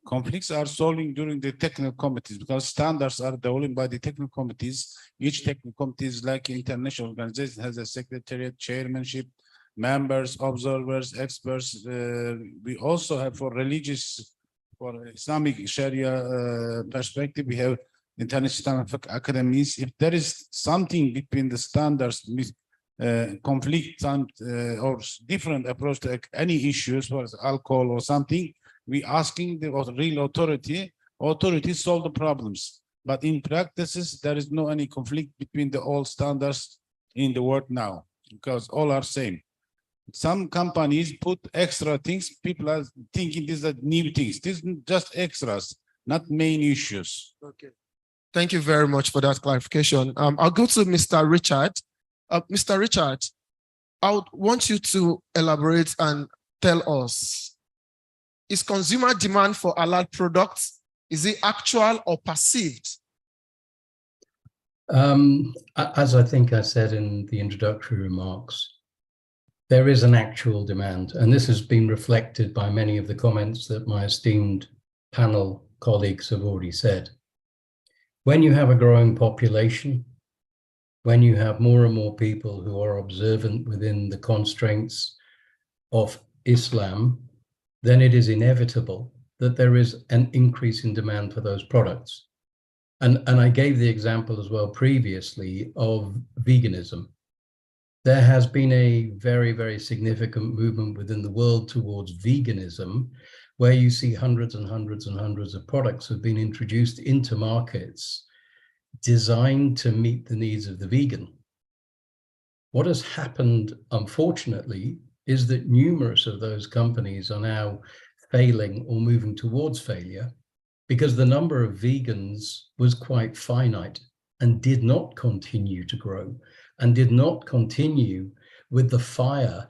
Conflicts are solving during the technical committees, because standards are developed by the technical committees. Each technical committee is like an international organization, has a secretariat, chairmanship, members, observers, experts. We also have for religious, for Islamic Sharia perspective, we have international academies. If there is something between the standards, conflict or different approach to any issues, for alcohol or something, we asking the real authority solve the problems. But in practices, there is no any conflict between the all standards in the world now, because all are same. Some companies put extra things. People are thinking these are new things. These are just extras, not main issues. Okay. Thank you very much for that clarification. I'll go to Mr. Richard. Mr. Richard, I would want you to elaborate and tell us, is consumer demand for halal products, is it actual or perceived? As I think I said in the introductory remarks, there is an actual demand, and this has been reflected by many of the comments that my esteemed panel colleagues have already said. When you have a growing population, when you have more and more people who are observant within the constraints of Islam, then it is inevitable that there is an increase in demand for those products. And I gave the example as well previously of veganism. There has been a very, very significant movement within the world towards veganism, where you see hundreds and hundreds and hundreds of products have been introduced into markets designed to meet the needs of the vegan. What has happened, unfortunately, is that numerous of those companies are now failing or moving towards failure because the number of vegans was quite finite and did not continue to grow and did not continue with the fire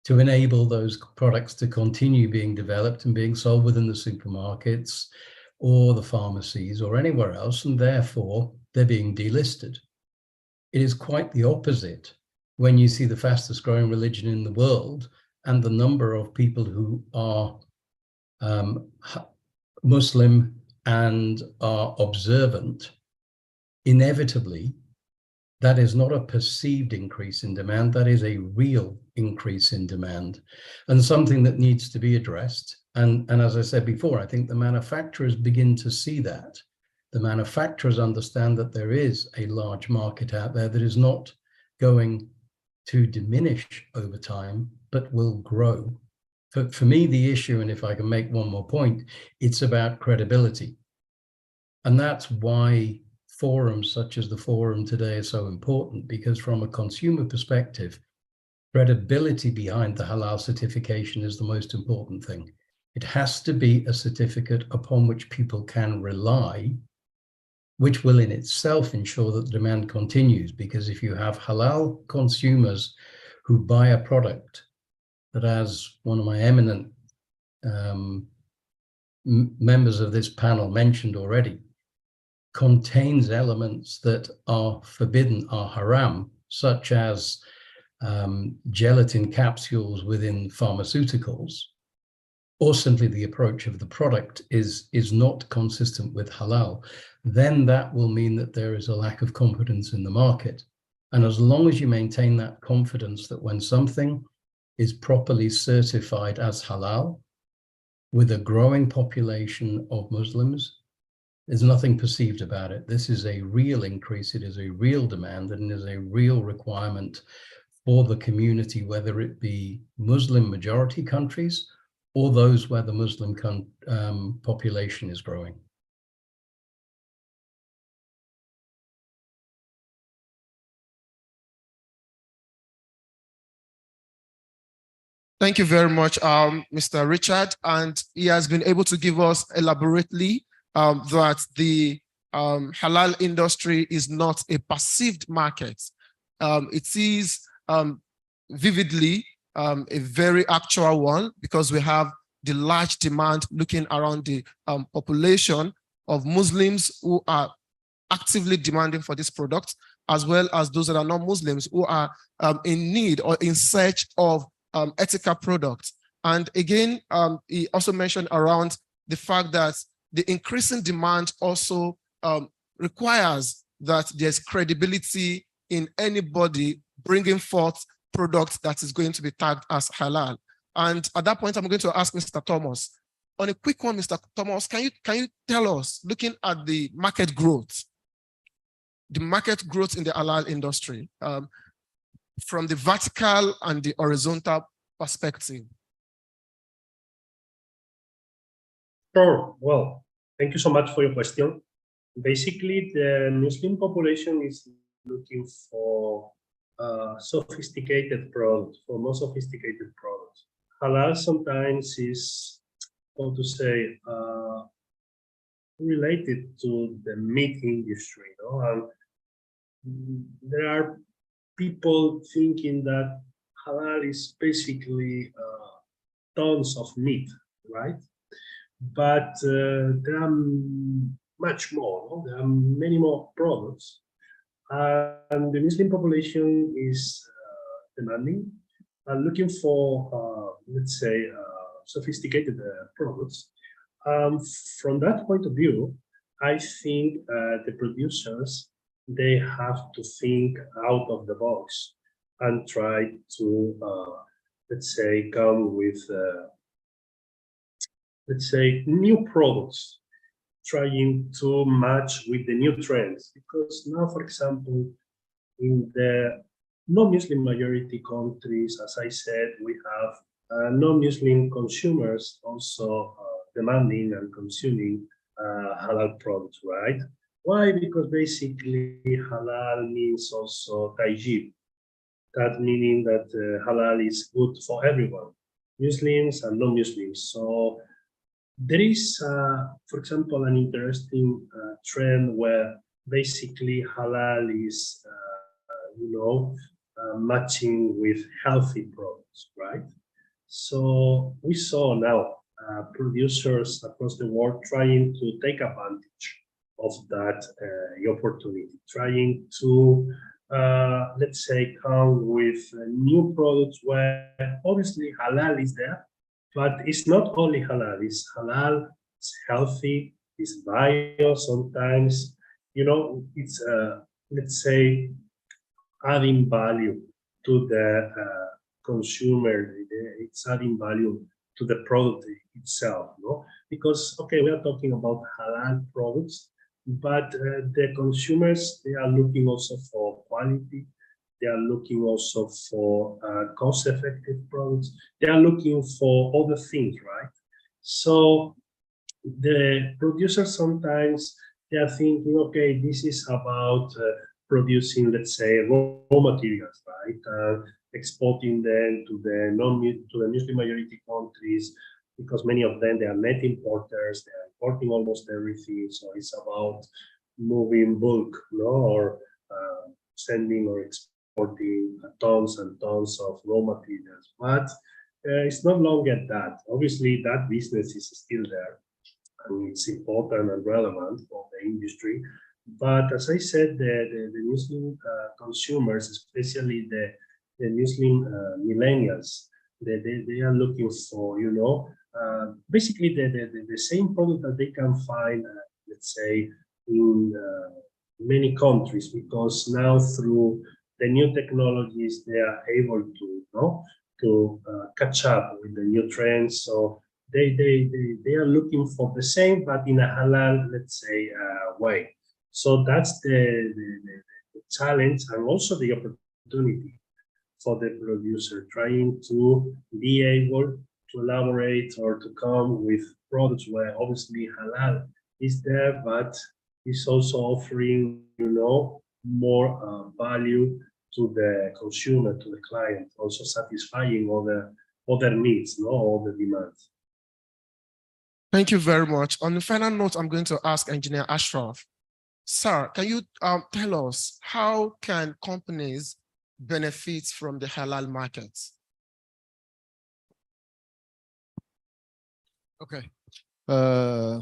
to enable those products to continue being developed and being sold within the supermarkets or the pharmacies or anywhere else. And therefore, they're being delisted. It is quite the opposite when you see the fastest growing religion in the world and the number of people who are Muslim and are observant. Inevitably, that is not a perceived increase in demand, that is a real increase in demand, and something that needs to be addressed. And as I said before, I think the manufacturers begin to see that. The manufacturers understand that there is a large market out there that is not going to diminish over time, but will grow. For me, the issue, and if I can make one more point, it's about credibility. And that's why forums such as the forum today are so important, because from a consumer perspective, credibility behind the halal certification is the most important thing. It has to be a certificate upon which people can rely, which will in itself ensure that the demand continues. Because if you have halal consumers who buy a product that, as one of my eminent members of this panel mentioned already, contains elements that are forbidden, are haram, such as gelatin capsules within pharmaceuticals, or simply the approach of the product is not consistent with halal, then that will mean that there is a lack of confidence in the market. And as long as you maintain that confidence that when something is properly certified as halal, with a growing population of Muslims, there's nothing perceived about it. This is a real increase, it is a real demand, and it is a real requirement for the community, whether it be Muslim majority countries or those where the Muslim population is growing. Thank you very much, Mr. Richard. And he has been able to give us elaborately that the halal industry is not a perceived market. It is vividly a very actual one, because we have the large demand looking around the population of Muslims who are actively demanding for this product, as well as those that are not Muslims who are in need or in search of ethical products. And again, he also mentioned around the fact that the increasing demand also requires that there's credibility in anybody bringing forth products that is going to be tagged as halal. And at that point, I'm going to ask Mr. Thomas. On a quick one, Mr. Thomas, can you tell us, looking at the market growth in the halal industry, from the vertical and the horizontal perspective? Sure. Well, thank you so much for your question. Basically, the Muslim population is looking for sophisticated products, for more sophisticated products. Halal sometimes is, how to say, related to the meat industry, you know? And there are people thinking that halal is basically tons of meat, right? But there are much more, no? There are many more products. And the Muslim population is demanding and looking for, let's say, sophisticated products. From that point of view, I think the producers, they have to think out of the box and try to, let's say, come with, let's say, new products, trying to match with the new trends. Because now, for example, in the non-Muslim majority countries, as I said, we have non-Muslim consumers also demanding and consuming halal products, right? Why? Because basically halal means also taijib. That meaning that halal is good for everyone, Muslims and non-Muslims. So there is, for example, an interesting trend where basically halal is, matching with healthy products, right? So we saw now producers across the world trying to take advantage of that opportunity, trying to, let's say, come with new products where obviously halal is there, but it's not only halal, it's halal, it's healthy, it's bio sometimes, you know, it's, let's say, adding value to the consumer, it's adding value to the product itself, no? Because, okay, we are talking about halal products, but the consumers, they are looking also for quality, they are looking also for cost-effective products, they are looking for other things, right? So the producers sometimes, they are thinking, okay, this is about producing, let's say, raw materials, right? Exporting them to the Muslim majority countries, because many of them, they are net importers, they are importing almost everything. So it's about moving bulk, no, or sending or exporting tons and tons of raw materials. But it's no longer that. Obviously, that business is still there, and it's important and relevant for the industry. But as I said, the Muslim consumers, especially the Muslim millennials, they are looking for, you know, basically the same product that they can find, let's say, in many countries, because now through the new technologies, they are able to, you know, to catch up with the new trends. So they are looking for the same, but in a halal, let's say, way. So that's the challenge and also the opportunity for the producer, trying to be able to elaborate or to come with products where obviously halal is there, but it's also offering, you know, more value to the consumer, to the client, also satisfying other needs, no, all the demands. Thank you very much. On the final note, I'm going to ask Engineer Ashraf. Sir, can you tell us how can companies benefit from the halal markets? Okay. The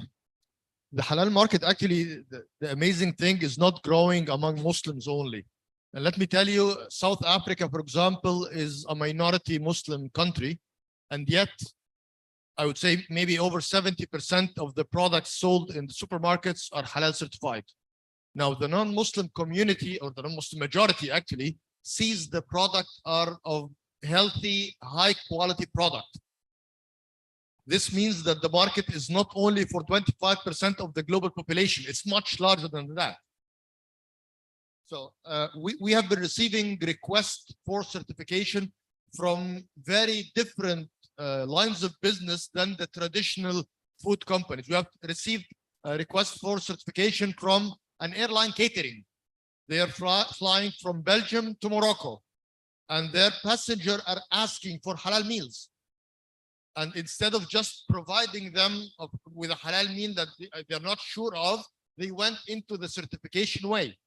halal market, actually, the amazing thing is not growing among Muslims only. And let me tell you, South Africa, for example, is a minority Muslim country, and yet I would say maybe over 70% of the products sold in the supermarkets are halal certified. Now, the non-Muslim community, or the non-Muslim majority actually, sees the product are of healthy, high quality product. This means that the market is not only for 25% of the global population, it's much larger than that. So we have been receiving requests for certification from very different lines of business than the traditional food companies. We have received a request for certification from an airline catering. They are flying from Belgium to Morocco, and their passengers are asking for halal meals. And instead of just providing them with a halal meal that they're not sure of, they went into the certification way.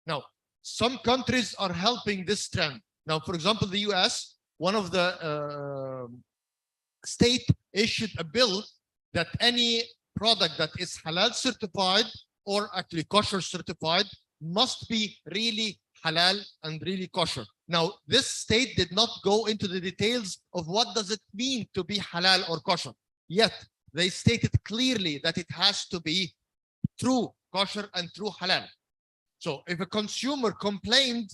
Now, some countries are helping this trend. Now, for example, the US, one of the state issued a bill that any product that is halal certified or actually kosher certified must be really halal and really kosher. Now, this state did not go into the details of what does it mean to be halal or kosher. Yet, they stated clearly that it has to be true kosher and true halal. So if a consumer complained,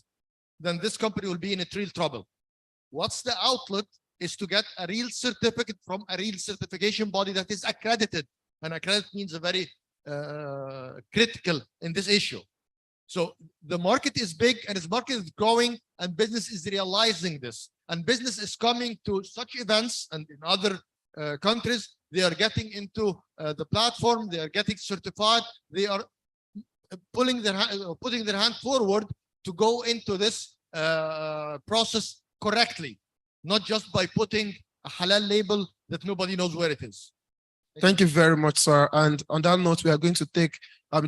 then this company will be in real trouble. What's the outlet is to get a real certificate from a real certification body that is accredited. And accredited means a very critical in this issue. So the market is big and its market is growing, and business is realizing this. And business is coming to such events, and in other countries, they are getting into the platform, they are getting certified, they are putting their hand forward to go into this process correctly, not just by putting a halal label that nobody knows where it is. Thank you very much, sir. And on that note, we are going to take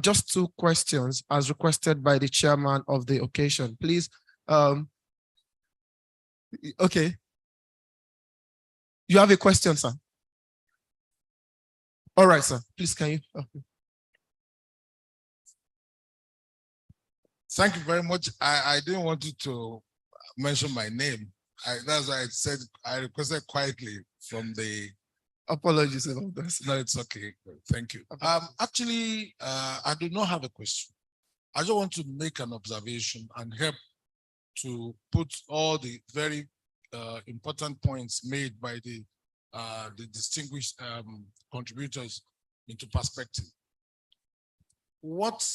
just 2 questions as requested by the chairman of the occasion. Please. Okay. You have a question, sir? All right, sir. Please, can you? Thank you very much. I didn't want you to mention my name. That's why I said I requested quietly from the. Apologies about that. No, it's okay. Thank you. Actually, I do not have a question. I just want to make an observation and help to put all the very important points made by the distinguished contributors into perspective. What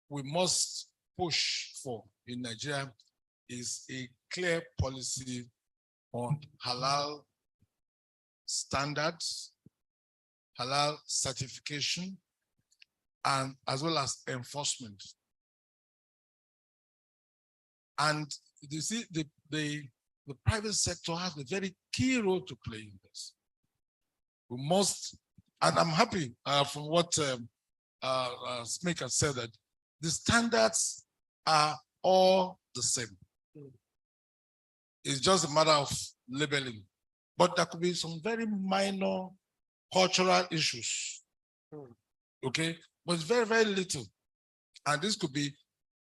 we must push for in Nigeria is a clear policy on halal standards, halal certification, and as well as enforcement. And you see, the private sector has a very key role to play in this. We must, and I'm happy from what Smith said, that the standards are all the same. It's just a matter of labeling. But there could be some very minor cultural issues. Okay, but it's very, very little. And this could be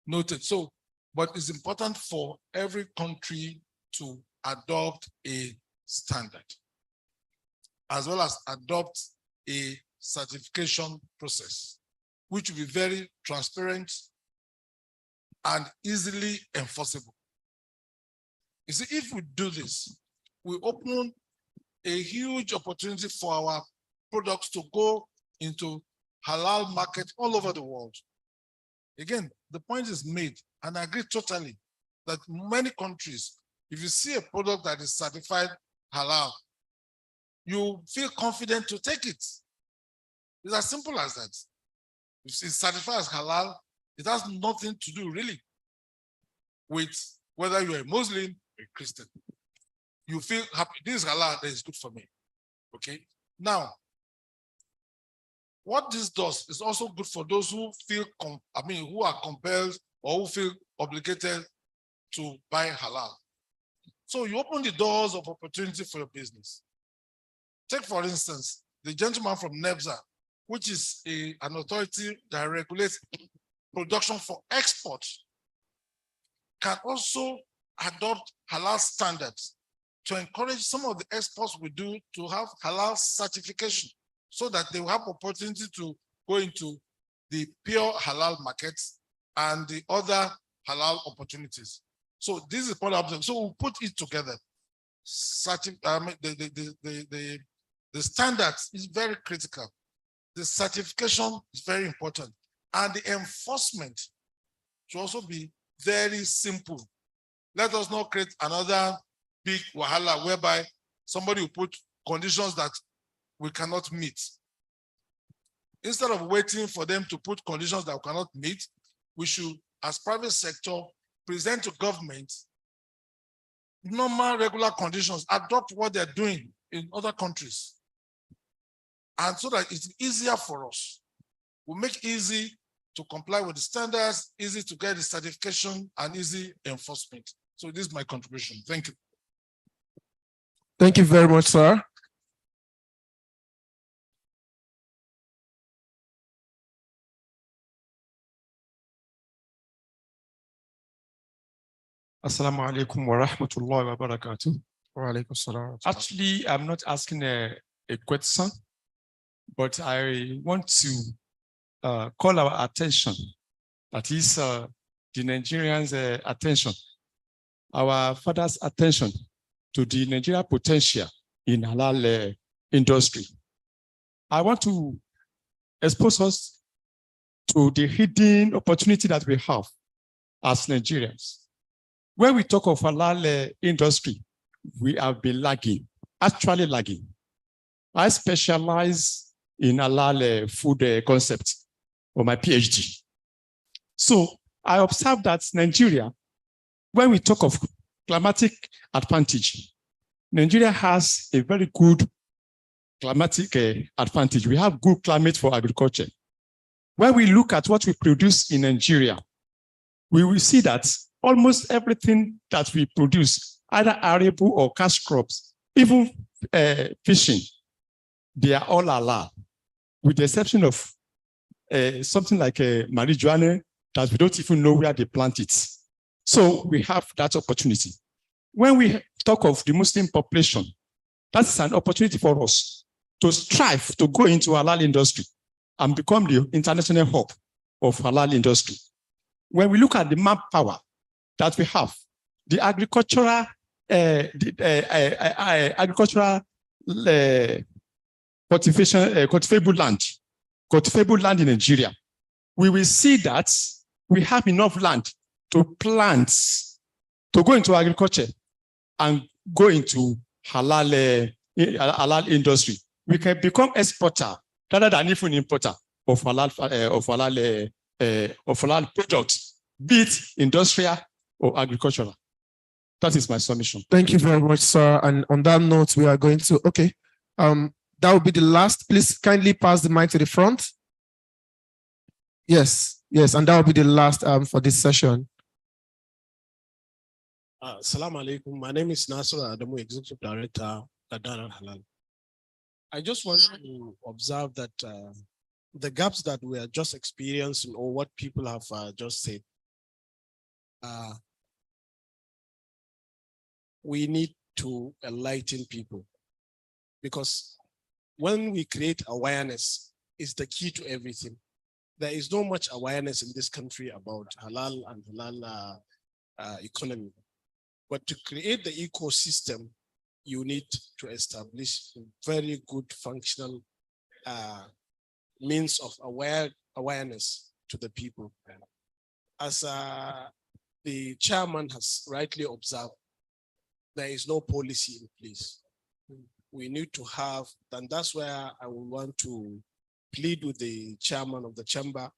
noted. So, but it's important for every country to adopt a standard, as well as adopt a certification process, which will be very transparent and easily enforceable. You see, if we do this, we open a huge opportunity for our products to go into halal market all over the world. Again, the point is made, and I agree totally that many countries, if you see a product that is certified halal, you feel confident to take it. It's as simple as that. If it's certified as halal, it has nothing to do really with whether you're a Muslim or a Christian. You feel happy, this is halal, that is good for me. Okay. Now, what this does is also good for those who feel, who are compelled or who feel obligated to buy halal. So you open the doors of opportunity for your business. Take, for instance, the gentleman from NEBSA, which is an authority that regulates production for export, can also adopt halal standards to encourage some of the exports we do to have halal certification, so that they will have opportunity to go into the pure halal markets and the other halal opportunities. So this is part of them. So we'll put it together. The standards is very critical. The certification is very important. And the enforcement should also be very simple. Let us not create another big wahala whereby somebody will put conditions that we cannot meet. Instead of waiting for them to put conditions that we cannot meet, we should, as private sector, present to government normal, regular conditions, adopt what they're doing in other countries. And so that it's easier for us. We make it easy to comply with the standards, easy to get the certification, and easy enforcement. So this is my contribution. Thank you. Thank you very much, sir. Assalamu alaikum wa rahmatullahi wa barakatuh. Wa alaikum salam. Actually, I'm not asking a question, but I want to call our attention, that is the Nigerians' attention, our father's attention to the Nigeria potential in halal industry. I want to expose us to the hidden opportunity that we have as Nigerians. When we talk of halal industry, we have been lagging, actually lagging. I specialize in halal food concept for my PhD. So I observed that Nigeria, when we talk of climatic advantage, Nigeria has a very good climatic advantage. We have good climate for agriculture. When we look at what we produce in Nigeria, we will see that almost everything that we produce, either arable or cash crops, even fishing, they are all halal, with the exception of something like marijuana that we don't even know where they plant it. So we have that opportunity. When we talk of the Muslim population, that's an opportunity for us to strive to go into halal industry and become the international hub of halal industry. When we look at the manpower that we have, the agricultural cultivable land in Nigeria, we will see that we have enough land to plant, to go into agriculture and go into halal industry. We can become exporter rather than even importer of halal products, be it industrial or agricultural. That is my submission. Thank you very much, sir. And on that note, we are going to, that will be the last. Please kindly pass the mic to the front. Yes, and that will be the last for this session. Assalamu alaikum. My name is Nasser Adamu, Executive Director at Dar Al Halal. I just want to observe that the gaps that we are just experiencing, or what people have just said, we need to enlighten people, because when we create awareness, is the key to everything. There is not much awareness in this country about halal and halal economy. But to create the ecosystem, you need to establish very good functional means of awareness to the people. As the chairman has rightly observed, there is no policy in place. We need to have, and that's where I would want to plead with the chairman of the chamber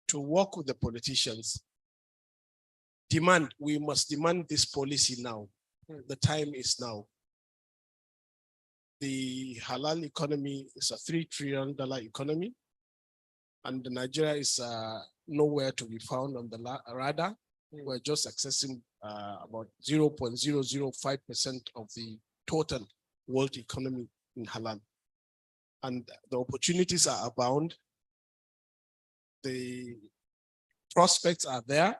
to work with the politicians. We must demand this policy now. The time is now. The halal economy is a $3 trillion economy, and Nigeria is nowhere to be found on the radar. We're just accessing about 0.005% of the total world economy in halal. And the opportunities are abound. The prospects are there.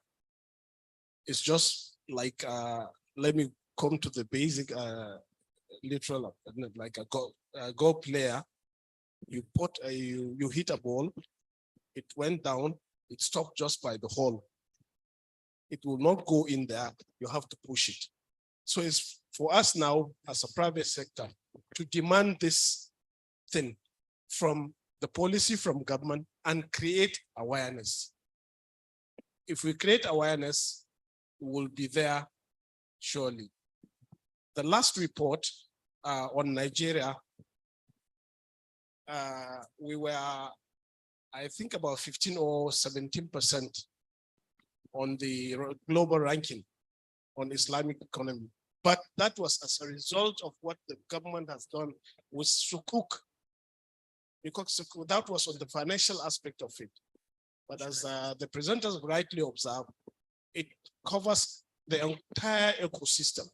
It's just like, let me come to the basic literal, like a go player. You hit a ball, it went down, it stopped just by the hole. It will not go in there, you have to push it. So it's for us now as a private sector to demand this thing from the policy, from government, and create awareness. If we create awareness, we will be there surely. The last report on Nigeria, we were, I think, about 15 or 17% on the global ranking on Islamic economy. But that was as a result of what the government has done with Sukuk, because that was on the financial aspect of it. But as the presenters rightly observed, it covers the entire ecosystem.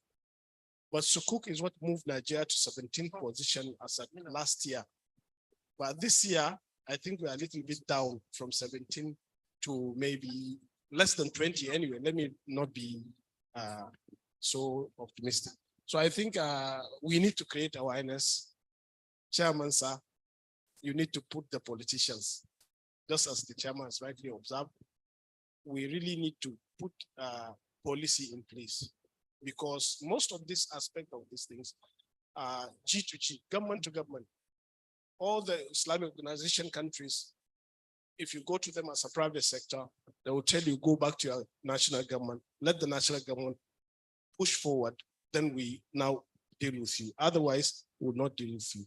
But Sukuk is what moved Nigeria to 17th position as of last year. But this year, I think we're a little bit down from 17 to maybe less than 20 anyway. Let me not be so optimistic. So I think we need to create awareness. Chairman, sir, you need to put the politicians, just as the chairman has rightly observed, we really need to put policy in place, because most of this aspect of these things are G to G, government to government. All the Islamic organization countries, if you go to them as a private sector, they will tell you, go back to your national government, let the national government push forward, then we now deal with you. Otherwise, we will not deal with you.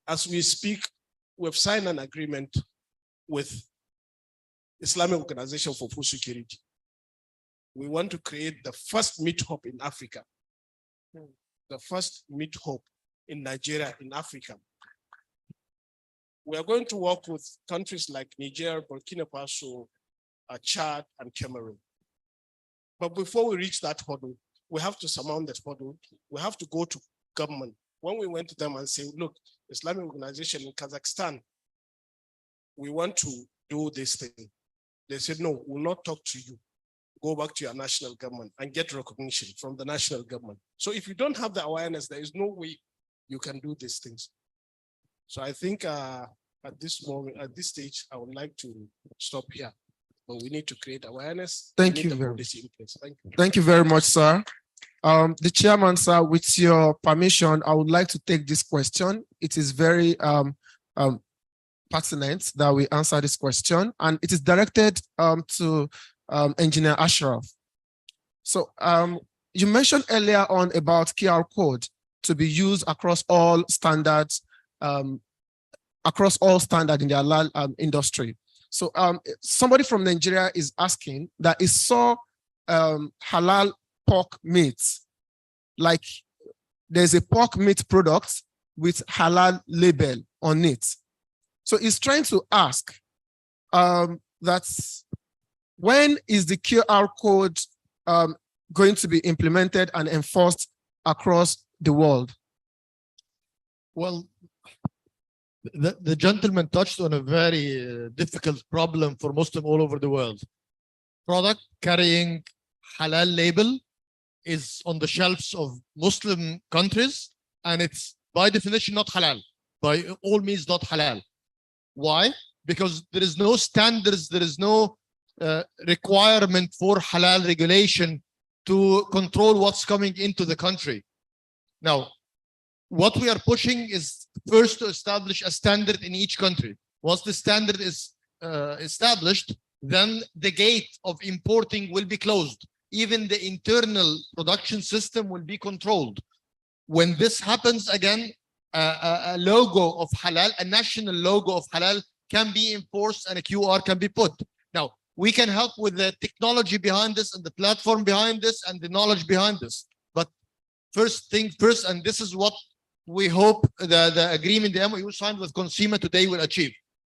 As we speak, we've signed an agreement with Islamic Organization for Food Security. We want to create the first meat hub in Africa, the first meat hub in Nigeria, in Africa. We are going to work with countries like Niger, Burkina Faso, Chad, and Cameroon. But before we reach that hurdle, we have to surmount that hurdle. We have to go to government. When we went to them and say, look, Islamic organization in Kazakhstan, we want to do this thing. They said, no, we'll not talk to you. Go back to your national government and get recognition from the national government. So if you don't have the awareness, there is no way you can do these things. So I think at this moment, at this stage, I would like to stop here. But we need to create awareness. Thank you very much. Thank you very much, sir. The chairman, sir, with your permission, I would like to take this question. It is very pertinent that we answer this question, and it is directed to Engineer Ashraf. So you mentioned earlier on about QR code to be used across all standards, in the halal industry. So somebody from Nigeria is asking that he saw halal pork meat, like there's a pork meat product with halal label on it. So he's trying to ask that when is the QR code going to be implemented and enforced across the world? Well, the gentleman touched on a very difficult problem for Muslims all over the world. Product carrying halal label is on the shelves of Muslim countries, and it's by definition not halal, by all means not halal. Why? Because there is no standards, there is no requirement for halal regulation to control what's coming into the country. Now, what we are pushing is first to establish a standard in each country. Once the standard is established, then the gate of importing will be closed. Even the internal production system will be controlled. When this happens again, a logo of halal, a national logo of halal can be enforced and a QR can be put. Now, we can help with the technology behind this and the platform behind this and the knowledge behind this. But first thing first, and this is what we hope the agreement, the MOU signed with Consima today will achieve.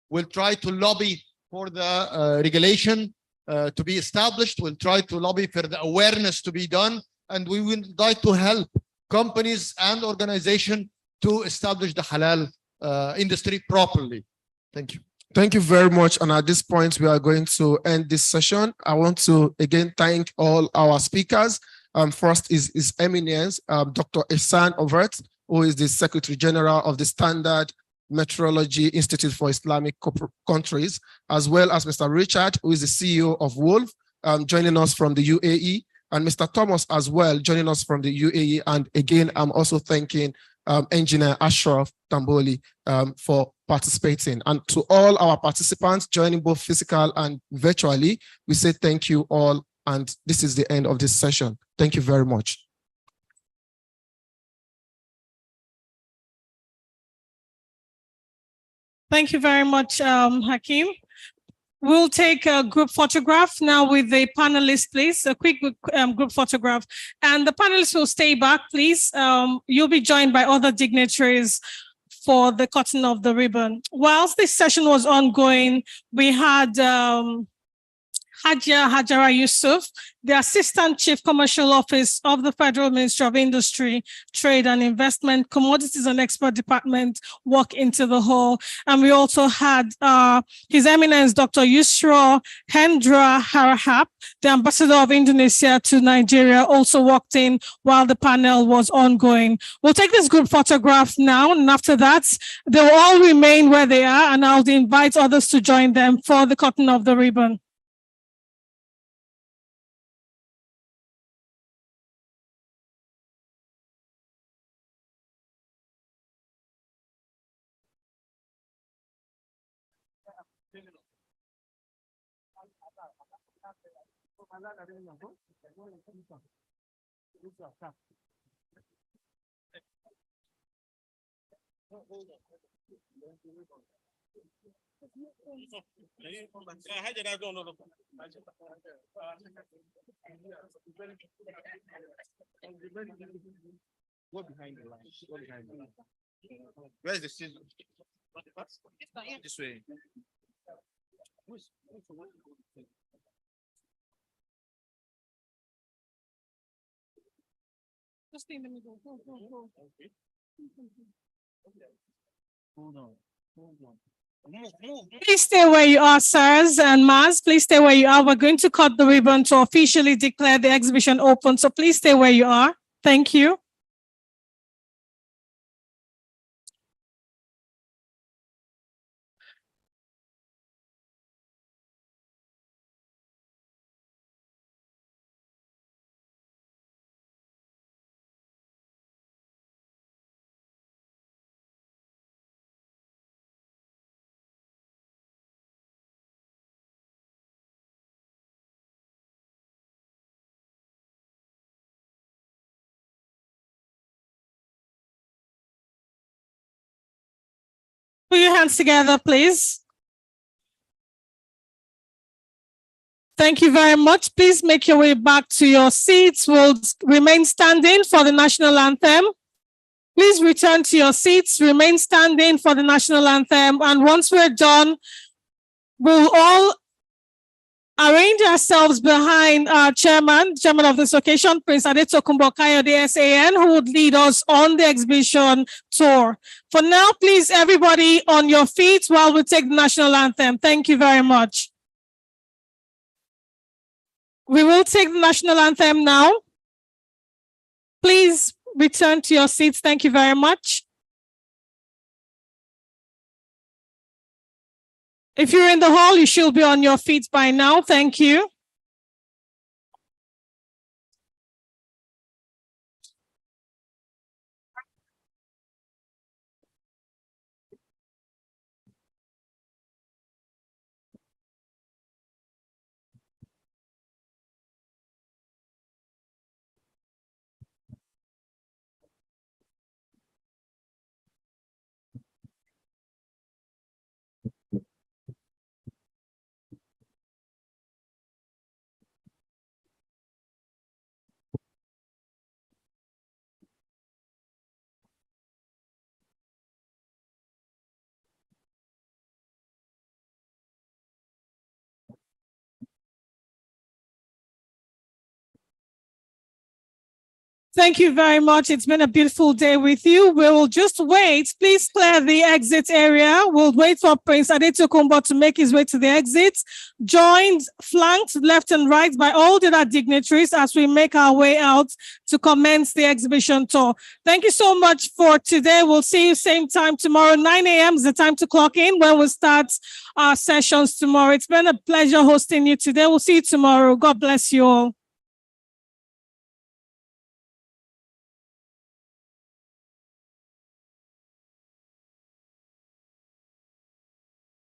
We'll try to lobby for the regulation to be established. We'll try to lobby for the awareness to be done. And we would like to help companies and organizations to establish the halal industry properly. Thank you. Thank you very much. And at this point, we are going to end this session. I want to again thank all our speakers. First is His Eminence, Dr. Ihsan Overt, who is the Secretary General of the Standard Metrology Institute for Islamic Countries, as well as Mr. Richard, who is the CEO of Wolf, joining us from the UAE, and Mr. Thomas as well, joining us from the UAE. And again, I'm also thanking Engineer Ashraf Tamboli for participating. And to all our participants joining both physical and virtually, we say thank you all. And this is the end of this session. Thank you very much. Thank you very much, Hakeem. We'll take a group photograph now with the panelists, please. A quick group photograph. And the panelists will stay back, please. You'll be joined by other dignitaries for the cutting of the ribbon. Whilst this session was ongoing, we had Hajara Yusuf, the Assistant Chief Commercial Office of the Federal Ministry of Industry, Trade and Investment, Commodities and Export Department walk into the hall. And we also had His Eminence Dr. Yusro Hendra Harahap, the Ambassador of Indonesia to Nigeria, also walked in while the panel was ongoing. We'll take this group photograph now, and after that, they'll all remain where they are, and I'll invite others to join them for the cutting of the ribbon. Go behind the line. Go behind the line. Where's the scissors? This way. Just stay in the middle. Go. Okay. Hold on. Please stay where you are, sirs and ma'ams. Please stay where you are. We're going to cut the ribbon to officially declare the exhibition open. So please stay where you are. Thank you. Put your hands together, please. Thank you very much. Please make your way back to your seats. We'll remain standing for the national anthem. Please return to your seats, remain standing for the national anthem. And once we're done, we'll all arrange ourselves behind our chairman of this occasion, Prince Adetokunbo Kayode SAN, who would lead us on the exhibition tour. For now, please, everybody on your feet while we take the national anthem. Thank you very much. We will take the national anthem now. Please return to your seats. Thank you very much. If you're in the hall, you should be on your feet by now. Thank you. Thank you very much. It's been a beautiful day with you. We will just wait. Please clear the exit area. We'll wait for Prince Adetokunbo to make his way to the exit, joined, flanked left and right by all the other dignitaries as we make our way out to commence the exhibition tour. Thank you so much for today. We'll see you same time tomorrow. 9 a.m. is the time to clock in when we start our sessions tomorrow. It's been a pleasure hosting you today. We'll see you tomorrow. God bless you all.